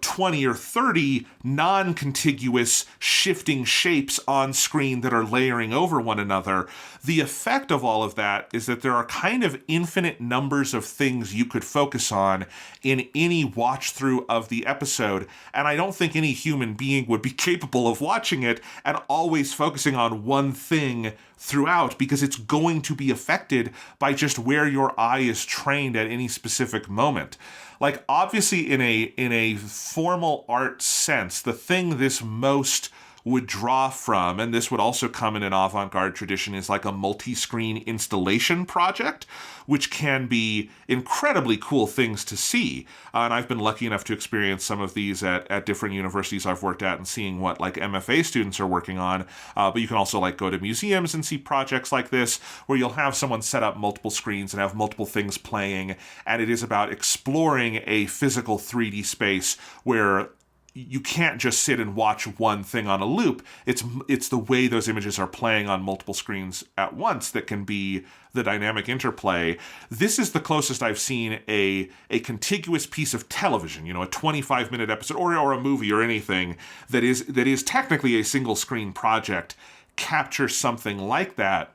20 or 30 non-contiguous shifting shapes on screen that are layering over one another. The effect of all of that is that there are kind of infinite numbers of things you could focus on in any watch through of the episode, and I don't think any human being would be capable of watching it and always focusing on one thing throughout, because it's going to be affected by just where your eye is trained at any specific moment. Like, obviously, in a formal art sense, the thing this most would draw from, and this would also come in an avant-garde tradition, is like a multi-screen installation project, which can be incredibly cool things to see. And I've been lucky enough to experience some of these at different universities I've worked at, and seeing what, like, MFA students are working on. But you can also, like, go to museums and see projects like this, where you'll have someone set up multiple screens and have multiple things playing, and it is about exploring a physical 3D space where you can't just sit and watch one thing on a loop. It's the way those images are playing on multiple screens at once that can be the dynamic interplay. This is the closest I've seen a contiguous piece of television, a 25-minute episode or a movie or anything that is technically a single screen project, capture something like that.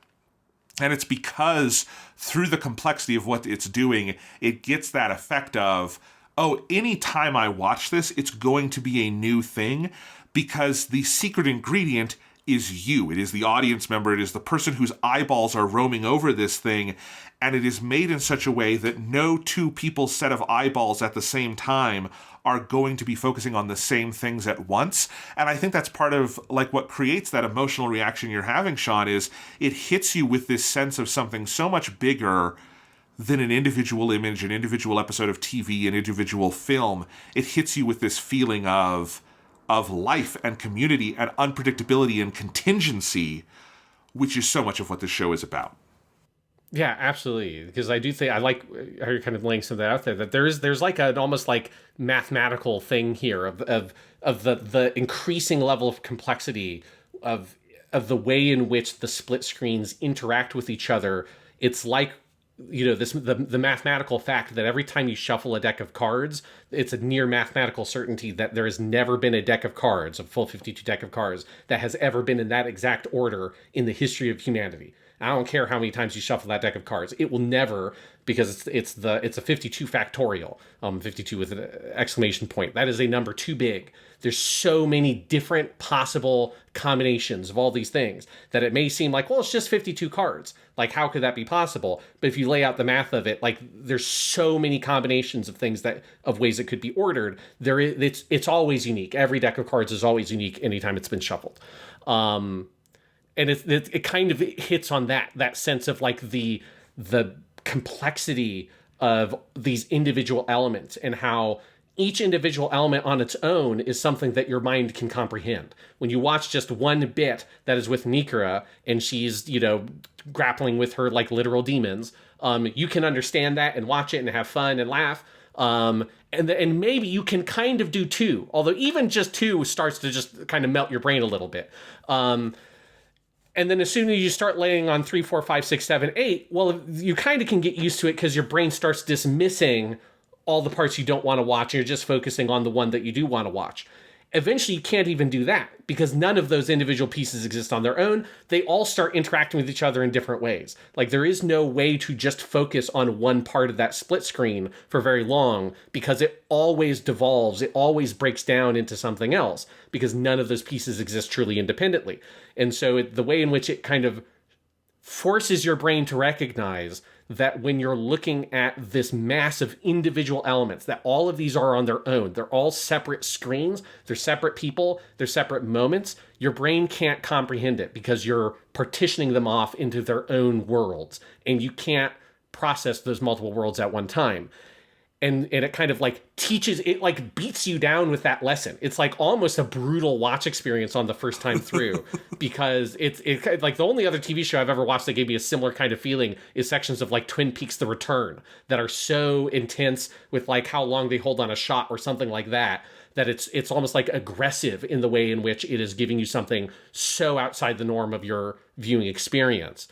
And it's because through the complexity of what it's doing, it gets that effect of, oh, anytime I watch this, it's going to be a new thing, because the secret ingredient is you. It is the audience member. It is the person whose eyeballs are roaming over this thing, and it is made in such a way that no 2 people's set of eyeballs at the same time are going to be focusing on the same things at once. And I think that's part of, like, what creates that emotional reaction you're having, Sean, is it hits you with this sense of something so much bigger than an individual image, an individual episode of TV, an individual film. It hits you with this feeling of life and community and unpredictability and contingency, which is so much of what this show is about. Yeah, absolutely. Because I do think I like how you're kind of laying some of that out there, that there's like an almost like mathematical thing here of the increasing level of complexity of the way in which the split screens interact with each other. It's like, the mathematical fact that every time you shuffle a deck of cards, it's a near mathematical certainty that there has never been a deck of cards, a full 52 deck of cards, that has ever been in that exact order in the history of humanity. I don't care how many times you shuffle that deck of cards. It will never, because it's a 52 factorial, 52 with an exclamation point. That is a number too big. There's so many different possible combinations of all these things that it may seem like, well, it's just 52 cards. Like, how could that be possible? But if you lay out the math of it, like, there's so many combinations of things of ways it could be ordered. It's always unique. Every deck of cards is always unique anytime it's been shuffled. And it kind of hits on that sense of, like, the complexity of these individual elements, and how each individual element on its own is something that your mind can comprehend. When you watch just one bit that is with Nikura and she's, grappling with her like literal demons, you can understand that and watch it and have fun and laugh. And maybe you can kind of do 2, although even just 2 starts to just kind of melt your brain a little bit. And then as soon as you start laying on 3, 4, 5, 6, 7, 8, well, you kind of can get used to it because your brain starts dismissing all the parts you don't want to watch, and you're just focusing on the one that you do want to watch. Eventually, you can't even do that because none of those individual pieces exist on their own. They all start interacting with each other in different ways. Like, there is no way to just focus on one part of that split screen for very long because it always devolves. It always breaks down into something else because none of those pieces exist truly independently. And so the way in which it kind of forces your brain to recognize that when you're looking at this mass of individual elements, that all of these are on their own. They're all separate screens. They're separate people. They're separate moments. Your brain can't comprehend it because you're partitioning them off into their own worlds, and you can't process those multiple worlds at one time. And it kind of like teaches, it like beats you down with that lesson. It's like almost a brutal watch experience on the first time through because it's like the only other TV show I've ever watched that gave me a similar kind of feeling is sections of like Twin Peaks: The Return that are so intense with like how long they hold on a shot or something like that, that it's almost like aggressive in the way in which it is giving you something so outside the norm of your viewing experience.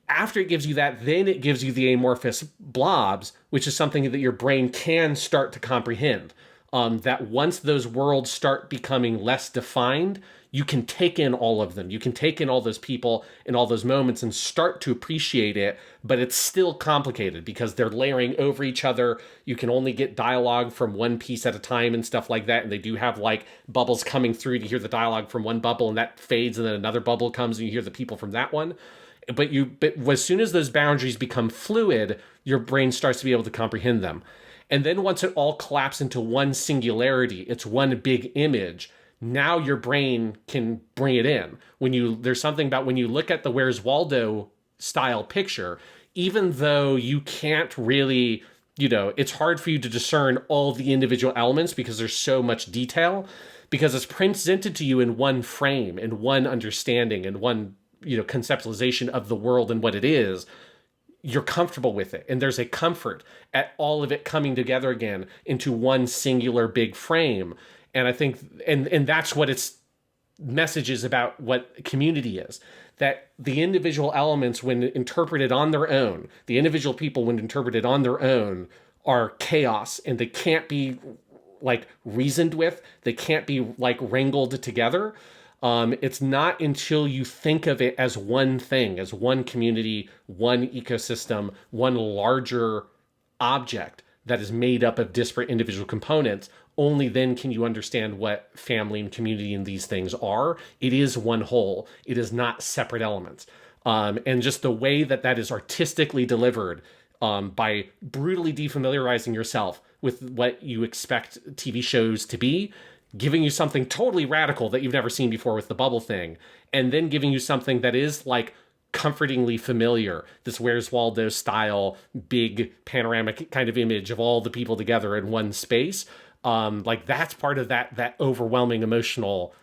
After it gives you that, then it gives you the amorphous blobs, which is something that your brain can start to comprehend. That once those worlds start becoming less defined, you can take in all of them. You can take in all those people and all those moments and start to appreciate it, but it's still complicated because they're layering over each other. You can only get dialogue from one piece at a time and stuff like that, and they do have like bubbles coming through to hear the dialogue from one bubble, and that fades, and then another bubble comes and you hear the people from that one. But as soon as those boundaries become fluid, your brain starts to be able to comprehend them. And then once it all collapses into one singularity, it's one big image, now your brain can bring it in. There's something about when you look at the Where's Waldo style picture, even though you can't really, it's hard for you to discern all the individual elements because there's so much detail, because it's presented to you in one frame, in one understanding, in one conceptualization of the world and what it is. You're comfortable with it, and there's a comfort at all of it coming together again into one singular big frame. And I think and that's what its message is about what community is, that the individual elements, when interpreted on their own, the individual people when interpreted on their own, are chaos, and they can't be like reasoned with, they can't be like wrangled together. It's not until you think of it as one thing, as one community, one ecosystem, one larger object that is made up of disparate individual components, only then can you understand what family and community and these things are. It is one whole. It is not separate elements. And just the way that is artistically delivered, by brutally defamiliarizing yourself with what you expect TV shows to be, giving you something totally radical that you've never seen before with the bubble thing, and then giving you something that is like comfortingly familiar, this Where's Waldo style, big panoramic kind of image of all the people together in one space. Like that's part of that overwhelming emotional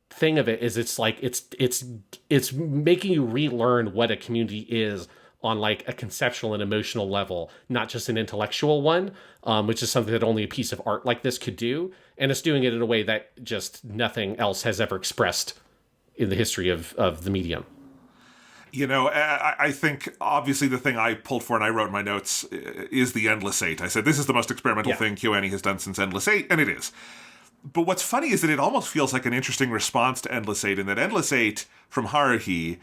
thing of it, is it's like, it's making you relearn what a community is on like a conceptual and emotional level, not just an intellectual one, which is something that only a piece of art like this could do. And it's doing it in a way that just nothing else has ever expressed in the history of the medium. I think obviously the thing I pulled for and I wrote in my notes is the Endless Eight. I said, this is the most experimental thing KyoAni has done since Endless Eight, and it is. But what's funny is that it almost feels like an interesting response to Endless Eight, in that Endless Eight from Haruhi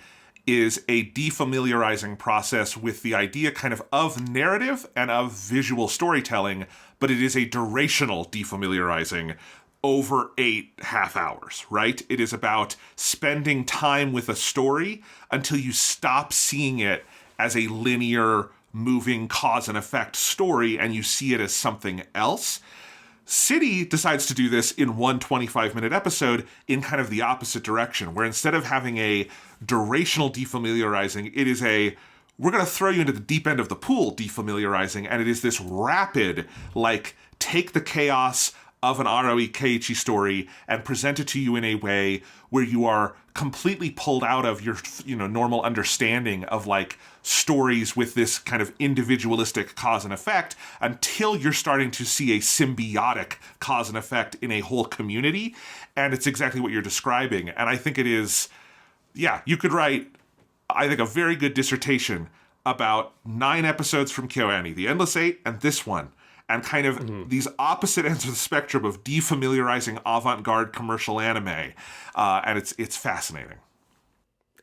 is a defamiliarizing process with the idea kind of narrative and of visual storytelling, but it is a durational defamiliarizing over 8 half hours, right? It is about spending time with a story until you stop seeing it as a linear, moving cause and effect story and you see it as something else. City decides to do this in one 25-minute episode in kind of the opposite direction, where instead of having a durational defamiliarizing, it is we're going to throw you into the deep end of the pool defamiliarizing, and it is this rapid, like take the chaos of an Arawi Keiichi story and present it to you in a way where you are completely pulled out of your, normal understanding of like stories with this kind of individualistic cause and effect until you're starting to see a symbiotic cause and effect in a whole community. And it's exactly what you're describing. And I think it is, you could write, I think, a very good dissertation about 9 episodes from KyoAni, the Endless Eight and this one, and kind of these opposite ends of the spectrum of defamiliarizing avant-garde commercial anime. And it's fascinating.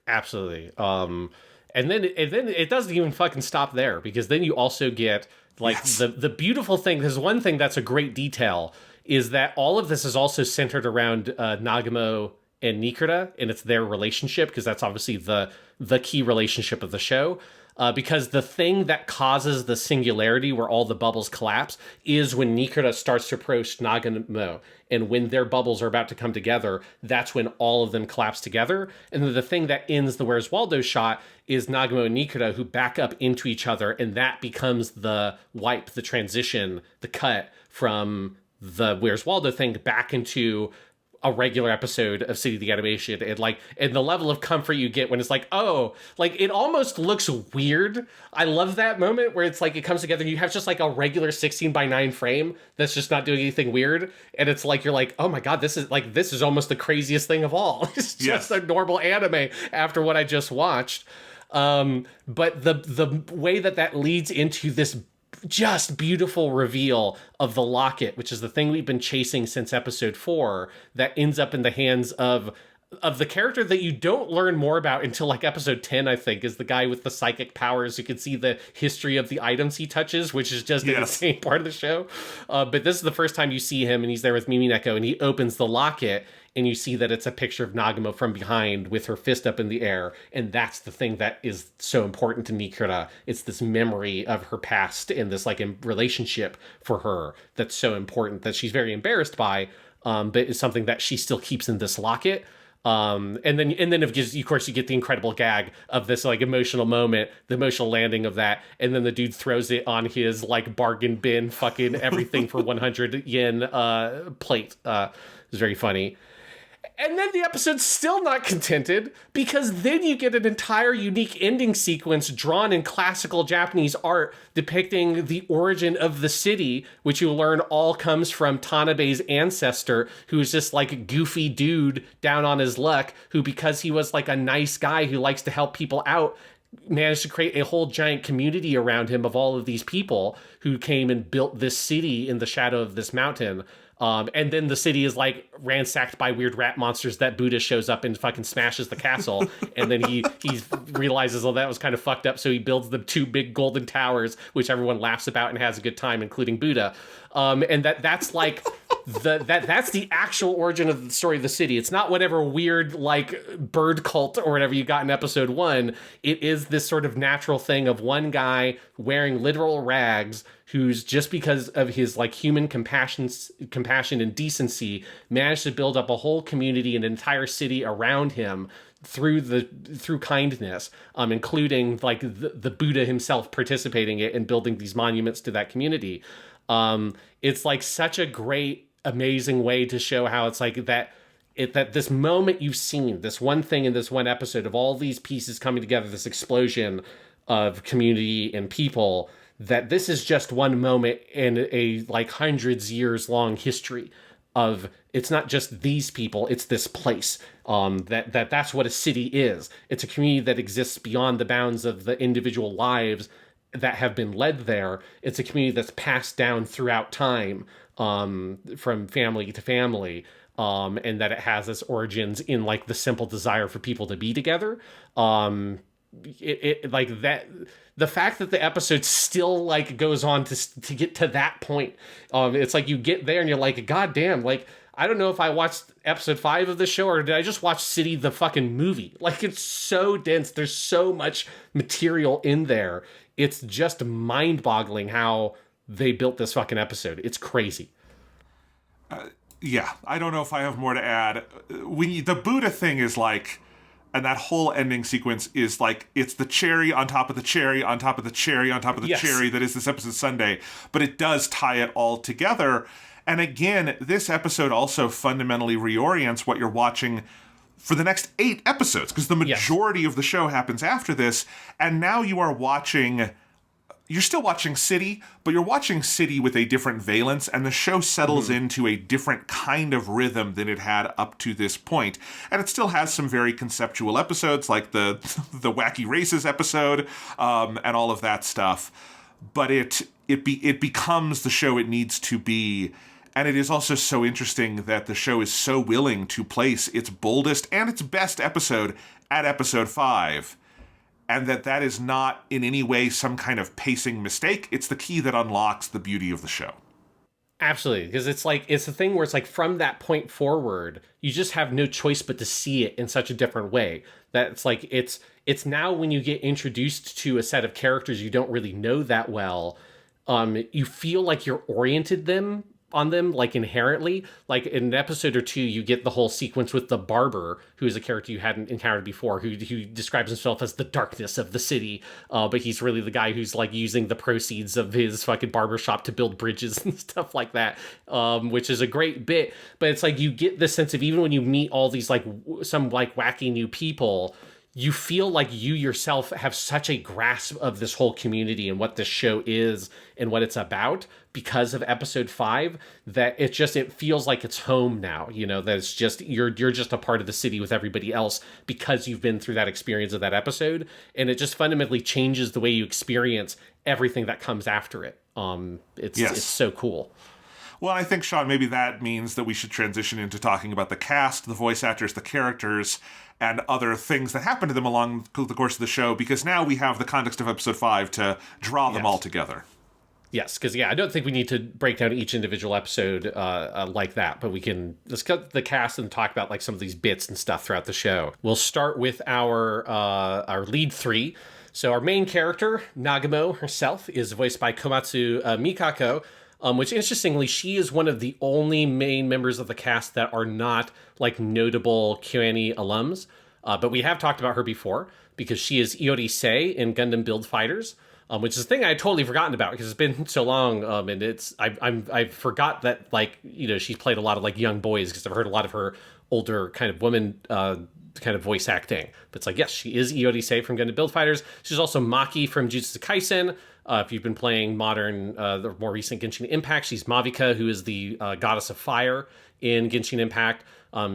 Absolutely. And then it doesn't even fucking stop there, because then you also get like the beautiful thing. There's one thing that's a great detail, is that all of this is also centered around Nagumo and Nikita, and it's their relationship, because that's obviously the key relationship of the show. Because the thing that causes the singularity where all the bubbles collapse is when Nikita starts to approach Nagumo. And when their bubbles are about to come together, that's when all of them collapse together. And then the thing that ends the Where's Waldo shot is Nagumo and Nikita, who back up into each other, and that becomes the wipe, the transition, the cut from the Where's Waldo thing back into a regular episode of City of the Animation. And the level of comfort you get when it's like, oh, like it almost looks weird. I love that moment where it's like it comes together and you have just like a regular 16:9 frame that's just not doing anything weird. And it's like, you're like, oh my God, this is almost the craziest thing of all. It's just a normal anime after what I just watched. But the way that leads into this just beautiful reveal of the locket, which is the thing we've been chasing since episode 4, that ends up in the hands of the character that you don't learn more about until like episode 10, I think, is the guy with the psychic powers. You can see the history of the items he touches, which is just an insane part of the show. But this is the first time you see him, and he's there with Mimineko, and he opens the locket, and you see that it's a picture of Nagumo from behind with her fist up in the air. And that's the thing that is so important to Nikita. It's this memory of her past and this like relationship for her that's so important, that she's very embarrassed by, but it's something that she still keeps in this locket. And then of course you get the incredible gag of this like emotional moment, the emotional landing of that, and then the dude throws it on his like bargain bin fucking everything for 100 yen plate. It's very funny. And then the episode's still not contented, because then you get an entire unique ending sequence drawn in classical Japanese art depicting the origin of the city, which you learn all comes from Tanabe's ancestor, who's this like goofy dude down on his luck, who, because he was like a nice guy who likes to help people out, managed to create a whole giant community around him of all of these people who came and built this city in the shadow of this mountain. And then the city is like ransacked by weird rat monsters that Buddha shows up and fucking smashes the castle. And then he realizes, oh, that was kind of fucked up. So he builds the 2 big golden towers, which everyone laughs about and has a good time, including Buddha. And that's like that's the actual origin of the story of the city. It's not whatever weird like bird cult or whatever you got in episode 1. It is this sort of natural thing of one guy wearing literal rags, who's, just because of his like human compassion and decency, managed to build up a whole community, an entire city around him through kindness, including like the Buddha himself participating in it and building these monuments to that community. It's like such a great, amazing way to show how it's like that this moment you've seen, this one thing in this one episode of all these pieces coming together, this explosion of community and people, that this is just one moment in a like hundreds years long history of, it's not just these people, it's this place. That's what a city is. It's a community that exists beyond the bounds of the individual lives that have been led there. It's a community that's passed down throughout time, from family to family, and that it has its origins in like the simple desire for people to be together. It like that, the fact that the episode still like goes on to get to that point, it's like you get there and you're like, God damn, like I don't know if I watched episode 5 of the show or did I just watch City the fucking movie. Like, it's so dense, there's so much material in there. It's just mind-boggling how they built this fucking episode. It's crazy. Yeah, I don't know if I have more to add. The Buddha thing is like, And that whole ending sequence is like, it's the cherry on top of the cherry on top of the cherry on top of the cherry that is this episode Sunday. But it does tie it all together. And again, this episode also fundamentally reorients what you're watching for the next 8 episodes, because the majority of the show happens after this. And now you are watching... You're still watching City, but you're watching City with a different valence, and the show settles into a different kind of rhythm than it had up to this point. And it still has some very conceptual episodes, like the Wacky Races episode, and all of that stuff. But it becomes the show it needs to be. And it is also so interesting that the show is so willing to place its boldest and its best episode at episode 5. And that is not in any way some kind of pacing mistake. It's the key that unlocks the beauty of the show. Absolutely, because it's the thing where it's like from that point forward, you just have no choice but to see it in such a different way. That it's like it's now when you get introduced to a set of characters you don't really know that well, you feel like you're oriented on them, like inherently. Like in an episode or 2, you get the whole sequence with the barber, who is a character you hadn't encountered before, who describes himself as the darkness of the city, but he's really the guy who's like using the proceeds of his fucking barbershop to build bridges and stuff like that, which is a great bit. But it's like you get this sense of, even when you meet all these like some like wacky new people, you feel like you yourself have such a grasp of this whole community and what this show is and what it's about because of episode 5, that it feels like it's home now, that it's just, you're just a part of the city with everybody else because you've been through that experience of that episode. And it just fundamentally changes the way you experience everything that comes after it. It's so cool. Well, I think, Sean, maybe that means that we should transition into talking about the cast, the voice actors, the characters, and other things that happen to them along the course of the show, because now we have the context of episode 5 to draw them all together. Yes, because, I don't think we need to break down each individual episode like that, but we can discuss the cast and talk about like some of these bits and stuff throughout the show. We'll start with our lead 3. So our main character, Nagamo herself, is voiced by Komatsu Mikako, which, interestingly, she is one of the only main members of the cast that are not, like, notable KyoAni alums. But we have talked about her before, because she is Iori Sei in Gundam Build Fighters, which is a thing I had totally forgotten about, because it's been so long, and I forgot that, like, she's played a lot of, like, young boys, because I've heard a lot of her older kind of women kind of voice acting. But it's like, yes, she is Iori Sei from Gundam Build Fighters. She's also Maki from Jujutsu Kaisen. If you've been playing the more recent Genshin Impact, she's Mavika, who is the goddess of fire in Genshin Impact.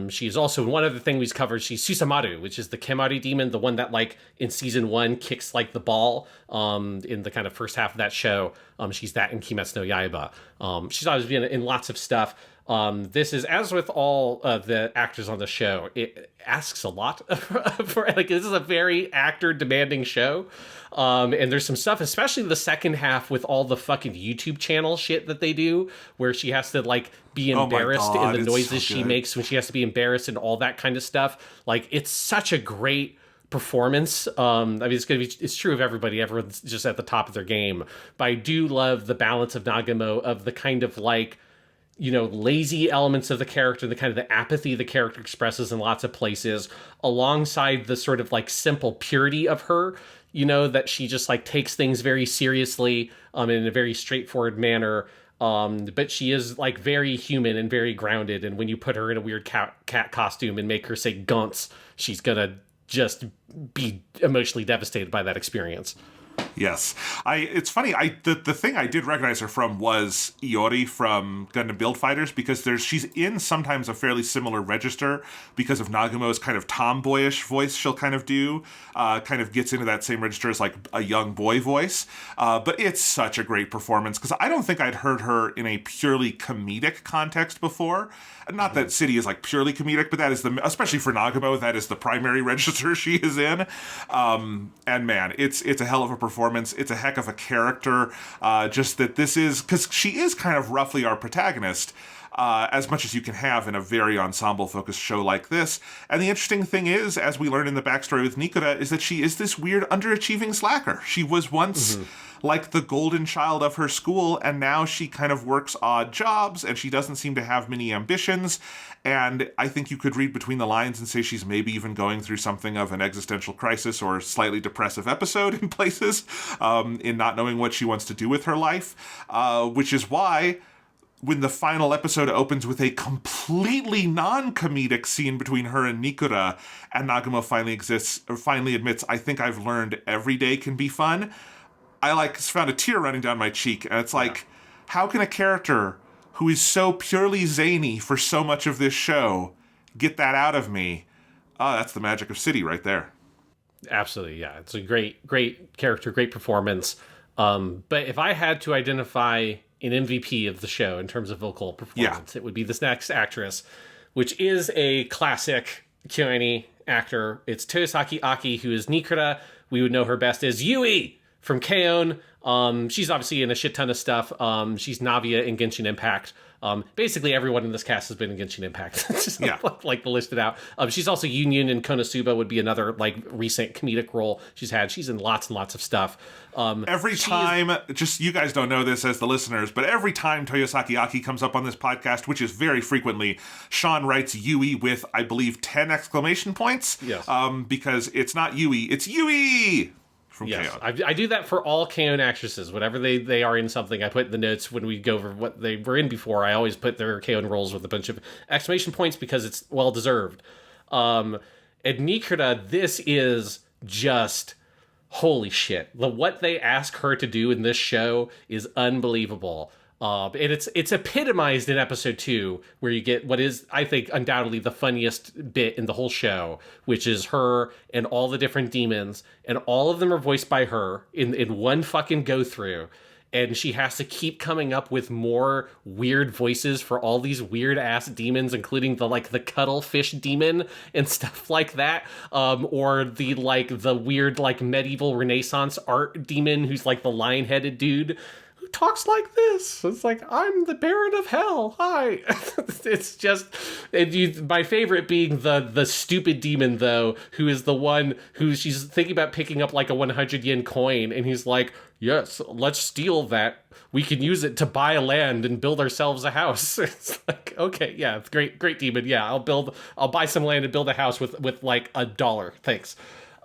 She is also, one other thing we've covered, she's Susamaru, which is the Kemari demon, the one that, like, in season 1 kicks, like, the ball in the kind of first half of that show. She's that in Kimetsu no Yaiba. She's always been in lots of stuff. This is, as with all the actors on the show, it asks a lot for, like, this is a very actor demanding show. And there's some stuff, especially the second half, with all the fucking YouTube channel shit that they do, where she has to, like, be embarrassed in the noises she makes when she has to be embarrassed and all that kind of stuff. Like, it's such a great performance. I mean, it's true of everybody. Everyone's just at the top of their game. But I do love the balance of Nagamo, of the kind of, like, lazy elements of the character, the kind of the apathy the character expresses in lots of places, alongside the sort of, like, simple purity of her, that she just, like, takes things very seriously in a very straightforward manner. But she is, like, very human and very grounded. And when you put her in a weird cat costume and make her say "gunts," she's gonna just be emotionally devastated by that experience. Yes. It's funny, the thing I did recognize her from was Iori from Gundam Build Fighters, because she's in sometimes a fairly similar register because of Nagamo's kind of tomboyish voice she'll kind of do, kind of gets into that same register as, like, a young boy voice. But it's such a great performance, because I don't think I'd heard her in a purely comedic context before. Not that City is, like, purely comedic, but that is especially for Nagamo, that is the primary register she is in. And man, it's a hell of a performance. It's a heck of a character. Just that this is, because she is kind of roughly our protagonist, as much as you can have in a very ensemble-focused show like this. And the interesting thing is, as we learn in the backstory with Nikura, is that she is this weird underachieving slacker. She was once like the golden child of her school, and now she kind of works odd jobs, and she doesn't seem to have many ambitions. And I think you could read between the lines and say she's maybe even going through something of an existential crisis or slightly depressive episode in places, in not knowing what she wants to do with her life, which is why when the final episode opens with a completely non-comedic scene between her and Nikura, and Nagumo finally admits, I think I've learned every day can be fun, I found a tear running down my cheek. And it's like, how can a character who is so purely zany for so much of this show get that out of me? Oh, that's the magic of City right there. Absolutely, yeah. It's a great character, great performance. But if I had to identify an MVP of the show in terms of vocal performance, it would be this next actress, which is a classic KyoAni actor. It's Toyosaki Aki, who is Nikura. We would know her best as Yui from K-On! She's obviously in a shit ton of stuff. She's Navia in Genshin Impact. Basically everyone in this cast has been in Genshin Impact. Just like listed out. She's also Union in Konosuba would be another recent comedic role she's had. She's in lots and lots of stuff. Every time, just you guys don't know this as the listeners, but every time Toyosaki Aki comes up on this podcast, which is very frequently, Sean writes Yui with, I believe, 10 exclamation points. Yes. Because it's not Yui, it's Yui! Yes, I do that for all KyoAni actresses. Whenever they are in something, I put in the notes when we go over what they were in before. I always put their KyoAni roles with a bunch of exclamation points because it's well deserved. And Nikura, this is just holy shit. What they ask her to do in this show is unbelievable. And it's epitomized in episode 2, where you get what is, I think, undoubtedly the funniest bit in the whole show, which is her and all the different demons, and all of them are voiced by her in one fucking go through. And she has to keep coming up with more weird voices for all these weird ass demons, including the cuttlefish demon and stuff like that. Or the weird medieval Renaissance art demon who's the lion-headed dude talks like this. It's like, I'm the Baron of Hell. Hi. It's just, my favorite being the stupid demon, though, who is the one who she's thinking about picking up a 100 yen coin, and he's like, yes, let's steal that. We can use it to buy a land and build ourselves a house. It's like, okay, yeah, it's great demon. Yeah, I'll buy some land and build a house with $1. Thanks.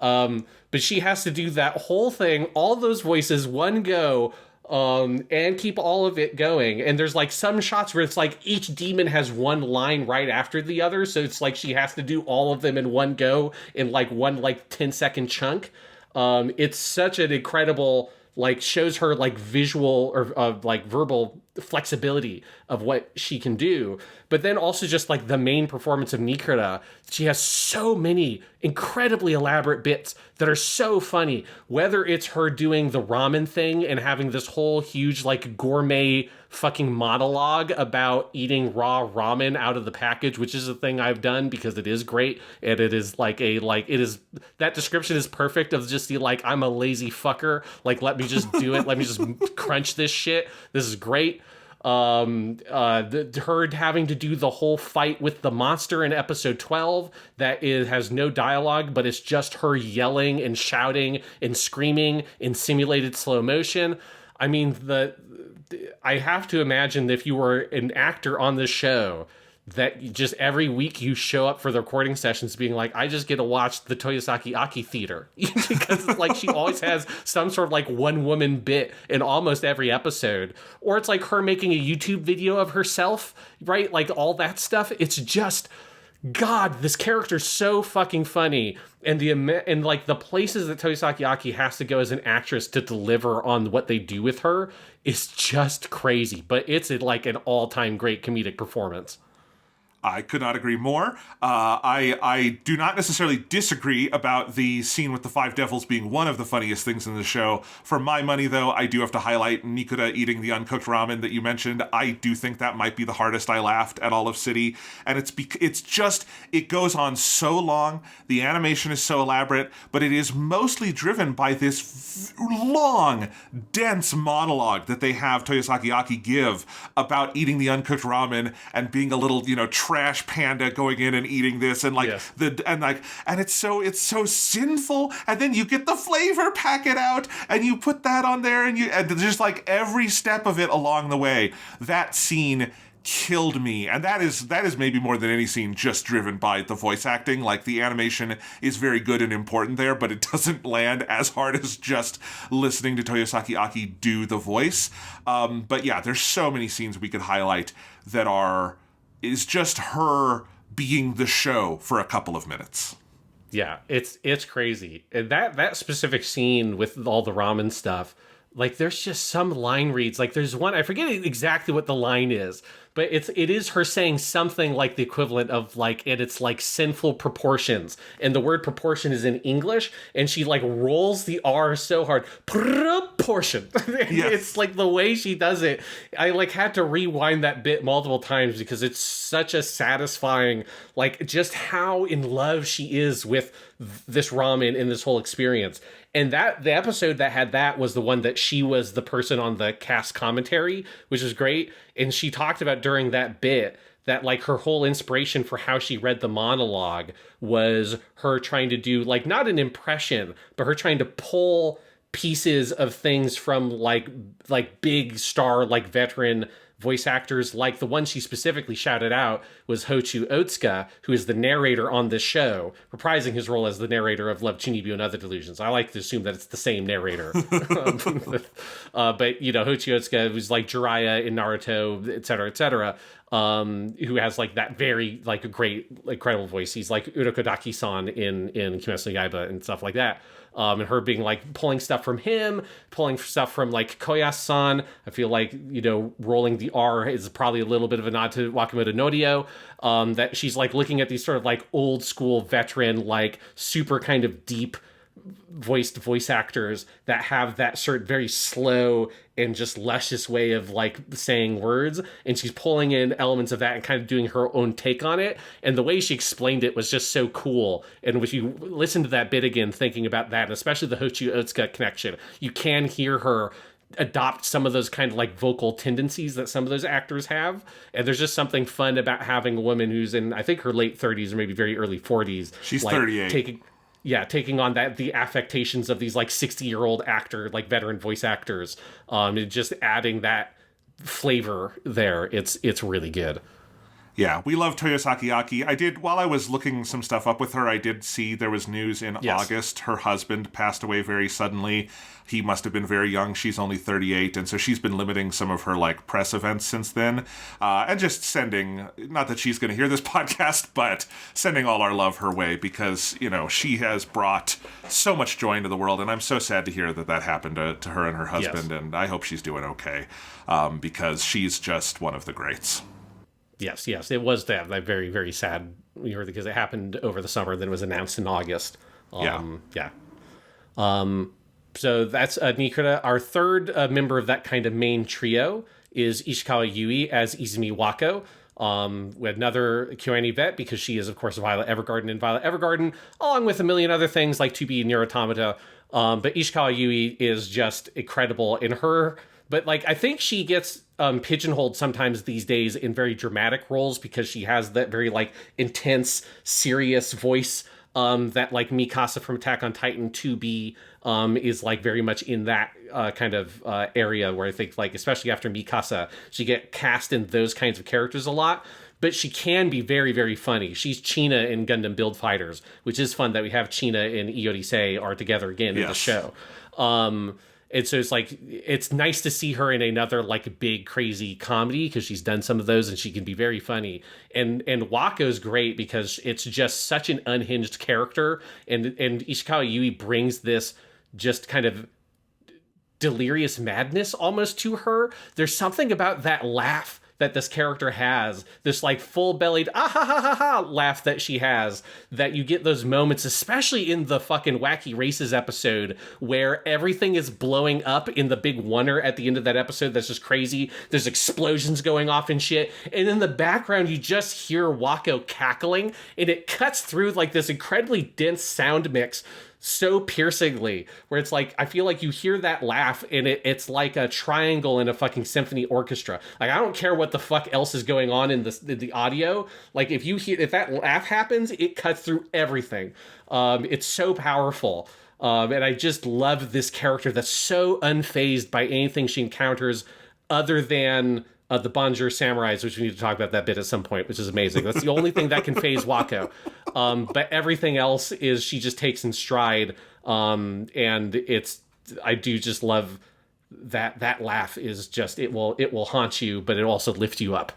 But she has to do that whole thing, all those voices, one go, and keep all of it going. And there's some shots where it's each demon has one line right after the other, so it's she has to do all of them in one go in one 10-second chunk. It's such an incredible, shows her visual or verbal flexibility of what she can do, but then also just the main performance of Nikura. She has so many incredibly elaborate bits that are so funny, whether it's her doing the ramen thing and having this whole huge gourmet fucking monologue about eating raw ramen out of the package, which is a thing I've done because it is great, and it is that description is perfect of just the I'm a lazy fucker, let me just do it, let me just crunch this shit, this is great. Her having to do the whole fight with the monster in episode 12 that has no dialogue, but it's just her yelling and shouting and screaming in simulated slow motion. I mean, I have to imagine that if you were an actor on this show, that just every week you show up for the recording sessions being I just get to watch the Toyosaki Aki theater. Because she always has some sort of one woman bit in almost every episode. Or it's her making a YouTube video of herself, right? All that stuff. It's just, God, this character's so fucking funny. And the places that Toyosaki Aki has to go as an actress to deliver on what they do with her is just crazy. But it's an all-time great comedic performance. I could not agree more. I do not necessarily disagree about the scene with the Five Devils being one of the funniest things in the show. For my money, though, I do have to highlight Nikura eating the uncooked ramen that you mentioned. I do think that might be the hardest I laughed at all of City. And it goes on so long. The animation is so elaborate, but it is mostly driven by this long, dense monologue that they have Toyosaki Aki give about eating the uncooked ramen and being a little, trash panda going in and eating this, and like and it's so sinful, and then you get the flavor packet out and you put that on there, and just like every step of it along the way, that scene killed me. And that is maybe more than any scene just driven by the voice acting. Like, the animation is very good and important there, but it doesn't land as hard as just listening to Toyosaki Aki do the voice. But yeah, there's so many scenes we could highlight that is just her being the show for a couple of minutes. Yeah, it's crazy. And that specific scene with all the ramen stuff, like, there's just some line reads. Like, there's one, I forget exactly what the line is, but it is her saying something like the equivalent of, like, and it's like sinful proportions. And the word proportion is in English, and she like rolls the R so hard. Proportion. Yes. It's like the way she does it. I like had to rewind that bit multiple times because it's such a satisfying, like, just how in love she is with this ramen in this whole experience. And the episode that had that was the one that she was the person on the cast commentary, which was great. And she talked about during that bit that, like, her whole inspiration for how she read the monologue was her trying to do, like, not an impression, but her trying to pull pieces of things from like big star, like, veteran voice actors. Like, the one she specifically shouted out was Hochu Otsuka, who is the narrator on this show, reprising his role as the narrator of Love, Chunibyo, and Other Delusions. I like to assume that it's the same narrator. But, you know, Hochu Otsuka, who's like Jiraiya in Naruto, et cetera, who has like that very, like, a great, like, incredible voice. He's like Urokodaki-san in Kimetsu no Yaiba and stuff like that. And her being like pulling stuff from him, pulling stuff from like Koyasu-san. I feel like, you know, rolling the R is probably a little bit of a nod to Wakamoto Norio. That she's like looking at these sort of like old school veteran, like super kind of deep voice actors that have that sort of very slow and just luscious way of like saying words, and she's pulling in elements of that and kind of doing her own take on it. And the way she explained it was just so cool. And if you listen to that bit again, thinking about that, especially the Hochu Otsuka connection, you can hear her adopt some of those kind of like vocal tendencies that some of those actors have. And there's just something fun about having a woman who's in, I think, her late 30s or maybe very early 40s. She's like, 38. Taking on the affectations of these like 60-year-old actor, like veteran voice actors, and just adding that flavor there. It's really good. Yeah, we love Toyosaki Aki. While I was looking some stuff up with her, I did see there was news in August. Her husband passed away very suddenly. He must have been very young. She's only 38, and so she's been limiting some of her, like, press events since then. And just sending, not that she's going to hear this podcast, but sending all our love her way because, you know, she has brought so much joy into the world, and I'm so sad to hear that happened to her and her husband, and I hope she's doing okay because she's just one of the greats. Yes, it was that very, very sad, because it happened over the summer, then it was announced in August. So that's Nikita. Our third member of that kind of main trio is Ishikawa Yui as Izumi Wako. We had another KyoAni vet because she is, of course, Violet Evergarden in Violet Evergarden, along with a million other things like 2B and Nier Automata. But Ishikawa Yui is just incredible in her. But, like, I think she gets pigeonholed sometimes these days in very dramatic roles because she has that very, like, intense, serious voice that, like, Mikasa from Attack on Titan 2B is, like, very much in that kind of area where I think, like, especially after Mikasa, she get cast in those kinds of characters a lot. But she can be very, very funny. She's China in Gundam Build Fighters, which is fun that we have China and Iori are together again in the show. And so it's like, it's nice to see her in another like big crazy comedy because she's done some of those and she can be very funny. And Wako's great because it's just such an unhinged character. And Ishikawa Yui brings this just kind of delirious madness almost to her. There's something about that laugh that this character has, this like full-bellied ah ha ha ha ha laugh that she has, that you get those moments, especially in the fucking Wacky Races episode where everything is blowing up in the big oneer at the end of that episode. That's just crazy. There's explosions going off and shit, and in the background you just hear Wako cackling, and it cuts through like this incredibly dense sound mix so piercingly, where it's like, I feel like you hear that laugh and it's like a triangle in a fucking symphony orchestra. Like, I don't care what the fuck else is going on in the audio. Like, if that laugh happens, it cuts through everything. It's so powerful. And I just love this character that's so unfazed by anything she encounters other than the Bonjour Samurais, which we need to talk about that bit at some point, which is amazing. That's the only thing that can phase Wako. But everything else is she just takes in stride. And I do just love that laugh is just, it will haunt you, but it also lift you up.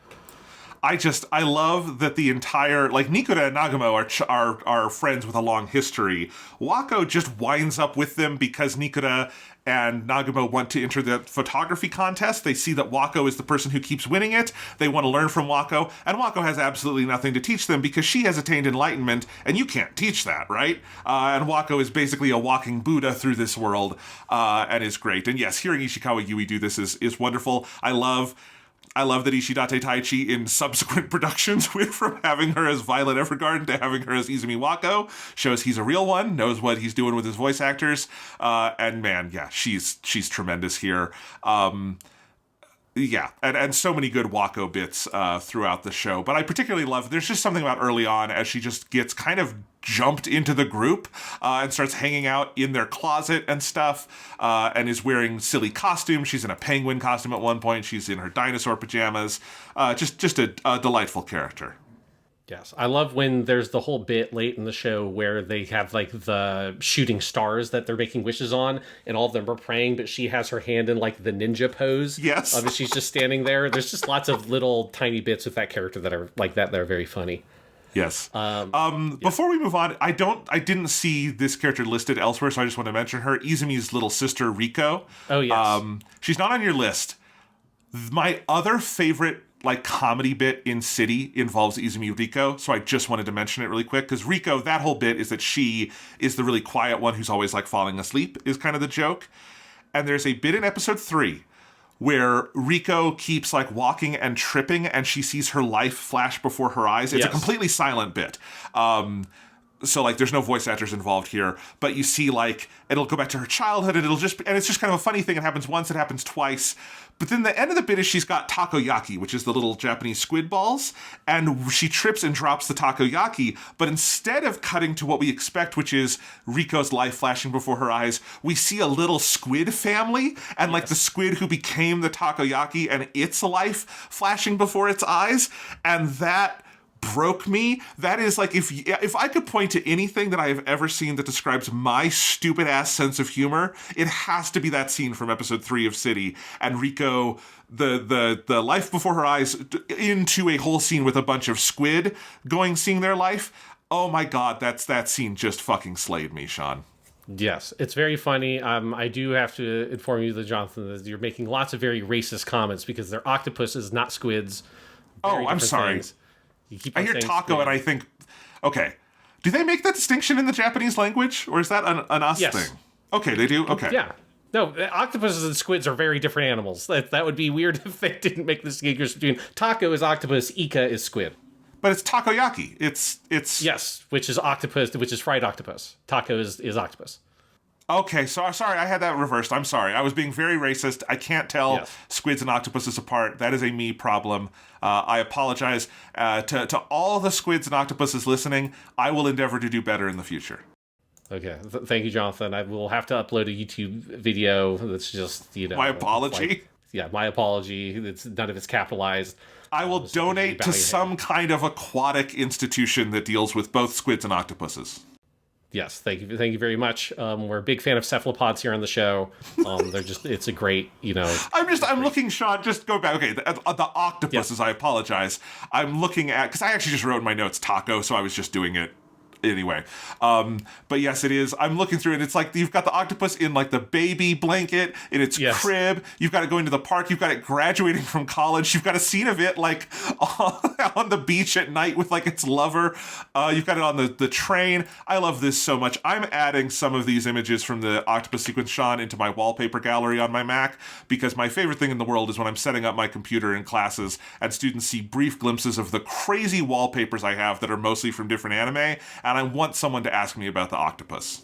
I love that the entire, like, Nikura and Nagumo are friends with a long history. Wako just winds up with them because Nikura and Nagumo want to enter the photography contest. They see that Wako is the person who keeps winning it. They want to learn from Wako, and Wako has absolutely nothing to teach them because she has attained enlightenment, and you can't teach that, right? And Wako is basically a walking Buddha through this world, and is great. And yes, hearing Ishikawa Yui do this is wonderful. I love that Ishidate Taichi in subsequent productions went from having her as Violet Evergarden to having her as Izumi Wako. Shows he's a real one, knows what he's doing with his voice actors. And man, yeah, she's tremendous here. Yeah, and so many good Wako bits throughout the show. But I particularly love, there's just something about early on as she just gets kind of jumped into the group and starts hanging out in their closet and stuff, and is wearing silly costumes. She's in a penguin costume at one point. She's in her dinosaur pajamas. Just a delightful character. Yes, I love when there's the whole bit late in the show where they have like the shooting stars that they're making wishes on, and all of them are praying, but she has her hand in like the ninja pose. Yes. And she's just standing there. There's just lots of little tiny bits with that character that are like that are very funny. Yes. Before we move on, I didn't see this character listed elsewhere, so I just want to mention her. Izumi's little sister, Riko. Oh, yes. She's not on your list. My other favorite like comedy bit in City involves Izumi Riko, so I just wanted to mention it really quick, because Riko, that whole bit is that she is the really quiet one who's always like falling asleep, is kind of the joke. And there's a bit in episode 3 where Riko keeps like walking and tripping and she sees her life flash before her eyes. It's a completely silent bit. So like there's no voice actors involved here, but you see like it'll go back to her childhood and it's just kind of a funny thing. It happens once, it happens twice. But then the end of the bit is she's got takoyaki, which is the little Japanese squid balls, and she trips and drops the takoyaki, but instead of cutting to what we expect, which is Riko's life flashing before her eyes, we see a little squid family, and like the squid who became the takoyaki and its life flashing before its eyes, and that broke me. That is like, if I could point to anything that I have ever seen that describes my stupid ass sense of humor, it has to be that scene from episode 3 of City, and Riko, the life before her eyes into a whole scene with a bunch of squid seeing their life. Oh my god, that scene just fucking slayed me, Sean. Yes, it's very funny. I do have to inform you, Jonathan, that you're making lots of very racist comments because they're octopuses, not squids. I'm sorry. Things. I hear taco and I think, okay, do they make that distinction in the Japanese language, or is that an us thing? Okay, they do? Okay. Yeah. No, octopuses and squids are very different animals. That would be weird if they didn't make the distinction between taco is octopus, ika is squid. But it's takoyaki. It's Yes, which is octopus, which is fried octopus. Taco is octopus. Okay, so sorry, I had that reversed. I'm sorry. I was being very racist. I can't tell squids and octopuses apart. That is a me problem. I apologize to all the squids and octopuses listening. I will endeavor to do better in the future. Okay, thank you, Jonathan. I will have to upload a YouTube video that's just, my apology? My apology. None of it's capitalized. I will donate to some kind of aquatic institution that deals with both squids and octopuses. Yes, thank you very much. We're a big fan of cephalopods here on the show. It's a great, I'm looking, Sean, just go back. Okay, the octopuses, I apologize. I'm looking at, because I actually just wrote in my notes taco, so I was just doing it anyway. But yes, it is. I'm looking through it. It's like you've got the octopus in like the baby blanket in its crib. You've got it going to the park. You've got it graduating from college. You've got a scene of it like on the beach at night with like its lover. You've got it on the train. I love this so much. I'm adding some of these images from the octopus sequence, Sean, into my wallpaper gallery on my Mac, because my favorite thing in the world is when I'm setting up my computer in classes and students see brief glimpses of the crazy wallpapers I have that are mostly from different anime, and I want someone to ask me about the octopus.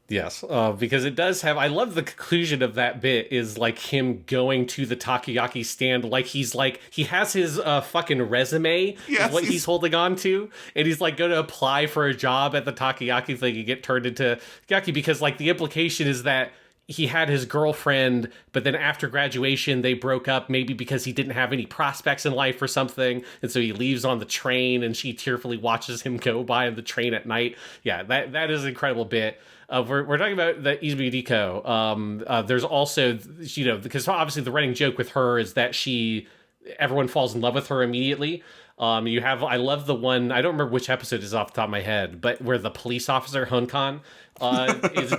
Yes, because it does have. I love the conclusion of that bit is like him going to the takoyaki stand, like he has his fucking resume Yes, is what he's holding on to, and he's like going to apply for a job at the takoyaki thing and get turned into takoyaki because like the implication is that he had his girlfriend, but then after graduation they broke up, maybe because he didn't have any prospects in life or something, and so he leaves on the train and she tearfully watches him go by on the train at night. Yeah, that is an incredible bit. We're talking about the Izumi Riko. There's also, because obviously the running joke with her is that everyone falls in love with her immediately. I love the one, I don't remember which episode is off the top of my head, but where the police officer, Honkan,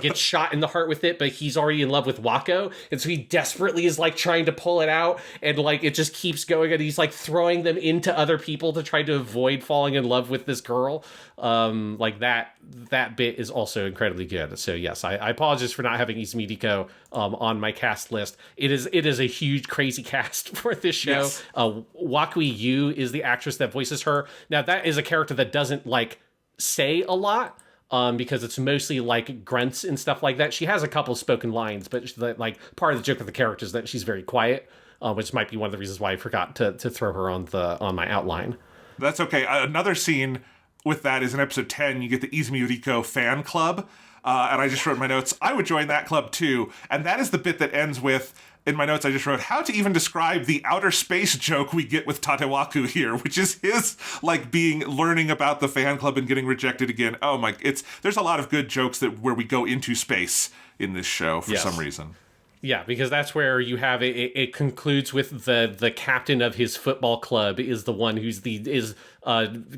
gets shot in the heart with it, but he's already in love with Wako, and so he desperately is like trying to pull it out, and like it just keeps going, and he's like throwing them into other people to try to avoid falling in love with this girl. Like that bit is also incredibly good. So yes, I apologize for not having Izumi Riko on my cast list. It is a huge crazy cast for this show. Yes. Wakui Yu is the actress that voices her. Now that is a character that doesn't like say a lot. Because it's mostly like grunts and stuff like that. She has a couple spoken lines, but like part of the joke of the character is that she's very quiet, which might be one of the reasons why I forgot to throw her on my outline. That's okay. Another scene with that is in episode 10. You get the Izumi Riko fan club, and I just wrote in my notes, I would join that club too. And that is the bit that ends with, in my notes, I just wrote, how to even describe the outer space joke we get with Tatewaku here, which is his, like, learning about the fan club and getting rejected again. Oh my, there's a lot of good jokes where we go into space in this show for some reason. Yeah, because that's where you have it concludes with the captain of his football club is the one who's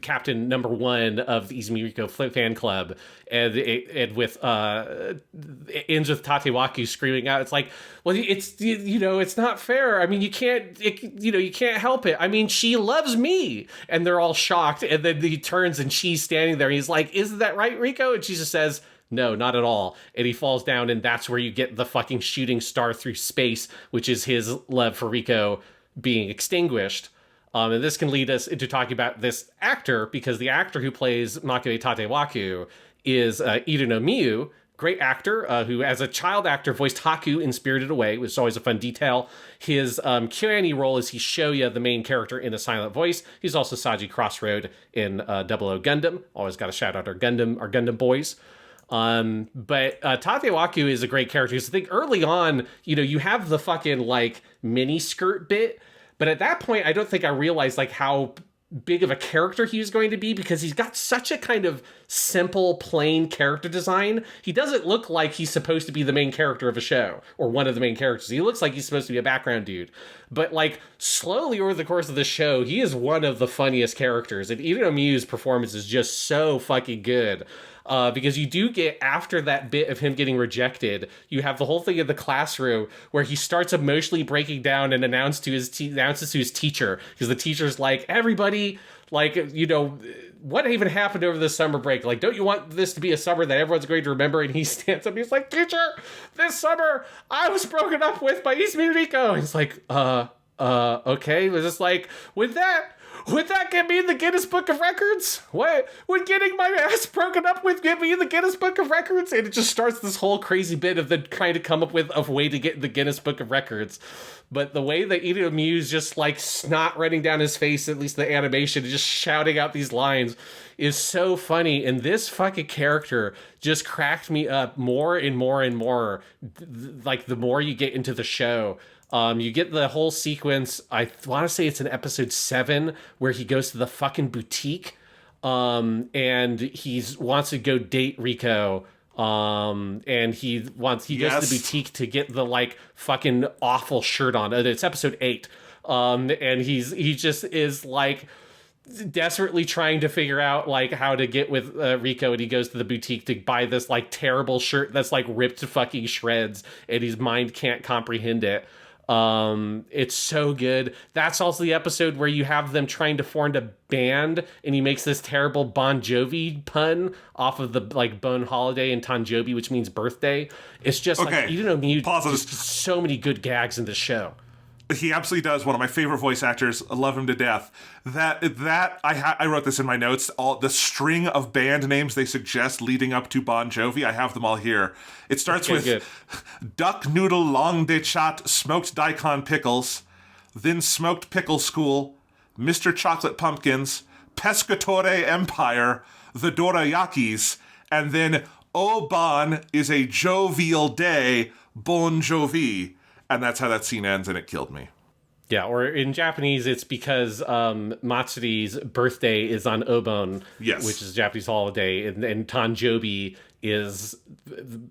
captain number one of the Izumi Riko fan club, and it ends with Tatewaku screaming out, it's like, well, it's not fair. I mean, you can't help it. I mean, she loves me, and they're all shocked, and then he turns and she's standing there, and he's like, isn't that right, Riko? And she just says, no, not at all. And he falls down, and that's where you get the fucking shooting star through space, which is his love for Riko being extinguished. And this can lead us into talking about this actor, because the actor who plays Makue Tatewaku is Irino Miyu, great actor who, as a child actor, voiced Haku in Spirited Away, which is always a fun detail. His KyoAni role is he's Shoya, the main character, in a silent voice. He's also Saji Crossroad in 00 Gundam. Always got to shout out our Gundam boys. But Tatewaku is a great character because I think early on, you have the fucking like mini skirt bit, but at that point, I don't think I realized like how big of a character he was going to be, because he's got such a kind of simple, plain character design. He doesn't look like he's supposed to be the main character of a show or one of the main characters. He looks like he's supposed to be a background dude. But like slowly over the course of the show, he is one of the funniest characters. And Irino Miyu's performance is just so fucking good. Because you do get, after that bit of him getting rejected, you have the whole thing in the classroom where he starts emotionally breaking down and announces to his teacher, because the teacher's like, everybody, like, what even happened over the summer break? Like, don't you want this to be a summer that everyone's going to remember? And he stands up, he's like, teacher, this summer I was broken up with by Izumi Riko. And he's like, okay. It was just like, would that get me in the Guinness Book of Records? What? Would getting my ass broken up with get me in the Guinness Book of Records? And it just starts this whole crazy bit of them trying to come up with a way to get in the Guinness Book of Records. But the way that Irino Miyu's just like snot running down his face, at least the animation, and just shouting out these lines is so funny. And this fucking character just cracked me up more and more and more. Like the more you get into the show. You get the whole sequence, I want to say it's in episode 7, where he goes to the fucking boutique, and he wants to go date Riko, and he goes to the boutique to get the, like, fucking awful shirt on. It's episode 8, and he just is, like, desperately trying to figure out, like, how to get with Riko, and he goes to the boutique to buy this, like, terrible shirt that's, like, ripped to fucking shreds, and his mind can't comprehend it. It's so good. That's also the episode where you have them trying to form a band, and he makes this terrible Bon Jovi pun off of the like Bon Holiday and Tanjobi, which means birthday. It's just like, you know, just so many good gags in this show. He absolutely does. One of my favorite voice actors. I love him to death. I wrote this in my notes. All the string of band names they suggest leading up to Bon Jovi. I have them all here. It starts with Duck Noodle Long de Chat Smoked Daikon Pickles, then Smoked Pickle School, Mr. Chocolate Pumpkins, Pescatore Empire, the Dorayakis, and then O Bon is a jovial day, Bon Jovi. And that's how that scene ends, and it killed me. Yeah, or in Japanese, it's because Matsuri's birthday is on Obon, which is a Japanese holiday, and Tanjobi is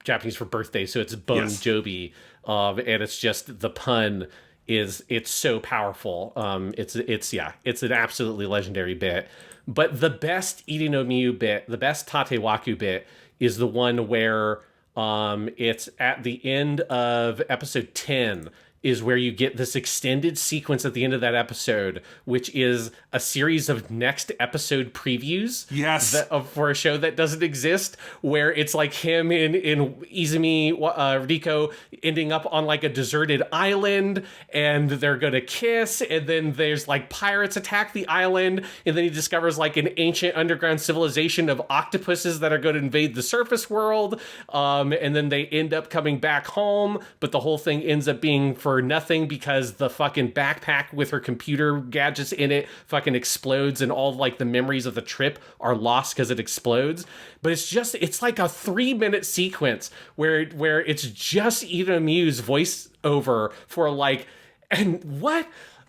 Japanese for birthday, so it's Bon Jobi, and it's just the pun it's so powerful. It's an absolutely legendary bit. But the best Iri no Miyu bit, the best Tatewaku bit, is the one where it's at the end of episode 10 is where you get this extended sequence at the end of that episode, which is a series of next episode previews. Yes. For a show that doesn't exist, where it's like him in Izumi Riko ending up on like a deserted island, and they're gonna kiss, and then there's like pirates attack the island, and then he discovers like an ancient underground civilization of octopuses that are going to invade the surface world, and then they end up coming back home, but the whole thing ends up being for nothing because the fucking backpack with her computer gadgets in it fucking explodes, and all like the memories of the trip are lost because it explodes. But it's like a 3-minute sequence where it's just Ida Miu's voice over for like, and what?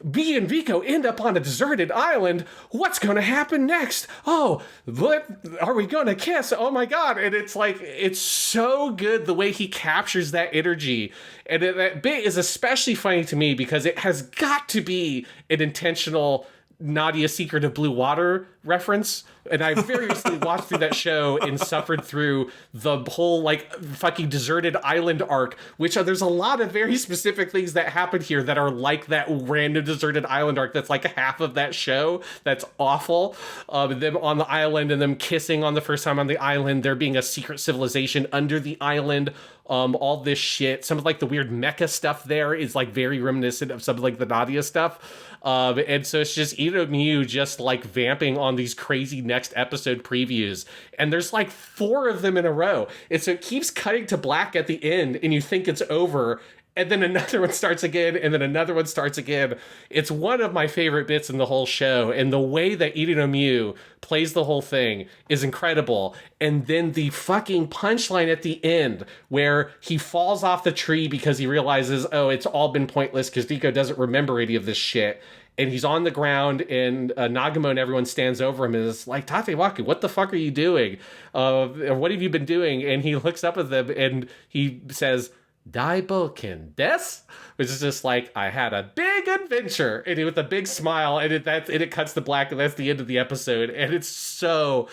B and Rico end up on a deserted island. What's going to happen next? Oh, what are we going to kiss? Oh my God. And it's like, it's so good the way he captures that energy. And that bit is especially funny to me because it has got to be an intentional Nadia's Secret of Blue Water reference. And I very recently watched through that show and suffered through the whole like fucking deserted island arc, which there's a lot of very specific things that happen here that are like that random deserted island arc that's like half of that show. That's awful. Them on the island and them kissing on the first time on the island, there being a secret civilization under the island. All this shit, some of like the weird mecha stuff there is like very reminiscent of some of like the Nadia stuff. And so it's just Ida Miu just like vamping on these crazy next episode previews. And there's like 4 of them in a row. And so it keeps cutting to black at the end and you think it's over. And then another one starts again, and then another one starts again. It's one of my favorite bits in the whole show, and the way that Iri no Miu plays the whole thing is incredible. And then the fucking punchline at the end, where he falls off the tree because he realizes, oh, it's all been pointless because Rico doesn't remember any of this shit. And he's on the ground, and Nagamo and everyone stands over him and is like, Tatewaku, what the fuck are you doing? What have you been doing? And he looks up at them, and he says, Daiboken des? Which is just like, I had a big adventure, and with a big smile, and it cuts to black, and that's the end of the episode, and it's so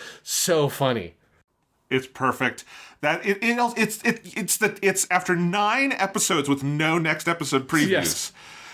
funny. It's perfect. That it's after 9 episodes with no next episode previews. Yes.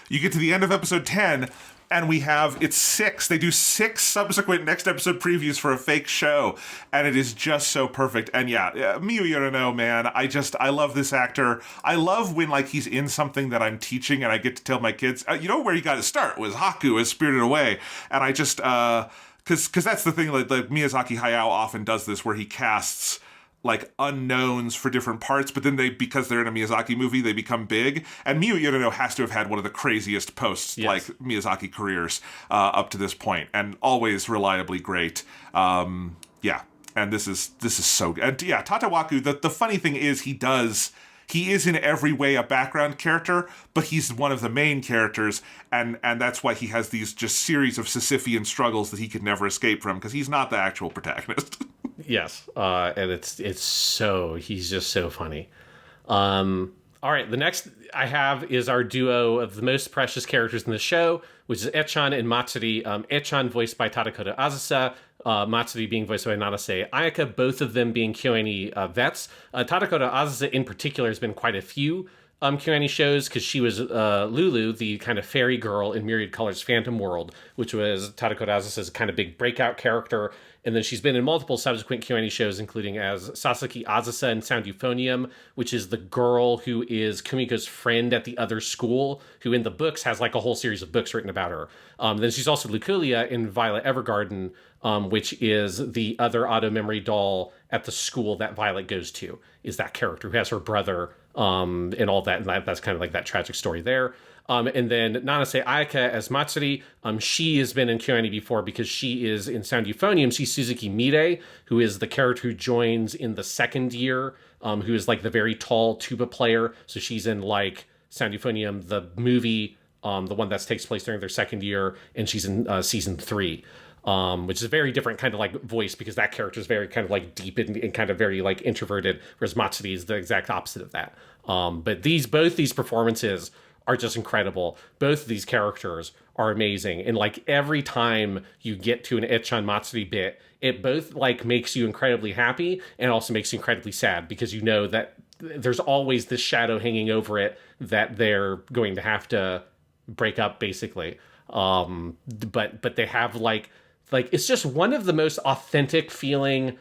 You get to the end of episode 10. And it's 6. They do 6 subsequent next episode previews for a fake show. And it is just so perfect. And Miyu Yorano, man, I love this actor. I love when, like, he's in something that I'm teaching and I get to tell my kids, where you got to start was Haku as Spirited Away. And I just, because that's the thing, like Miyazaki Hayao often does this where he casts like unknowns for different parts, but then because they're in a Miyazaki movie, they become big. And Miyu Yorano has to have had one of the craziest post like Miyazaki careers up to this point, and always reliably great. And this is so good. And Tatewaku, the funny thing is he is in every way a background character, but he's one of the main characters, and that's why he has these just series of Sisyphean struggles that he could never escape from, because he's not the actual protagonist. Yes, and he's just so funny. All right, the next I have is our duo of the most precious characters in the show, which is Echan and Matsuri. Echan voiced by Tadakota Azusa, Matsuri being voiced by Nanase Ayaka, both of them being KyoAni vets. Tadakota Azusa in particular has been quite a few KyoAni shows, because she was Lulu, the kind of fairy girl in Myriad Colors Phantom World, which was Tadako Azusa's kind of big breakout character. And then she's been in multiple subsequent KyoAni shows, including as Sasaki Azusa in Sound Euphonium, which is the girl who is Kumiko's friend at the other school, who in the books has like a whole series of books written about her. Then she's also Luculia in Violet Evergarden, which is the other auto memory doll at the school that Violet goes to, is that character who has her brother and all that. And that's kind of like that tragic story there. And then Nanase Ayaka as Matsuri, she has been in KyoAni before because she is in Sound Euphonium. She's Suzuki Mire, who is the character who joins in the second year, who is like the very tall tuba player. So she's in like Sound Euphonium, the movie, the one that takes place during their second year, and she's in season 3. Which is a very different kind of like voice, because that character is very kind of like deep and kind of very like introverted, whereas Matsuri is the exact opposite of that. But both these performances are just incredible. Both of these characters are amazing. And like every time you get to an Echan Matsuri bit, it both like makes you incredibly happy and also makes you incredibly sad, because you know that there's always this shadow hanging over it that they're going to have to break up, basically. But they have like it's just one of the most authentic feeling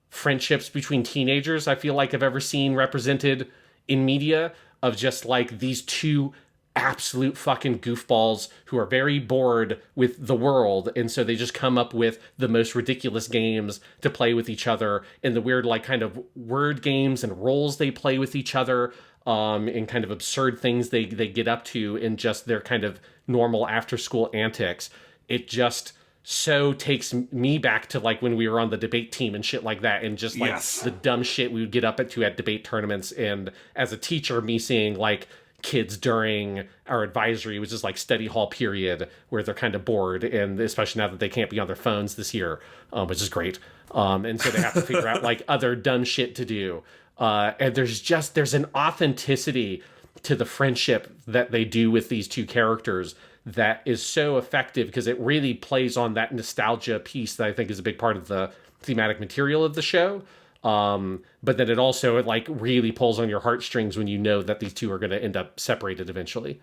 friendships between teenagers I feel like I've ever seen represented in media, of just like these two absolute fucking goofballs who are very bored with the world, and so they just come up with the most ridiculous games to play with each other, and the weird like kind of word games and roles they play with each other, and kind of absurd things they get up to in just their kind of normal after school antics. It just so takes me back to like when we were on the debate team and shit like that, and just like the dumb shit we would get up to at debate tournaments. And as a teacher, me seeing like kids during our advisory, which is like study hall period, where they're kind of bored, and especially now that they can't be on their phones this year, which is great. And so they have to figure out like other dumb shit to do. And there's an authenticity to the friendship that they do with these two characters that is so effective, because it really plays on that nostalgia piece that I think is a big part of the thematic material of the show. But then it also like really pulls on your heartstrings when you know that these two are going to end up separated eventually.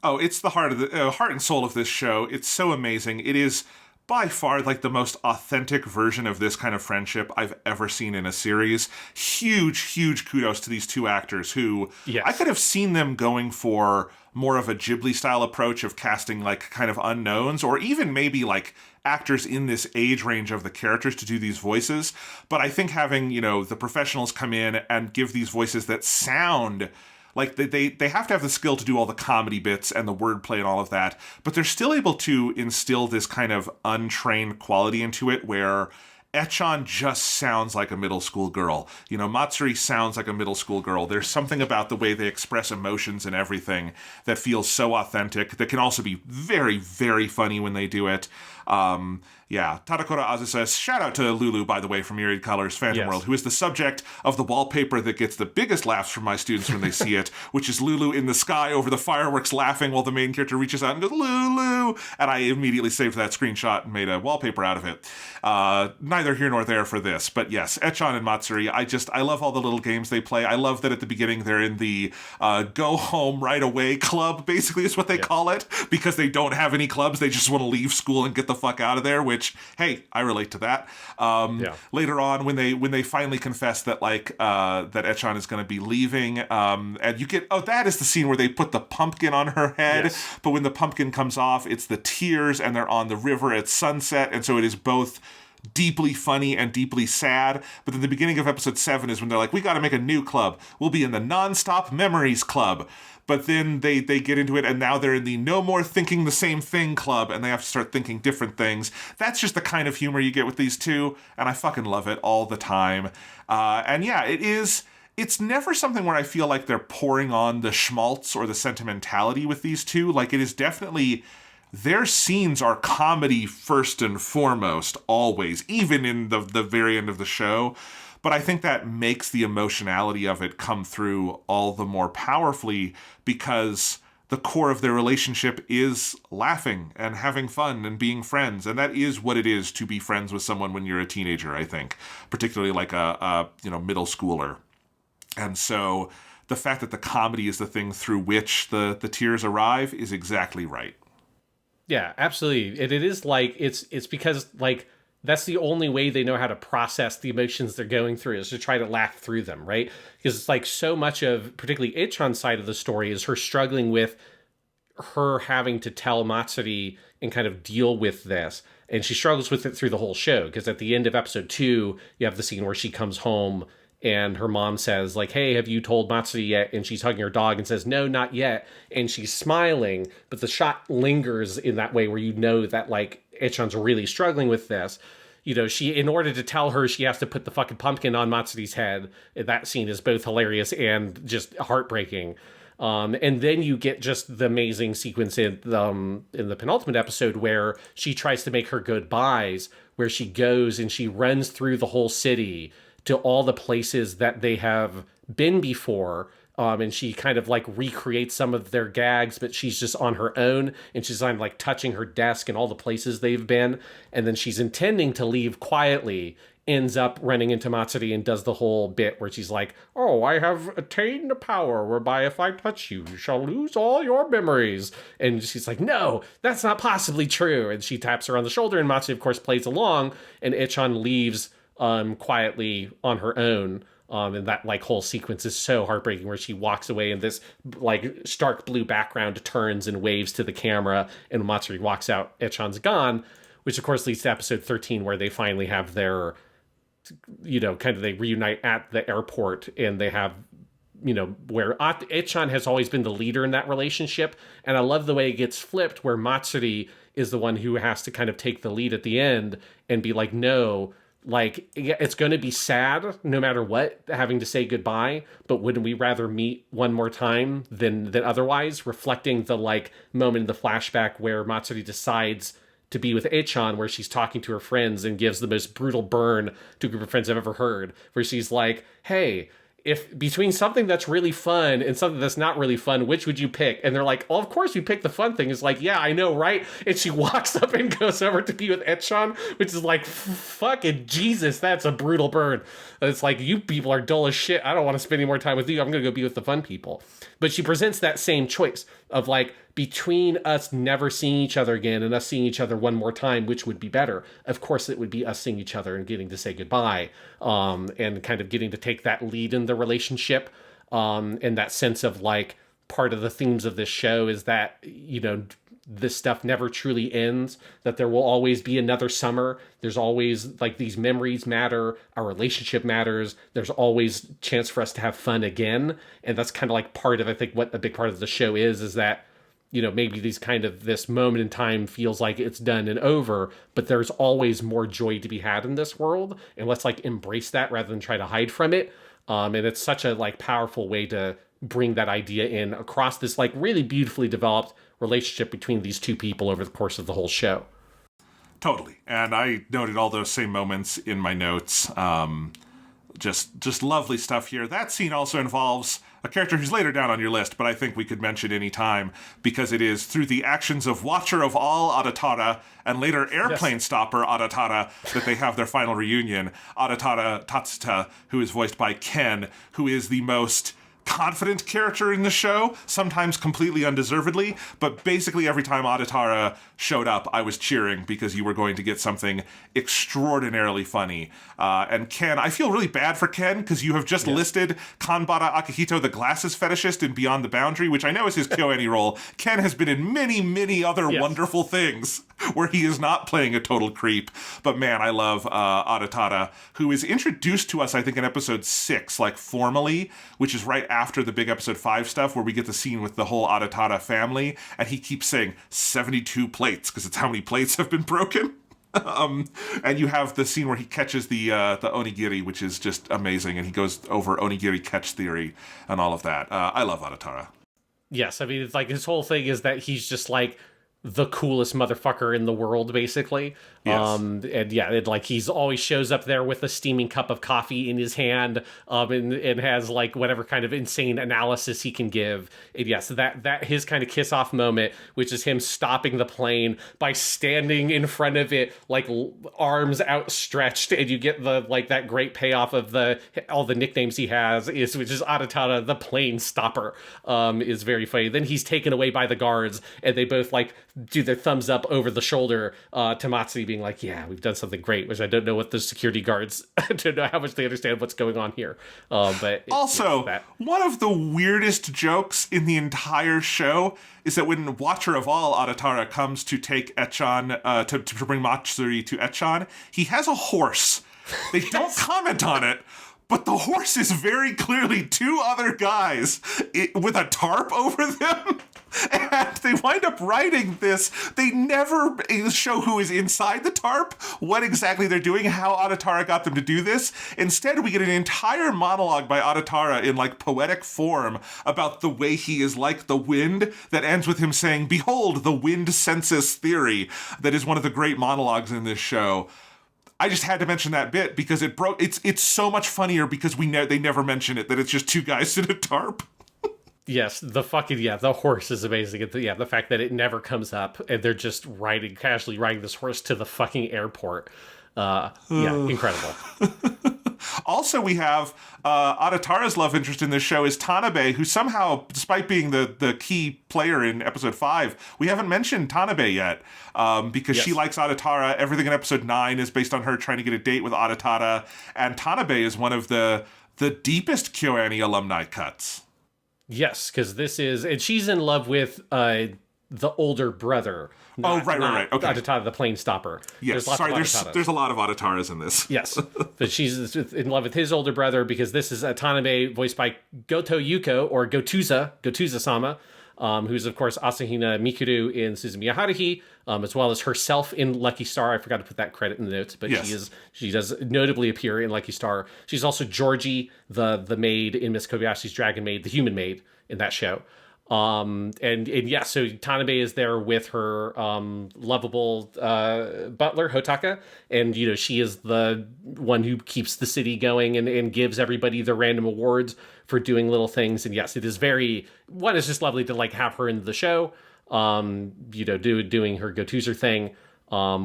Oh, it's the heart and soul of this show. It's so amazing. It is by far like the most authentic version of this kind of friendship I've ever seen in a series. Huge kudos to these two actors who I could have seen them going for more of a Ghibli style approach of casting like kind of unknowns, or even maybe like actors in this age range of the characters to do these voices. But I think having, the professionals come in and give these voices that sound like they have to have the skill to do all the comedy bits and the wordplay and all of that, but they're still able to instill this kind of untrained quality into it where Echan just sounds like a middle school girl. Matsuri sounds like a middle school girl. There's something about the way they express emotions and everything that feels so authentic, that can also be very, very funny when they do it. Tadako Azusa, shout out to Lulu, by the way, from Myriad Colors Phantom World, who is the subject of the wallpaper that gets the biggest laughs from my students when they see it, which is Lulu in the sky over the fireworks laughing while the main character reaches out and goes, Lulu! And I immediately saved that screenshot and made a wallpaper out of it. Neither here nor there for this, but yes, Echan and Matsuri, I love all the little games they play. I love that at the beginning they're in the go home right away club, basically is what they call it, because they don't have any clubs. They just want to leave school and get the fuck out of there, which, hey, I relate to that. Later on, when they finally confess that that Echan is going to be leaving, and you get, that is the scene where they put the pumpkin on her head, but when the pumpkin comes off, it's the tears, and they're on the river at sunset, and so it is both deeply funny and deeply sad. But then the beginning of episode 7 is when they're like, we got to make a new club. We'll be in the Non-Stop Memories Club. But then they get into it, and now they're in the No More Thinking the Same Thing Club, and they have to start thinking different things. That's just the kind of humor you get with these two, and I fucking love it all the time. It's never something where I feel like they're pouring on the schmaltz or the sentimentality with these two. Like, it is definitely, their scenes are comedy first and foremost, always, even in the very end of the show. But I think that makes the emotionality of it come through all the more powerfully, because the core of their relationship is laughing and having fun and being friends. And that is what it is to be friends with someone when you're a teenager, I think, particularly like a middle schooler. And so the fact that the comedy is the thing through which the tears arrive is exactly right. Yeah, absolutely. And it is like, it's because like, that's the only way they know how to process the emotions they're going through, is to try to laugh through them, right? Because it's like so much of, particularly Ichan's side of the story, is her struggling with her having to tell Matsuri and kind of deal with this. And she struggles with it through the whole show, because at the end of episode 2, you have the scene where she comes home and her mom says, like, hey, have you told Matsuri yet? And she's hugging her dog and says, no, not yet. And she's smiling, but the shot lingers in that way where you know that, like, Ichan's really struggling with this. You know, she, in order to tell her, she has to put the fucking pumpkin on Matsuri's head. That scene is both hilarious and just heartbreaking. And then you get just the amazing sequence in the penultimate episode where she tries to make her goodbyes, where she goes and she runs through the whole city to all the places that they have been before. And she kind of like recreates some of their gags, but she's just on her own, and she's on like touching her desk and all the places they've been. And then she's intending to leave quietly, ends up running into Matsuri and does the whole bit where she's like, oh, I have attained a power whereby if I touch you, you shall lose all your memories. And she's like, no, that's not possibly true. And she taps her on the shoulder, and Matsuri, of course, plays along, and Ichan leaves quietly on her own. And that like whole sequence is so heartbreaking, where she walks away and this like stark blue background turns and waves to the camera, and Matsuri walks out, Ichan's gone, which of course leads to episode 13, where they finally have their, you know, kind of they reunite at the airport, and they have, you know, where Ichan has always been the leader in that relationship. And I love the way it gets flipped, where Matsuri is the one who has to kind of take the lead at the end and be like, no, like, it's going to be sad no matter what, having to say goodbye, but wouldn't we rather meet one more time than otherwise? Reflecting the like moment in the flashback where Matsuri decides to be with Ichan, where she's talking to her friends and gives the most brutal burn to a group of friends I've ever heard, where she's like, hey, if between something that's really fun and something that's not really fun, which would you pick? And they're like, oh, of course we pick the fun thing. It's like, yeah, I know, right? And she walks up and goes over to be with Ichan, which is like, fucking Jesus, that's a brutal burn. And it's like, you people are dull as shit. I don't want to spend any more time with you. I'm going to go be with the fun people. But she presents that same choice of like, between us never seeing each other again and us seeing each other one more time, which would be better? Of course, it would be us seeing each other and getting to say goodbye, and kind of getting to take that lead in the relationship. And that sense of like, part of the themes of this show is that, you know, this stuff never truly ends, that there will always be another summer. There's always like these memories matter. Our relationship matters. There's always chance for us to have fun again. And that's kind of like part of, I think, what a big part of the show is that, you know, maybe these kind of this moment in time feels like it's done and over, but there's always more joy to be had in this world. And let's like embrace that rather than try to hide from it. And it's such a like powerful way to bring that idea in across this like really beautifully developed relationship between these two people over the course of the whole show. Totally. And I noted all those same moments in my notes. Just lovely stuff here. That scene also involves a character who's later down on your list, but I think we could mention any time, because it is through the actions of Watcher of all Adatara and later Airplane Stopper Adatara that they have their final reunion. Adatara Tatsuta, who is voiced by Ken, who is the most confident character in the show, sometimes completely undeservedly, but basically every time Adatara showed up, I was cheering because you were going to get something extraordinarily funny. And Ken, I feel really bad for Ken because you have just listed Kanbara Akihito, the glasses fetishist in Beyond the Boundary, which I know is his KyoAni role. Ken has been in many, many other wonderful things where he is not playing a total creep. But man, I love Adatara, who is introduced to us, I think, in episode 6, like formally, which is right after the big episode 5 stuff where we get the scene with the whole Adatara family, and he keeps saying 72 plates because it's how many plates have been broken. And you have the scene where he catches the onigiri, which is just amazing, and he goes over onigiri catch theory and all of that. I love Adatara. Yes, I mean, it's like his whole thing is that he's just like the coolest motherfucker in the world, basically. Yes. And yeah, like he's always shows up there with a steaming cup of coffee in his hand, and has like whatever kind of insane analysis he can give. And yes, that his kind of kiss off moment, which is him stopping the plane by standing in front of it, like arms outstretched, and you get the like that great payoff of all the nicknames he has, which is Aratara the plane stopper, is very funny. Then he's taken away by the guards, and they both like do their thumbs up over the shoulder to Matsui, being like, yeah, we've done something great, which I don't know what the security guards, I don't know how much they understand what's going on here. But also, one of the weirdest jokes in the entire show is that when Watcher of All Aratara comes to take Echan, to bring Matsuri to Echan, he has a horse. They don't comment on it, but the horse is very clearly two other guys with a tarp over them. And they wind up writing this. They never show who is inside the tarp, what exactly they're doing, how Aratara got them to do this. Instead, we get an entire monologue by Aratara in like poetic form about the way he is like the wind, that ends with him saying, "Behold, the wind census theory." That is one of the great monologues in this show. I just had to mention that bit because it's so much funnier because they never mention it, that it's just two guys in a tarp. Yes, the horse is amazing. The fact that it never comes up and they're just casually riding this horse to the fucking airport. Incredible. Also, we have Aratara's love interest in this show is Tanabe, who somehow, despite being the key player in episode 5, we haven't mentioned Tanabe yet, because she likes Aratara. Everything in episode 9 is based on her trying to get a date with Aratara, and Tanabe is one of the deepest KyoAni alumni cuts. Yes, because and she's in love with the older brother. Right. Okay. Aratara, the plane stopper. Yes, there's a lot of Arataras in this. Yes, but she's in love with his older brother because this is Tanabe, voiced by Goto Yuko, or Gotuza-sama, who's, of course, Asahina Mikuru in Suzumiya Haruhi, as well as herself in Lucky Star. I forgot to put that credit in the notes, but yes. She does notably appear in Lucky Star. She's also Georgie, the maid in Miss Kobayashi's Dragon Maid, the human maid in that show. So Tanabe is there with her lovable butler Hotaka, and she is the one who keeps the city going and gives everybody their random awards for doing little things. And yes, it is it's just lovely to like have her in the show, doing her Gotuzer thing,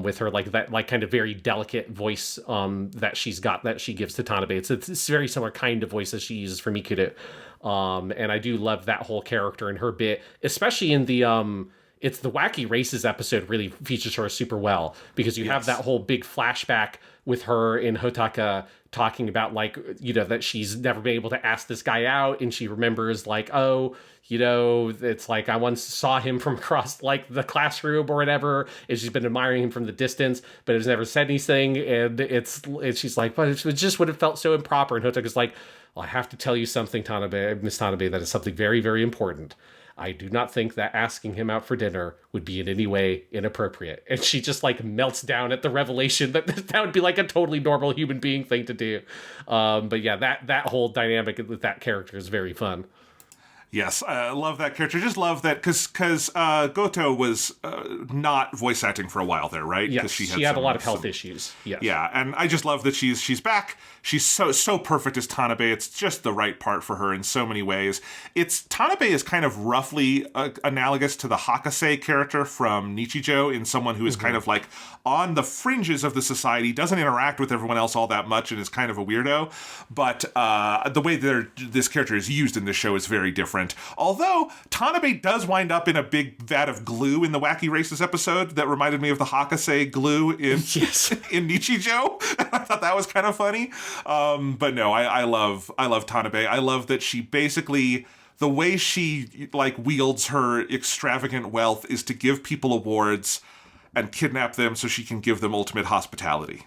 with her like that like kind of very delicate voice that she's got, that she gives to Tanabe. It's a very similar kind of voice as she uses for Mikuru. And I do love that whole character and her bit, especially in the it's the Wacky Races episode really features her super well, because you have that whole big flashback with her in Hotaka talking about like, that she's never been able to ask this guy out. And she remembers like, it's like I once saw him from across like the classroom or whatever. And she's been admiring him from the distance, but has never said anything. And she's like, but it just would have felt so improper. And Hotaka's like, well, I have to tell you something, Miss Tanabe, that is something very, very important. I do not think that asking him out for dinner would be in any way inappropriate. And she just like melts down at the revelation that would be like a totally normal human being thing to do. But yeah, that whole dynamic with that character is very fun. Yes, I love that character. Just love that because Goto was not voice acting for a while there, right? Yes, she had a lot of health issues. Yes. Yeah, and I just love that she's back. She's so perfect as Tanabe. It's just the right part for her in so many ways. Tanabe is kind of roughly analogous to the Hakase character from Nichijou, in someone who is kind of like on the fringes of the society, doesn't interact with everyone else all that much, and is kind of a weirdo. But the way this character is used in this show is very different. Although Tanabe does wind up in a big vat of glue in the Wacky Races episode that reminded me of the Hakase glue in Nichijou. I thought that was kind of funny. But no, I love Tanabe. I love that she basically, the way she like wields her extravagant wealth is to give people awards and kidnap them so she can give them ultimate hospitality.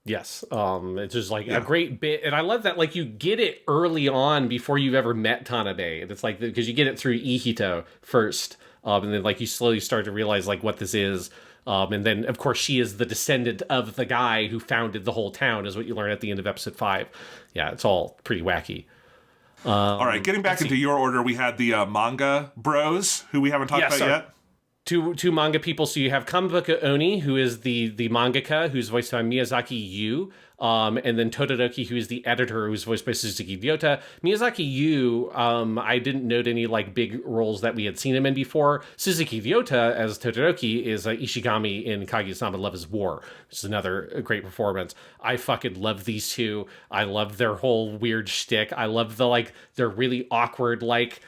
Yes, it's just like a great bit, and I love that like you get it early on before you've ever met Tanabe. And it's like because you get it through Ihito first, and then like you slowly start to realize like what this is. And then, of course, she is the descendant of the guy who founded the whole town, is what you learn at the end of episode 5. Yeah, it's all pretty wacky. All right, getting back into your order, we had the manga bros, who we haven't talked about yet. two manga people. So you have Kamaboko Oni, who is the mangaka, who's voiced by Miyazaki Yu, and then Todoroki, who is the editor, who's voiced by Suzuki Ryota. Miyazaki Yu, I didn't note any like big roles that we had seen him in before. Suzuki Ryota as Todoroki is Ishigami in Kaguya-sama Love is War, which is another great performance. I fucking love these two. I love their whole weird shtick. I love they're really awkward, like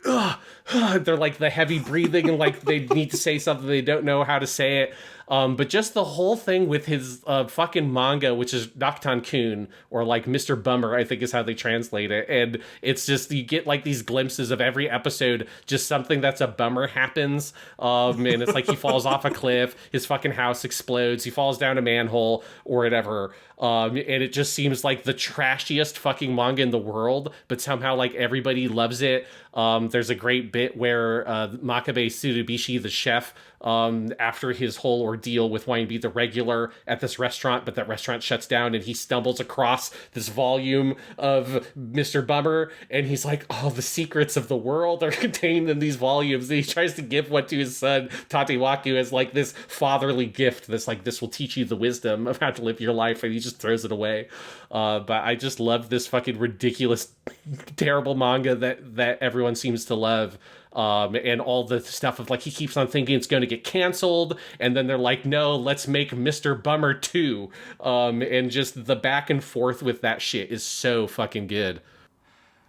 they're like the heavy breathing and like they need to say something, they don't know how to say it. But just the whole thing with his fucking manga, which is Nocton-kun, or like Mr. Bummer, I think is how they translate it. And it's just, you get like these glimpses of every episode, just something that's a bummer happens. And it's like he falls off a cliff, his fucking house explodes, he falls down a manhole or whatever. And it just seems like the trashiest fucking manga in the world, but somehow like everybody loves it. There's a great bit where Makabe Tsurubishi, the chef, after his whole ordeal with wanting to be the regular at this restaurant, but that restaurant shuts down, and he stumbles across this volume of Mr. Bummer, and he's like, oh, the secrets of the world are contained in these volumes, and he tries to give one to his son, Tatewaku, as like this fatherly gift that's like, this will teach you the wisdom of how to live your life, and he just throws it away. But I just love this fucking ridiculous, terrible manga that everyone seems to love. And all the stuff of like, he keeps on thinking it's going to get canceled, and then they're like, no, let's make Mr. Bummer 2. And just the back and forth with that shit is so fucking good.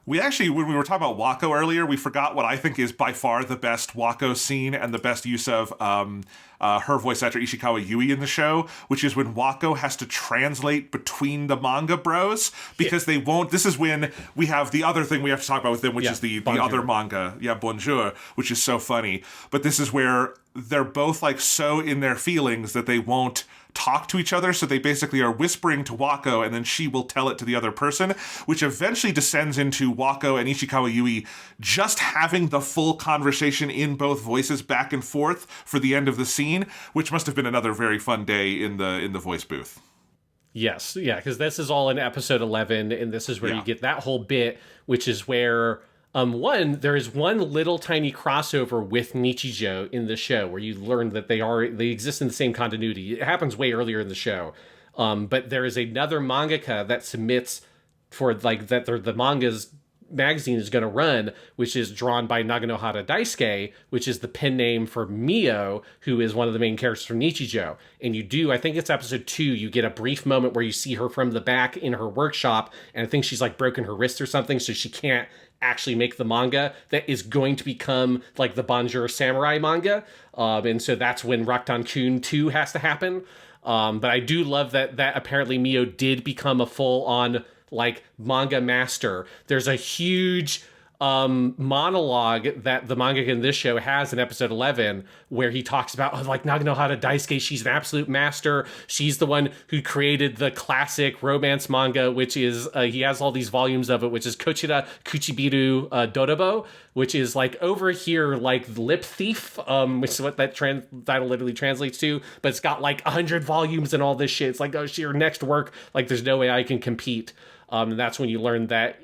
We actually, when we were talking about Wako earlier, we forgot what I think is by far the best Wako scene and the best use of her voice actor Ishikawa Yui in the show, which is when Wako has to translate between the manga bros, because they won't. This is when we have the other thing we have to talk about with them, which is the other manga, Bonjour, which is so funny. But this is where they're both like so in their feelings that they won't talk to each other, so they basically are whispering to Wako, and then she will tell it to the other person, which eventually descends into Wako and Ishikawa Yui just having the full conversation in both voices back and forth for the end of the scene, which must have been another very fun day in the voice booth. Yes, yeah, because this is all in episode 11, and this is where you get that whole bit, which is where there is one little tiny crossover with Nichijou in the show where you learn that they exist in the same continuity. It happens way earlier in the show. But there is another mangaka that submits for like that the manga's magazine is going to run, which is drawn by Naganohara Daisuke, which is the pen name for Mio, who is one of the main characters from Nichijou. And I think it's episode 2, you get a brief moment where you see her from the back in her workshop, and I think she's like broken her wrist or something, so she can't actually make the manga that is going to become like the Bonjour Samurai manga. And so that's when Rakuten-kun 2 has to happen. But I do love that apparently Mio did become a full-on like manga master. There's a huge monologue that the mangaka in this show has in episode 11 where he talks about like Naganohara Daisuke, she's an absolute master. She's the one who created the classic romance manga, which is he has all these volumes of it, which is Kochira Kuchibiru Dorobo, which is like over here like lip thief, which is what that title literally translates to, but it's got like 100 volumes and all this shit. It's like, oh, your next work, like there's no way I can compete. And that's when you learn that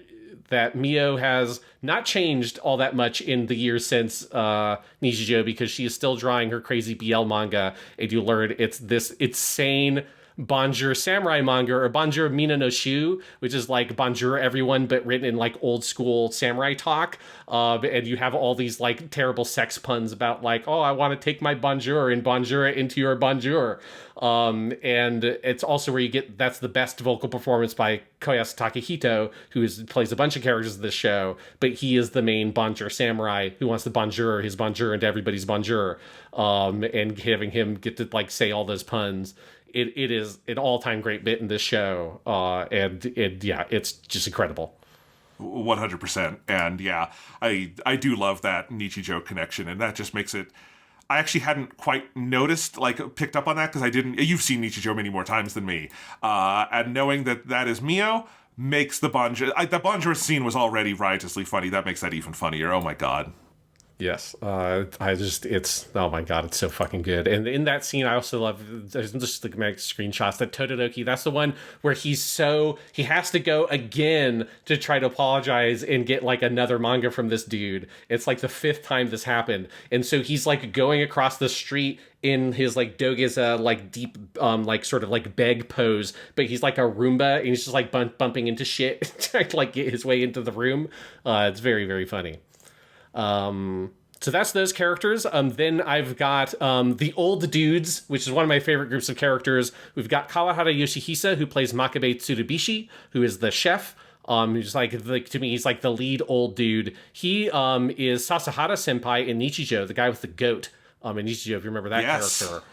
Mio has not changed all that much in the years since Nichijou, because she is still drawing her crazy BL manga, and you learn it's this insane Bonjour Samurai manga, or Bonjour Mina no Shu, which is like Bonjour everyone, but written in like old school samurai talk. And you have all these like terrible sex puns about like, oh, I want to take my Bonjour and Bonjour it into your Bonjour. And it's also where you get, that's the best vocal performance by Koyasu Takehito, who plays a bunch of characters in this show, but he is the main Bonjour samurai who wants to Bonjour his Bonjour into everybody's Bonjour. And having him get to like say all those puns. It is an all-time great bit in this show, and it's just incredible. 100%. And yeah, I do love that Nichijou connection, and that just makes it. I actually hadn't quite noticed, like picked up on that, because you've seen Nichijou many more times than me, and knowing that is Mio makes the Bonjour. The Bonjour scene was already riotously funny. That makes that even funnier. Oh my god. Yes, it's, oh my god, it's so fucking good. And in that scene, I also love, there's just like screenshots that Todoroki, that's the one where he has to go again to try to apologize and get like another manga from this dude. It's like the 5th time this happened. And so he's like going across the street in his like Dogeza like deep like sort of like beg pose, but he's like a Roomba and he's just like bumping into shit trying to like get his way into the room. It's very, very funny. So that's those characters. Then I've got the old dudes, which is one of my favorite groups of characters. We've got Kawahara Yoshihisa, who plays Makabe Tsurubishi, who is the chef. Who's like to me, he's like the lead old dude. He is Sasahara senpai in Nichijou, the guy with the goat in Nichijou, if you remember that character.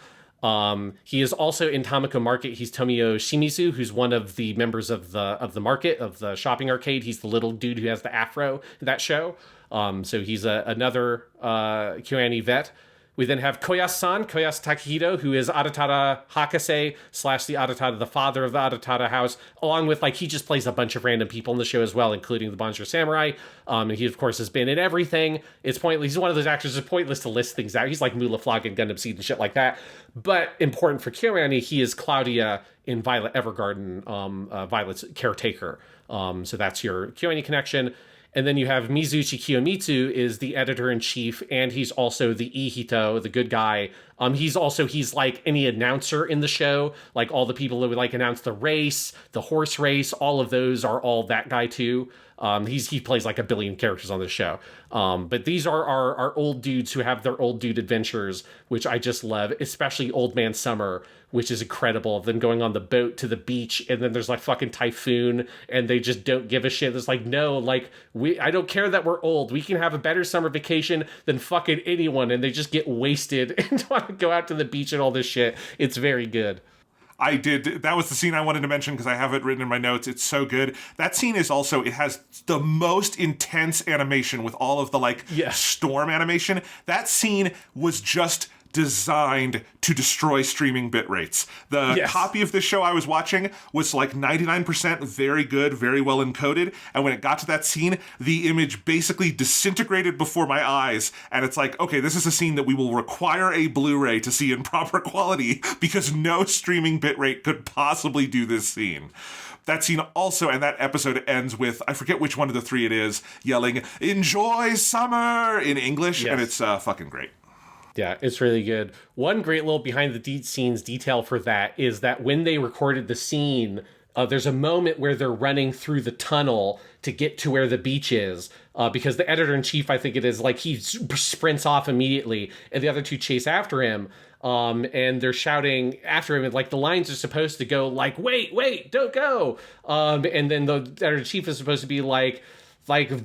He is also in Tamako Market. He's Tomio Shimizu, who's one of the members of the market, of the shopping arcade. He's the little dude who has the afro in that show. So he's another KyoAni vet. We then have Koyasu Takehito, who is Aratara Hakase / the Aratara, the father of the Aratara house, along with, like, he just plays a bunch of random people in the show as well, including the Bonjour Samurai. And he, of course, has been in everything. It's pointless. He's one of those actors, it's pointless to list things out. He's like Mula Flog and Gundam Seed and shit like that. But important for KyoAni, he is Claudia in Violet Evergarden, Violet's caretaker. So that's your KyoAni connection. And then you have Mizuchi Kiyomitsu is the editor-in-chief, and he's also the Ihito, the good guy. He's like any announcer in the show, like all the people that would like announce the race, the horse race, all of those are all that guy too. He plays like a billion characters on the show. But these are our old dudes who have their old dude adventures, which I just love, especially Old Man Summer, which is incredible. Of them going on the boat to the beach, and then there's like fucking typhoon, and they just don't give a shit. There's like, no, like I don't care that we're old. We can have a better summer vacation than fucking anyone, and they just get wasted and want to go out to the beach and all this shit. It's very good. That was the scene I wanted to mention because I have it written in my notes. It's so good. That scene is also, it has the most intense animation with all of the storm animation. That scene was just designed to destroy streaming bit rates. The copy of this show I was watching was like 99% very good, very well encoded, and when it got to that scene, the image basically disintegrated before my eyes, and it's like, okay, this is a scene that we will require a Blu-ray to see in proper quality because no streaming bitrate could possibly do this scene. That scene also, and that episode ends with, I forget which one of the three it is, yelling, "Enjoy summer!" in English, and it's fucking great. Yeah, it's really good. One great little behind the scenes detail for that is that when they recorded the scene, there's a moment where they're running through the tunnel to get to where the beach is, because the editor-in-chief, I think it is, like, he sprints off immediately, and the other two chase after him, and they're shouting after him, and, like, the lines are supposed to go, like, wait, don't go! And then the editor-in-chief is supposed to be like,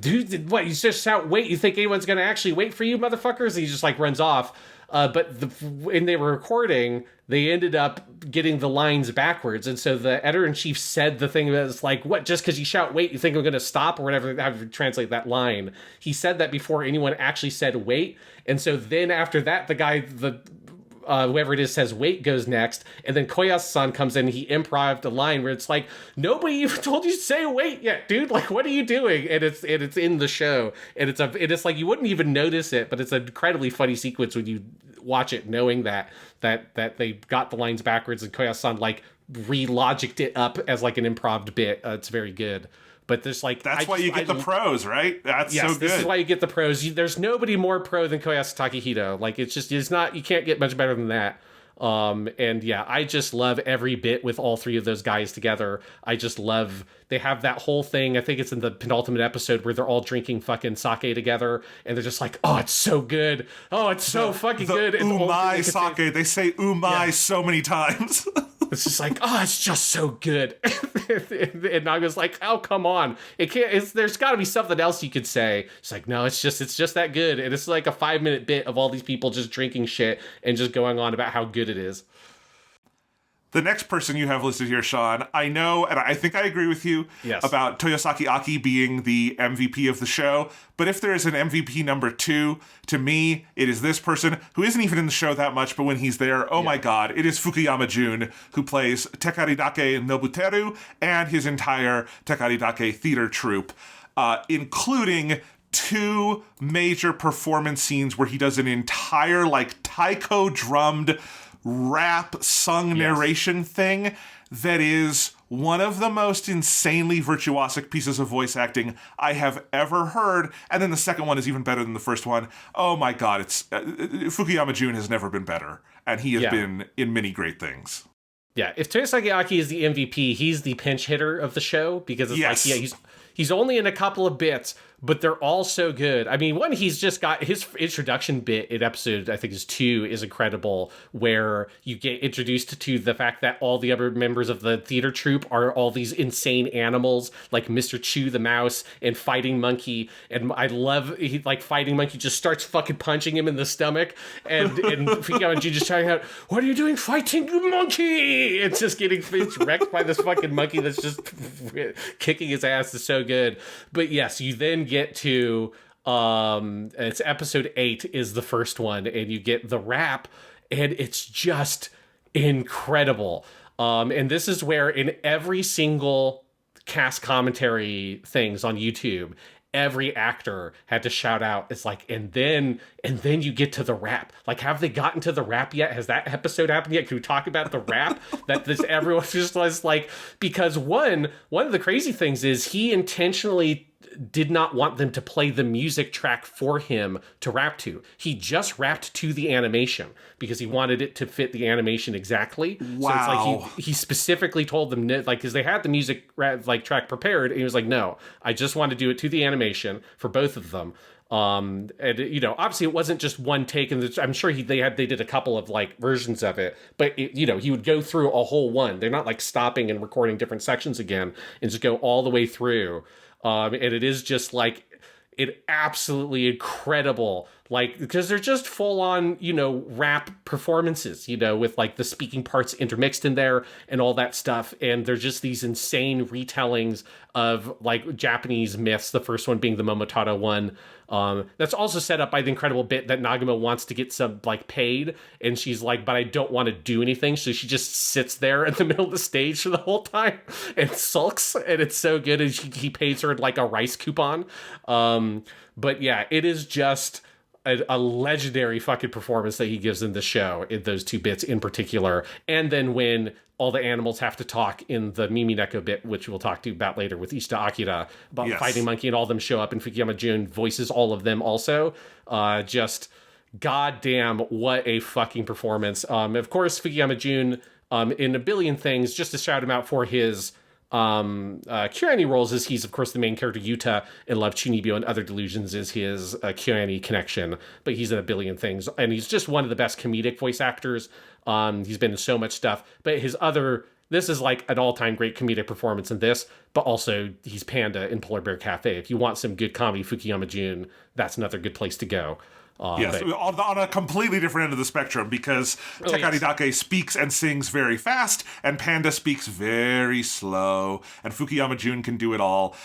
dude, what, you just shout, wait, you think anyone's going to actually wait for you, motherfuckers? And he just, like, runs off. But when they were recording, they ended up getting the lines backwards. And so the editor-in-chief said the thing that's like, what, just because you shout, wait, you think I'm going to stop? Or whatever, how to translate that line. He said that before anyone actually said wait. And so then after that, the guy, whoever it is says wait goes next, and then Koyasu-san comes in and he improv'd a line where it's like, nobody even told you to say wait yet, dude, like, what are you doing? And it's in the show, and it's like you wouldn't even notice it, but it's an incredibly funny sequence when you watch it, knowing that they got the lines backwards and Koyasu-san like re-logicked it up as like an improv bit. It's very good. But there's like, that's why you get the pros, right? That's so good. This is why you get the pros. There's nobody more pro than Koyasu Takehito. Like, it's not, you can't get much better than that. And yeah, I just love every bit with all three of those guys together. I just love, they have that whole thing. I think it's in the penultimate episode where they're all drinking fucking sake together, and they're just like, oh, it's so good. Oh, it's so fucking good. And umai sake. They say umai so many times. It's just like, oh, it's just so good. And Naga's like, oh, come on. There's got to be something else you could say. It's like, no, it's just that good. And it's like a 5-minute bit of all these people just drinking shit and just going on about how good it is. The next person you have listed here, Sean, I know, and I think I agree with you about Toyosaki Aki being the MVP of the show, but if there is an MVP number 2, to me, it is this person who isn't even in the show that much, but when he's there, my God, it is Fukuyama Jun, who plays Tekaridake Nobuteru and his entire Tekaridake theater troupe, including two major performance scenes where he does an entire, like, taiko drummed rap sung narration thing that is one of the most insanely virtuosic pieces of voice acting I have ever heard. And then the second one is even better than the first one. Oh my God, it's Fukuyama Jun has never been better, and he has been in many great things. Yeah, if Toyosaki Aki is the MVP, he's the pinch hitter of the show, because it's like, yeah, he's only in a couple of bits, but they're all so good. I mean, one, he's just got his introduction bit in episode, I think is 2, is incredible, where you get introduced to the fact that all the other members of the theater troupe are all these insane animals, like Mr. Chew the mouse and Fighting Monkey. And I love, Fighting Monkey just starts fucking punching him in the stomach, and Fukuyama Jun just shouting out, "What are you doing, Fighting Monkey?" It's just getting wrecked by this fucking monkey that's just kicking his ass. Is so good. But yes, you then get to it's episode 8 is the first one, and you get the rap, and it's just incredible. And this is where in every single cast commentary things on YouTube, every actor had to shout out, it's like, and then you get to the rap. Like, have they gotten to the rap yet? Has that episode happened yet? Can we talk about the rap? Everyone just was like, because one of the crazy things is he intentionally did not want them to play the music track for him to rap to. He just rapped to the animation because he wanted it to fit the animation exactly. Wow. So it's like he specifically told them, like, because they had the music track prepared, and he was like, no, I just want to do it to the animation for both of them. And obviously it wasn't just one take, and I'm sure they did a couple of like versions of it, but he would go through a whole one. They're not like stopping and recording different sections again, and just go all the way through. And it is just like, it absolutely incredible, like, because they're just full on, rap performances, with like the speaking parts intermixed in there and all that stuff. And they're just these insane retellings of like Japanese myths. The first one being the Momotaro one. That's also set up by the incredible bit that Nagamo wants to get some like paid, and she's like, but I don't want to do anything. So she just sits there in the middle of the stage for the whole time and sulks, and it's so good. And he pays her like a rice coupon. But yeah, it is just a legendary fucking performance that he gives in the show, in those 2 bits in particular. And then when all the animals have to talk in the Mimi Neko bit, which we'll talk to about later with Ishida Akira, about Fighting Monkey, and all of them show up, and Fukuyama Jun voices all of them also. Just goddamn, what a fucking performance. Of course, Fukuyama Jun, in a billion things, just to shout him out for his KyoAni roles, is he's of course the main character Yuta in Love Chunibyo and Other Delusions is his KyoAni connection, but he's in a billion things, and he's just one of the best comedic voice actors. He's been in so much stuff, but this is like an all-time great comedic performance in this, but also he's Panda in Polar Bear Cafe. If you want some good comedy, Fukuyama Jun, that's another good place to go. Yes, on a completely different end of the spectrum, because Tekari Dake speaks and sings very fast, and Panda speaks very slow, and Fukuyama Jun can do it all.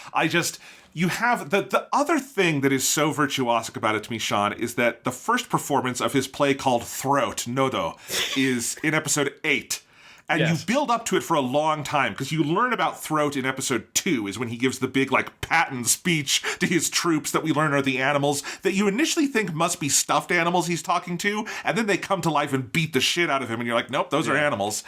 You have the other thing that is so virtuosic about it to me, Sean, is that the first performance of his play called Throat, Nodo, is in episode 8. And you build up to it for a long time, because you learn about Throat in episode 2, is when he gives the big, like, patent speech to his troops that we learn are the animals that you initially think must be stuffed animals he's talking to, and then they come to life and beat the shit out of him, and you're like, nope, those are animals.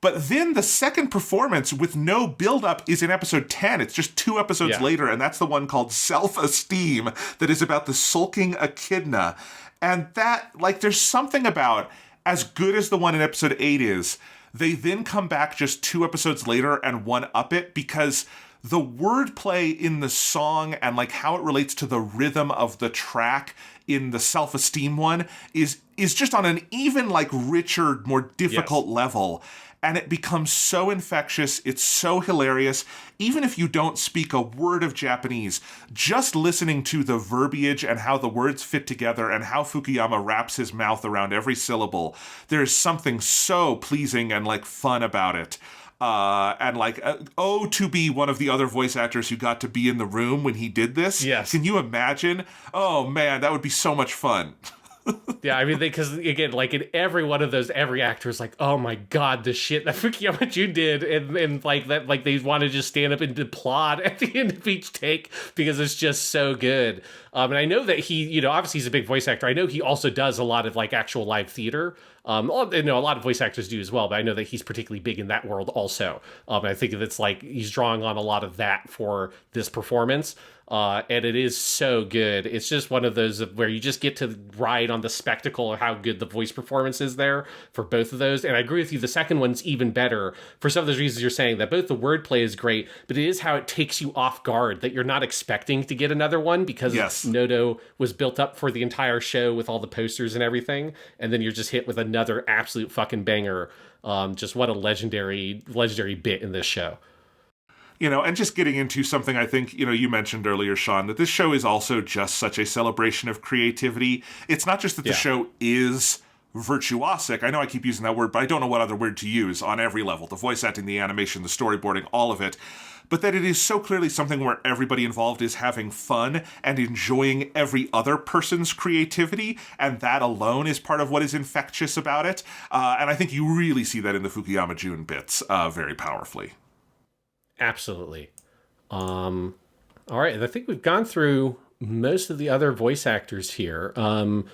But then the second performance with no build-up is in episode 10. It's just 2 episodes later, and that's the one called Self-Esteem, that is about the sulking echidna. And that, like, there's something about, as good as the one in episode 8 is, they then come back just 2 episodes later and one-up it, because the wordplay in the song and like how it relates to the rhythm of the track in the Self-Esteem one is just on an even like richer, more difficult level. And it becomes so infectious. It's so hilarious. Even if you don't speak a word of Japanese, just listening to the verbiage and how the words fit together and how Fukuyama wraps his mouth around every syllable, there's something so pleasing and like fun about it. To be one of the other voice actors who got to be in the room when he did this. Yes. Can you imagine? Oh man, that would be so much fun. Yeah, I mean, because again, like in every one of those, every actor is like, "Oh my god, the shit that Fukuyama Jun did," and like that, like they want to just stand up and applaud at the end of each take because it's just so good. And I know that he, obviously he's a big voice actor. I know he also does a lot of like actual live theater. A lot of voice actors do as well, but I know that he's particularly big in that world also. I think it's like he's drawing on a lot of that for this performance. And it is so good. It's just one of those where you just get to ride on the spectacle of how good the voice performance is there for both of those. And I agree with you. The second one's even better for some of those reasons you're saying, that both the wordplay is great, but it is how it takes you off guard, that you're not expecting to get another one because Noto was built up for the entire show with all the posters and everything. And then you're just hit with another absolute fucking banger. Just what a legendary bit in this show. And just getting into something I think, you mentioned earlier, Sean, that this show is also just such a celebration of creativity. It's not just that the show is virtuosic. I know I keep using that word, but I don't know what other word to use on every level. The voice acting, the animation, the storyboarding, all of it. But that it is so clearly something where everybody involved is having fun and enjoying every other person's creativity, and that alone is part of what is infectious about it. And I think you really see that in the Fukuyama Jun bits very powerfully. Absolutely. All right. I think we've gone through most of the other voice actors here. One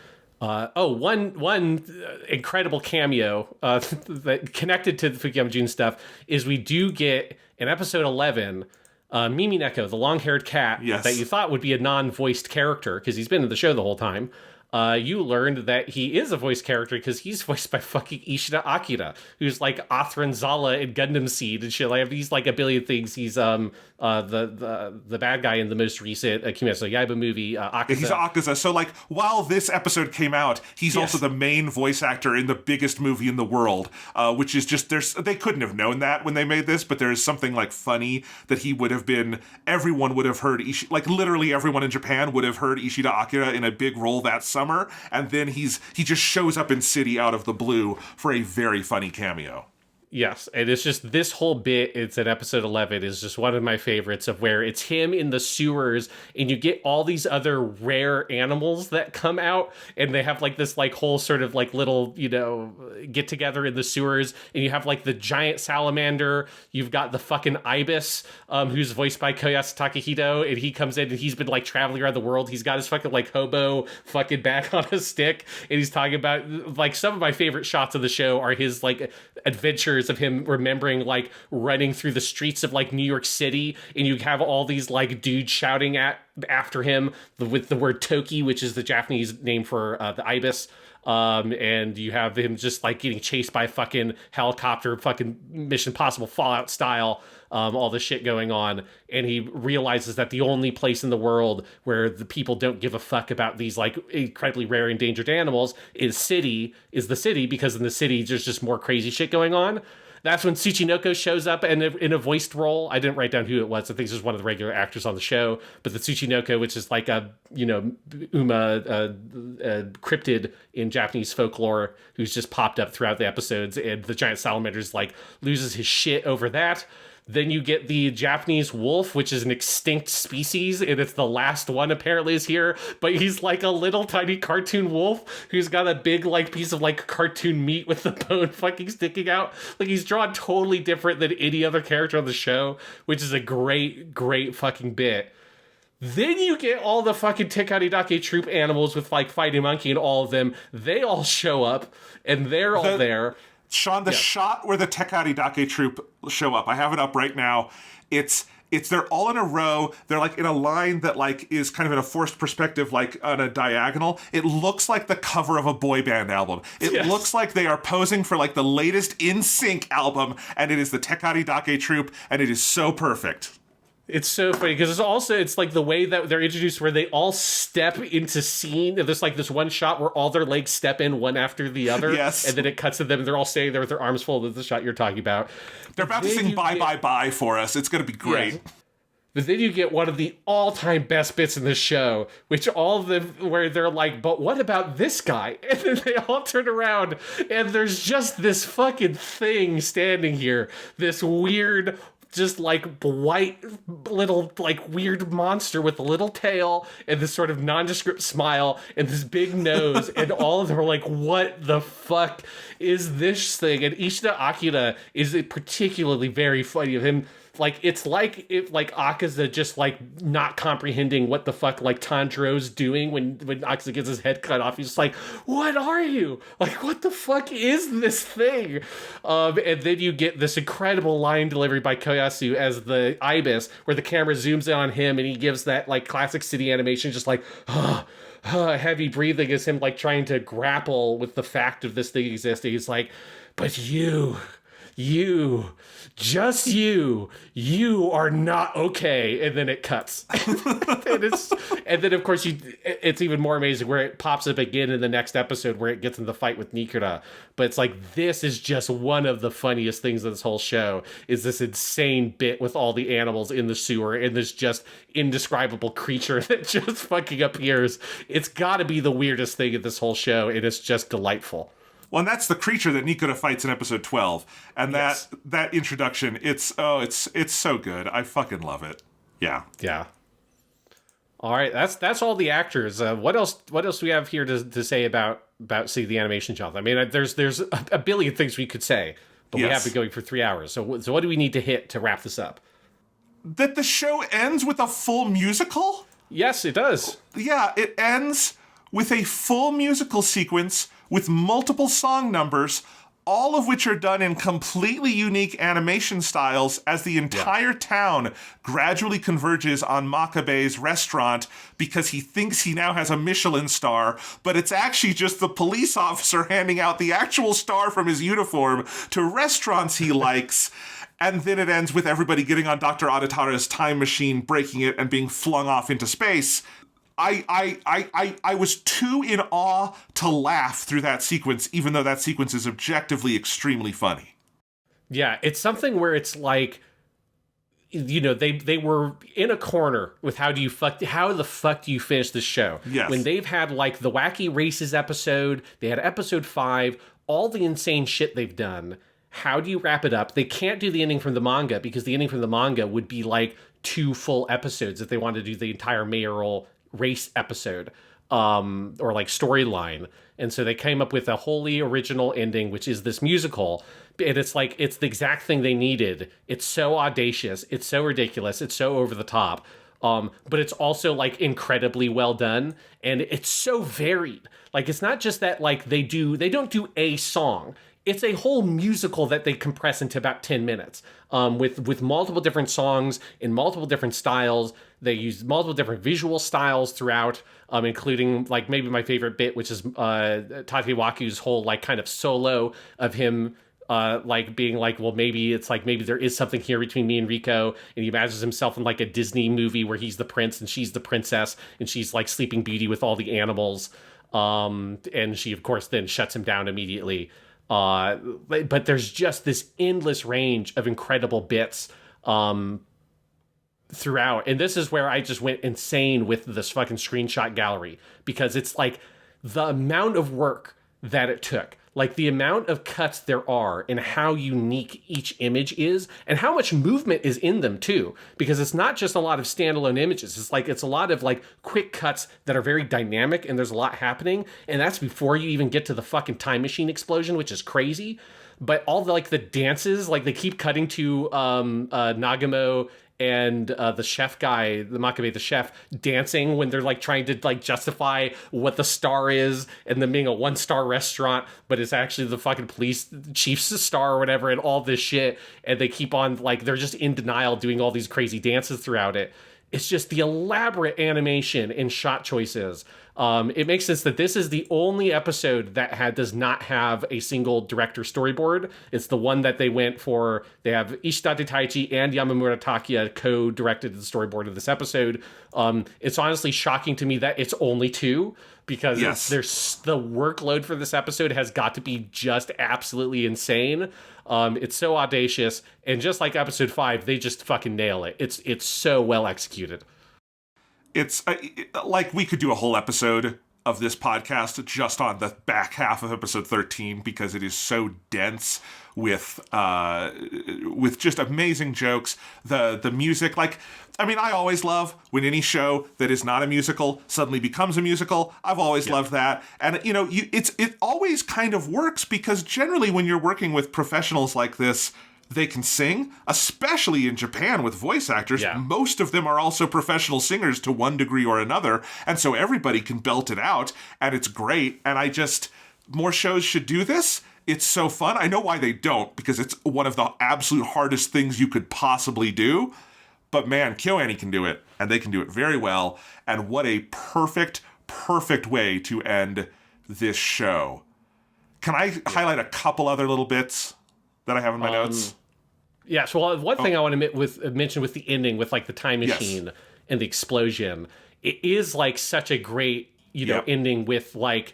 incredible cameo that connected to the Fukuyama Jun stuff is we do get in episode 11, Mimi Neko, the long-haired cat that you thought would be a non-voiced character because he's been in the show the whole time. You learned that he is a voice character because he's voiced by fucking Ishida Akira, who's like Athran Zala in Gundam Seed and shit. Like he's like a billion things. He's the bad guy in the most recent Kimetsu no Yaiba movie, Akaza. He's Akaza. So like while this episode came out, he's also the main voice actor in the biggest movie in the world, which is just they couldn't have known that when they made this, but there is something like funny that he would have been. Everyone would have heard like literally everyone in Japan would have heard Ishida Akira in a big role that summer. And then he just shows up in City out of the blue for a very funny cameo. Yes, and it's just this whole bit, it's in episode 11, is just one of my favorites of where it's him in the sewers and you get all these other rare animals that come out and they have like this like whole sort of like little, get together in the sewers, and you have like the giant salamander, you've got the fucking ibis, who's voiced by Koyasu Takahito, and he comes in and he's been like traveling around the world. He's got his fucking like hobo fucking back on a stick, and he's talking about like some of my favorite shots of the show are his like adventures of him remembering like running through the streets of like New York City, and you have all these like dudes shouting after him with the word Toki, which is the Japanese name for the ibis. And you have him just like getting chased by a fucking helicopter, fucking Mission Impossible Fallout style, all this shit going on. And he realizes that the only place in the world where the people don't give a fuck about these like incredibly rare endangered animals is the city, because in the city there's just more crazy shit going on. That's when Tsuchinoko shows up in a voiced role. I didn't write down who it was. I think it's just one of the regular actors on the show. But the Tsuchinoko, which is like a, cryptid in Japanese folklore, who's just popped up throughout the episodes. And the giant salamander's like loses his shit over that. Then you get the Japanese wolf, which is an extinct species, and it's the last one apparently is here, but he's like a little tiny cartoon wolf who's got a big like piece of like cartoon meat with the bone fucking sticking out. Like he's drawn totally different than any other character on the show, which is a great, great fucking bit. Then you get all the fucking Tekaridake troop animals with like Fighting Monkey and all of them. They all show up, and they're all there. Sean, the shot where the Tekaridake troop show up, I have it up right now. It's they're all in a row. They're like in a line that like is kind of in a forced perspective, like on a diagonal. It looks like the cover of a boy band album. It looks like they are posing for like the latest NSYNC album, and it is the Tekaridake troop, and it is so perfect. It's so funny because it's like the way that they're introduced where they all step into scene. There's like this one shot where all their legs step in one after the other. Yes. And then it cuts to them and they're all standing there with their arms folded. The shot you're talking about. They're about to sing Bye Bye Bye for us. It's going to be great. Yes. But then you get one of the all-time best bits in the show, which all of them, where they're like, but what about this guy? And then they all turn around and there's just this fucking thing standing here. This weird just like white little like weird monster with a little tail and this sort of nondescript smile and this big nose, and all of them are like, what the fuck is this thing? And Ishida Akira is particularly very funny of him. Like, it's like if like Akaza just like not comprehending what the fuck like Tanjiro's doing when Akaza gets his head cut off. He's just like, what are you? Like, what the fuck is this thing? And then you get this incredible line delivery by Koyasu as the Ibis, where the camera zooms in on him and he gives that like classic city animation, just like, heavy breathing as him like trying to grapple with the fact of this thing existing. He's like, but just you are not okay. And then it cuts. and then of course it's even more amazing where it pops up again in the next episode where it gets in the fight with Nikura. But it's like, this is just one of the funniest things of this whole show, is this insane bit with all the animals in the sewer and this just indescribable creature that just fucking appears. It's gotta be the weirdest thing in this whole show, and it's just delightful. Well, and that's the creature that Nikura fights in episode 12. And that introduction, it's so good. I fucking love it. Yeah. Yeah. All right, that's all the actors. What else do we have here to say about see the animation, Jonathan? I mean, there's a billion things we could say, but we have been going for 3 hours. So what do we need to hit to wrap this up? That the show ends with a full musical? Yes, it does. Yeah, it ends with a full musical sequence with multiple song numbers, all of which are done in completely unique animation styles as the entire town gradually converges on Makabe's restaurant because he thinks he now has a Michelin star, but it's actually just the police officer handing out the actual star from his uniform to restaurants he likes. And then it ends with everybody getting on Dr. Adatara's time machine, breaking it, and being flung off into space. I was too in awe to laugh through that sequence, even though that sequence is objectively extremely funny. Yeah, it's something where it's like, you know, they were in a corner with how the fuck do you finish this show? Yes. When they've had like the Wacky Races episode, they had episode 5, all the insane shit they've done. How do you wrap it up? They can't do the ending from the manga because the ending from the manga would be like 2 full episodes if they wanted to do the entire mayoral race episode or like storyline. And so they came up with a wholly original ending, which is this musical. And it's like, it's the exact thing they needed. It's so audacious, it's so ridiculous, it's so over the top, but it's also like incredibly well done, and it's so varied. Like, it's not just that like they don't do a song. It's a whole musical that they compress into about 10 minutes, with multiple different songs in multiple different styles. They use multiple different visual styles throughout, including like maybe my favorite bit, which is Tatewaku's whole like kind of solo of him like being like, well, maybe there is something here between me and Rico, and he imagines himself in like a Disney movie where he's the prince and she's the princess, and she's like Sleeping Beauty with all the animals, and she of course then shuts him down immediately. But there's just this endless range of incredible bits throughout. And this is where I just went insane with this fucking screenshot gallery, because it's like the amount of work that it took, like the amount of cuts there are and how unique each image is and how much movement is in them too, because it's not just a lot of standalone images. It's a lot of like quick cuts that are very dynamic, and there's a lot happening. And that's before you even get to the fucking time machine explosion, which is crazy. But all the like the dances, like they keep cutting to Nagamo and the chef guy, the Makabe, the chef, dancing when they're like trying to like justify what the star is, and them being a 1-star restaurant, but it's actually the fucking police chief's star or whatever, and all this shit. And they keep on like, they're just in denial doing all these crazy dances throughout it. It's just the elaborate animation and shot choices. It makes sense that this is the only episode that does not have a single director storyboard. It's the one that they went for. They have Ishidate Taichi and Yamamura Takia co-directed the storyboard of this episode. It's honestly shocking to me that it's only 2, because there's the workload for this episode has got to be just absolutely insane. It's so audacious, and just like episode 5, they just fucking nail it. It's so well executed. It's like we could do a whole episode of this podcast just on the back half of episode 13 because it is so dense with just amazing jokes. The music, like, I mean, I always love when any show that is not a musical suddenly becomes a musical. I've always loved that. And, you know, it always kind of works because generally when you're working with professionals like this, they can sing, especially in Japan with voice actors. Yeah. Most of them are also professional singers to one degree or another. And so everybody can belt it out and it's great. And more shows should do this. It's so fun. I know why they don't, because it's one of the absolute hardest things you could possibly do. But man, KyoAni can do it, and they can do it very well. And what a perfect, perfect way to end this show. Can I highlight a couple other little bits that I have in my notes? Yeah, so one thing I want to mention with the ending, with like the time machine and the explosion, it is like such a great, ending with like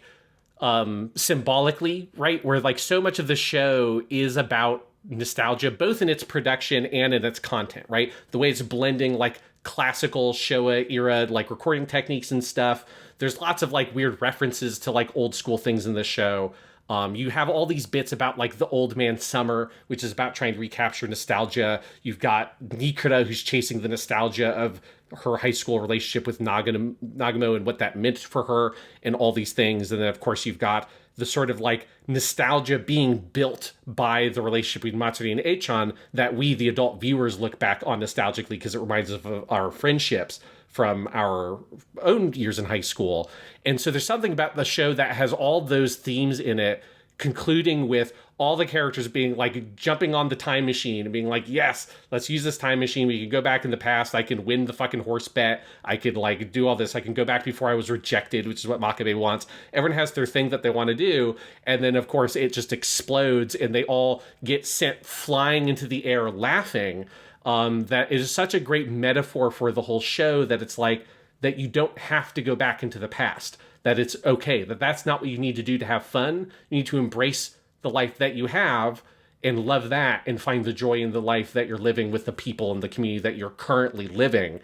symbolically, right? Where like so much of the show is about nostalgia, both in its production and in its content, right? The way it's blending like classical Showa era like recording techniques and stuff. There's lots of like weird references to like old school things in the show. You have all these bits about like the old man summer, which is about trying to recapture nostalgia. You've got Nikura, who's chasing the nostalgia of her high school relationship with Nagamo and what that meant for her and all these things. And then of course you've got the sort of like nostalgia being built by the relationship between Matsuri and Eichan that we, the adult viewers, look back on nostalgically because it reminds us of our friendships from our own years in high school. And so there's something about the show that has all those themes in it, concluding with all the characters being like jumping on the time machine and being like, yes, let's use this time machine. We can go back in the past. I can win the fucking horse bet. I could like do all this. I can go back before I was rejected, which is what Makabe wants. Everyone has their thing that they want to do. And then of course it just explodes and they all get sent flying into the air laughing. That is such a great metaphor for the whole show that it's like that you don't have to go back into the past, that it's okay, that that's not what you need to do to have fun. You need to embrace the life that you have and love that and find the joy in the life that you're living with the people in the community that you're currently living.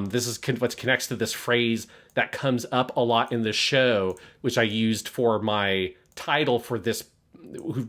This is what connects to this phrase that comes up a lot in the show, which I used for my title for this.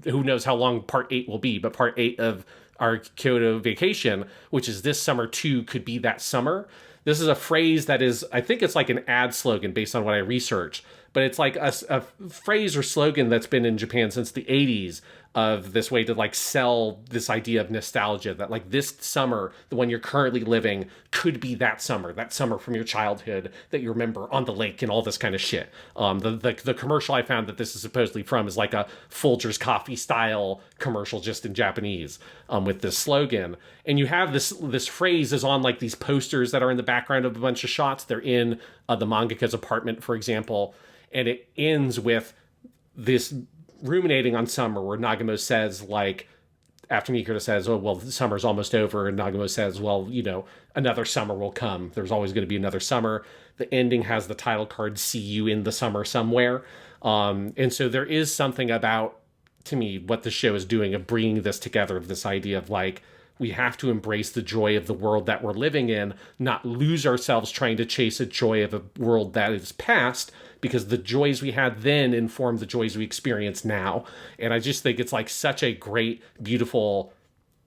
Who knows how long part 8 will be, but part 8 of our Kyoto vacation, which is this summer too could be that summer. This is a phrase that is, I think it's like an ad slogan based on what I researched, but it's like a phrase or slogan that's been in Japan since the 80s of this way to like sell this idea of nostalgia, that like this summer, the one you're currently living, could be that summer from your childhood that you remember on the lake and all this kind of shit. The commercial I found that this is supposedly from is like a Folgers coffee style commercial just in Japanese with this slogan. And you have this phrase is on like these posters that are in the background of a bunch of shots. They're in the mangaka's apartment, for example. And it ends with this ruminating on summer where Nagamo says, like, after Nikura says, oh, well, the summer's almost over. And Nagamo says, well, another summer will come. There's always going to be another summer. The ending has the title card, see you in the summer somewhere. And so there is something about, to me, what the show is doing of bringing this together, of this idea of like, we have to embrace the joy of the world that we're living in, not lose ourselves trying to chase a joy of a world that is past, because the joys we had then inform the joys we experience now. And I just think it's like such a great, beautiful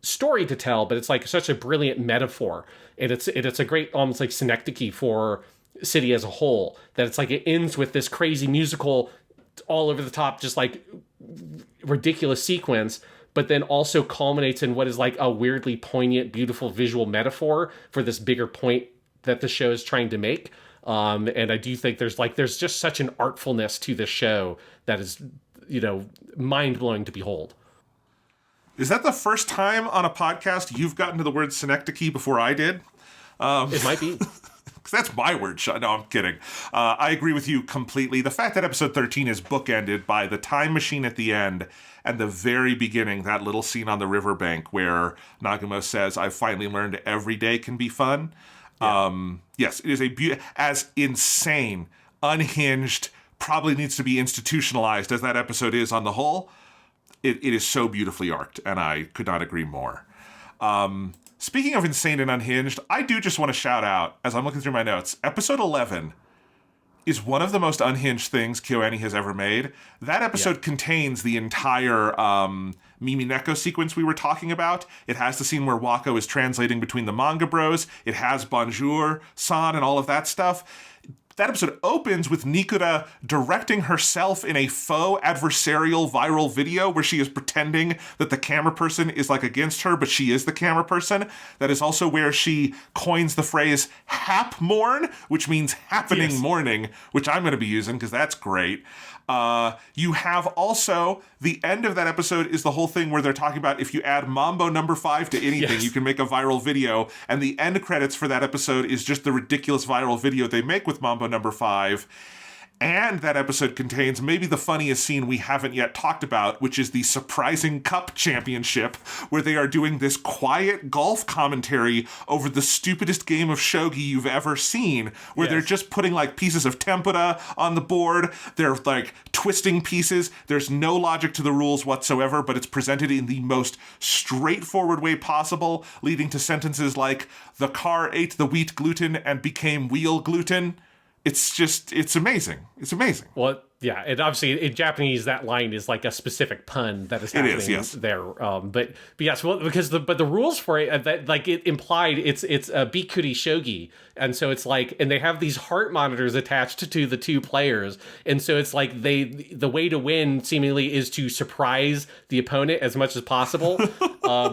story to tell, but it's like such a brilliant metaphor. And it's a great, almost like synecdoche for city as a whole, that it's like it ends with this crazy musical, all over the top, just like ridiculous sequence, but then also culminates in what is like a weirdly poignant, beautiful visual metaphor for this bigger point that the show is trying to make. And I do think there's just such an artfulness to this show that is, mind-blowing to behold. Is that the first time on a podcast you've gotten to the word synecdoche before I did? It might be. That's my word. No, I'm kidding. I agree with you completely. The fact that episode 13 is bookended by the time machine at the end and the very beginning, that little scene on the riverbank where Nagamo says, I've finally learned every day can be fun. Yeah. Yes, it is as insane, unhinged, probably needs to be institutionalized as that episode is on the whole. It is so beautifully arced, and I could not agree more. Speaking of insane and unhinged, I do just want to shout out, as I'm looking through my notes, episode 11 is one of the most unhinged things KyoAni has ever made. That episode contains the entire Mimi Neko sequence we were talking about. It has the scene where Wako is translating between the manga bros. It has Bonjour, San, and all of that stuff. That episode opens with Nikura directing herself in a faux adversarial viral video where she is pretending that the camera person is like against her, but she is the camera person. That is also where she coins the phrase hap morn, which means happening morning, which I'm going to be using because that's great. You have also the end of that episode is the whole thing where they're talking about if you add Mambo number 5 to anything, you can make a viral video. And the end credits for that episode is just the ridiculous viral video they make with Mambo number 5. And that episode contains maybe the funniest scene we haven't yet talked about, which is the surprising cup championship, where they are doing this quiet golf commentary over the stupidest game of shogi you've ever seen, where they're just putting like pieces of tempura on the board. They're like twisting pieces. There's no logic to the rules whatsoever, but it's presented in the most straightforward way possible, leading to sentences like, the car ate the wheat gluten and became wheel gluten. It's amazing. It's amazing. Well, yeah, and obviously in Japanese that line is like a specific pun that is happening there. But yes, well, because the rules for it, that like it implied it's a bikuri shogi, and so it's like, and they have these heart monitors attached to the two players, and so it's like the way to win seemingly is to surprise the opponent as much as possible,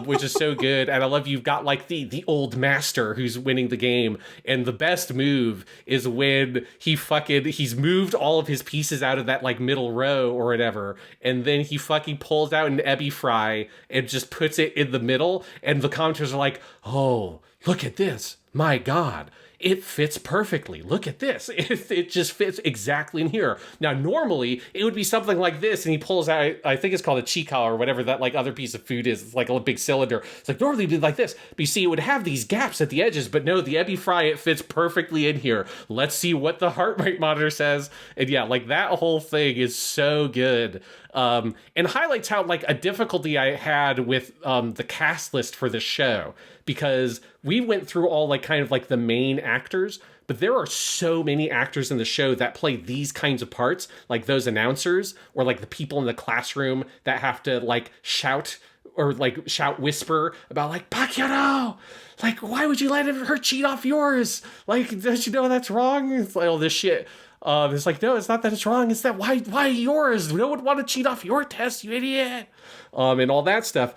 which is so good. And I love you've got like the old master who's winning the game, and the best move is when he's moved all of his pieces out of that like middle row or whatever, and then he fucking pulls out an ebi fry and just puts it in the middle, and the commenters are like, oh, look at this, my god, it fits perfectly. Look at this. It just fits exactly in here. Now, normally, it would be something like this, and he pulls out, I think it's called a chika or whatever that like other piece of food is. It's like a big cylinder. It's like, normally it'd be like this. But you see, it would have these gaps at the edges, but no, the ebi fry, it fits perfectly in here. Let's see what the heart rate monitor says. And yeah, like that whole thing is so good. And highlights how like a difficulty I had with the cast list for this show, because we went through all like kind of like the main actors, but there are so many actors in the show that play these kinds of parts, like those announcers or like the people in the classroom that have to like shout or like shout whisper about like, Pakyano, like, why would you let her cheat off yours? Like, don't you know that's wrong? It's like all this shit. It's like, no, it's not that it's wrong. It's that why yours? No one would want to cheat off your test, you idiot. And all that stuff.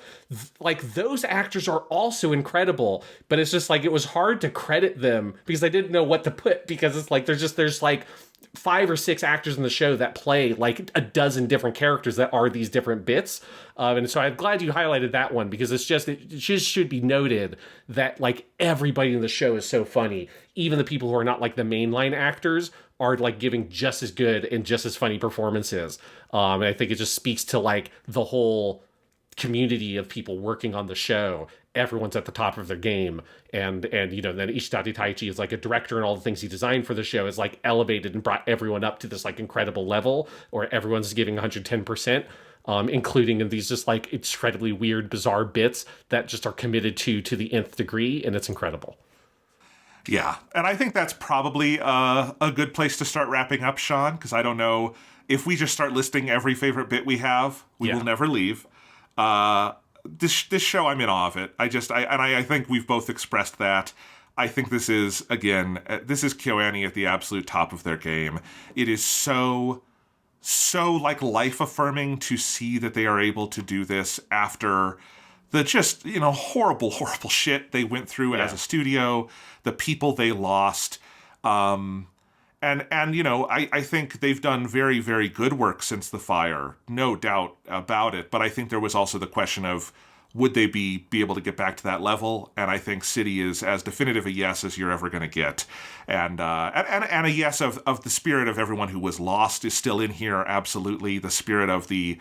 Like, those actors are also incredible, but it's just like, it was hard to credit them because I didn't know what to put, because it's like, there's like 5 or 6 actors in the show that play like a dozen different characters that are these different bits. And so I'm glad you highlighted that one, because it just should be noted that like everybody in the show is so funny. Even the people who are not like the mainline actors are like giving just as good and just as funny performances. And I think it just speaks to like the whole community of people working on the show. Everyone's at the top of their game, and you know, then Ishidate Taichi is like a director, and all the things he designed for the show is like elevated and brought everyone up to this like incredible level, or everyone's giving 110%, including in these just like incredibly weird, bizarre bits that just are committed to the nth degree, and it's incredible. Yeah, and I think that's probably a good place to start wrapping up, Sean, because I don't know if we just start listing every favorite bit we have, we will never leave. This show, I'm in awe of it. I think we've both expressed that. I think this is KyoAni at the absolute top of their game. It is so like life affirming to see that they are able to do this after the just, you know, horrible shit they went through as a studio, the people they lost. And you know, I think they've done very, very good work since the fire, no doubt about it. But I think there was also the question of, would they be able to get back to that level? And I think City is as definitive a yes as you're ever going to get. And a yes of the spirit of everyone who was lost is still in here, absolutely. The spirit of the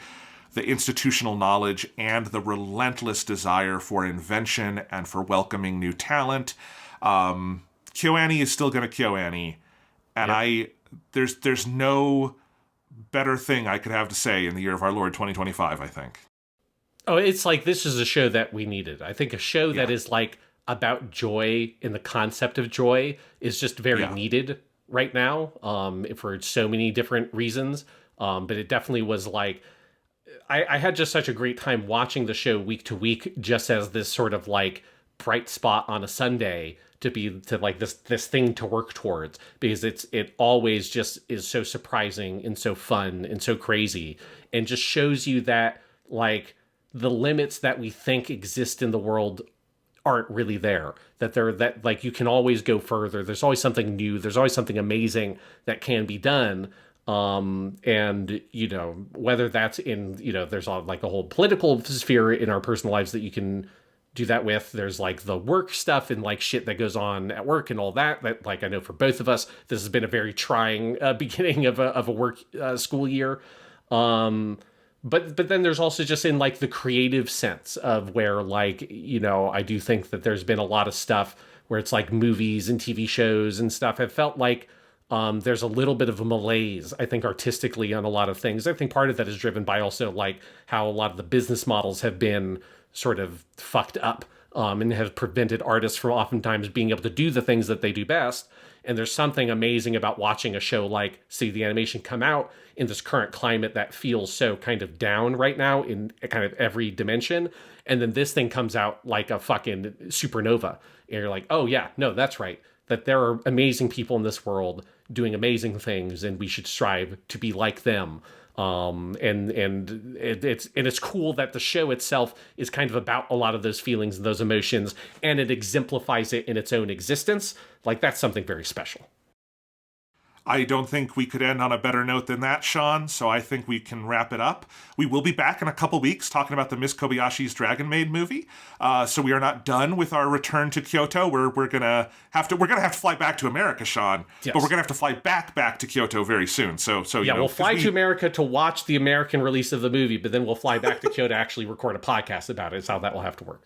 institutional knowledge and the relentless desire for invention and for welcoming new talent. KyoAni is still going to KyoAni. And there's no better thing I could have to say in the year of our Lord 2025, I think. Oh, it's like, this is a show that we needed. I think a show that is like about joy, and the concept of joy is just very needed right now, for so many different reasons. But it definitely was like, I had just such a great time watching the show week to week, just as this sort of like bright spot on a Sunday to like this thing to work towards, because it always just is so surprising and so fun and so crazy, and just shows you that like the limits that we think exist in the world aren't really there, that like you can always go further. There's always something new. There's always something amazing that can be done. And, you know, whether that's in, you know, there's all like the whole political sphere in our personal lives that you can do that with. There's like the work stuff and like shit that goes on at work and all that like I know for both of us, this has been a very trying beginning of a work school year. But then there's also just in like the creative sense of where, like, you know, I do think that there's been a lot of stuff where it's like movies and TV shows and stuff have felt like there's a little bit of a malaise, I think, artistically on a lot of things. I think part of that is driven by also like how a lot of the business models have been sort of fucked up, and have prevented artists from oftentimes being able to do the things that they do best. And there's something amazing about watching a show like See the Animation come out in this current climate that feels so kind of down right now in kind of every dimension. And then this thing comes out like a fucking supernova. And you're like, oh yeah, no, that's right. That there are amazing people in this world doing amazing things, and we should strive to be like them. And it's cool that the show itself is kind of about a lot of those feelings and those emotions, and it exemplifies it in its own existence. Like, that's something very special. I don't think we could end on a better note than that, Sean, so I think we can wrap it up. We will be back in a couple weeks talking about the Miss Kobayashi's Dragon Maid movie. So we are not done with our return to Kyoto. We're gonna have to fly back to America, Sean. Yes. But we're gonna have to fly back to Kyoto very soon. So yeah, you know, we'll fly to America to watch the American release of the movie, but then we'll fly back to Kyoto to actually record a podcast about it. It's how that will have to work.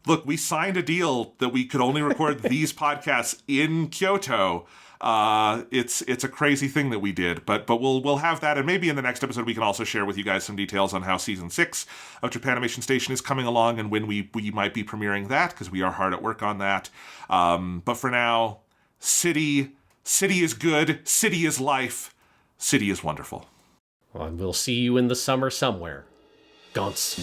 Look, we signed a deal that we could only record these podcasts in Kyoto. It's a crazy thing that we did, but we'll have that, and maybe in the next episode we can also share with you guys some details on how season 6 of Japanimation Station is coming along and when we might be premiering that, because we are hard at work on that. But for now, City is good, City is life, City is wonderful. Well, and we'll see you in the summer somewhere. Gons.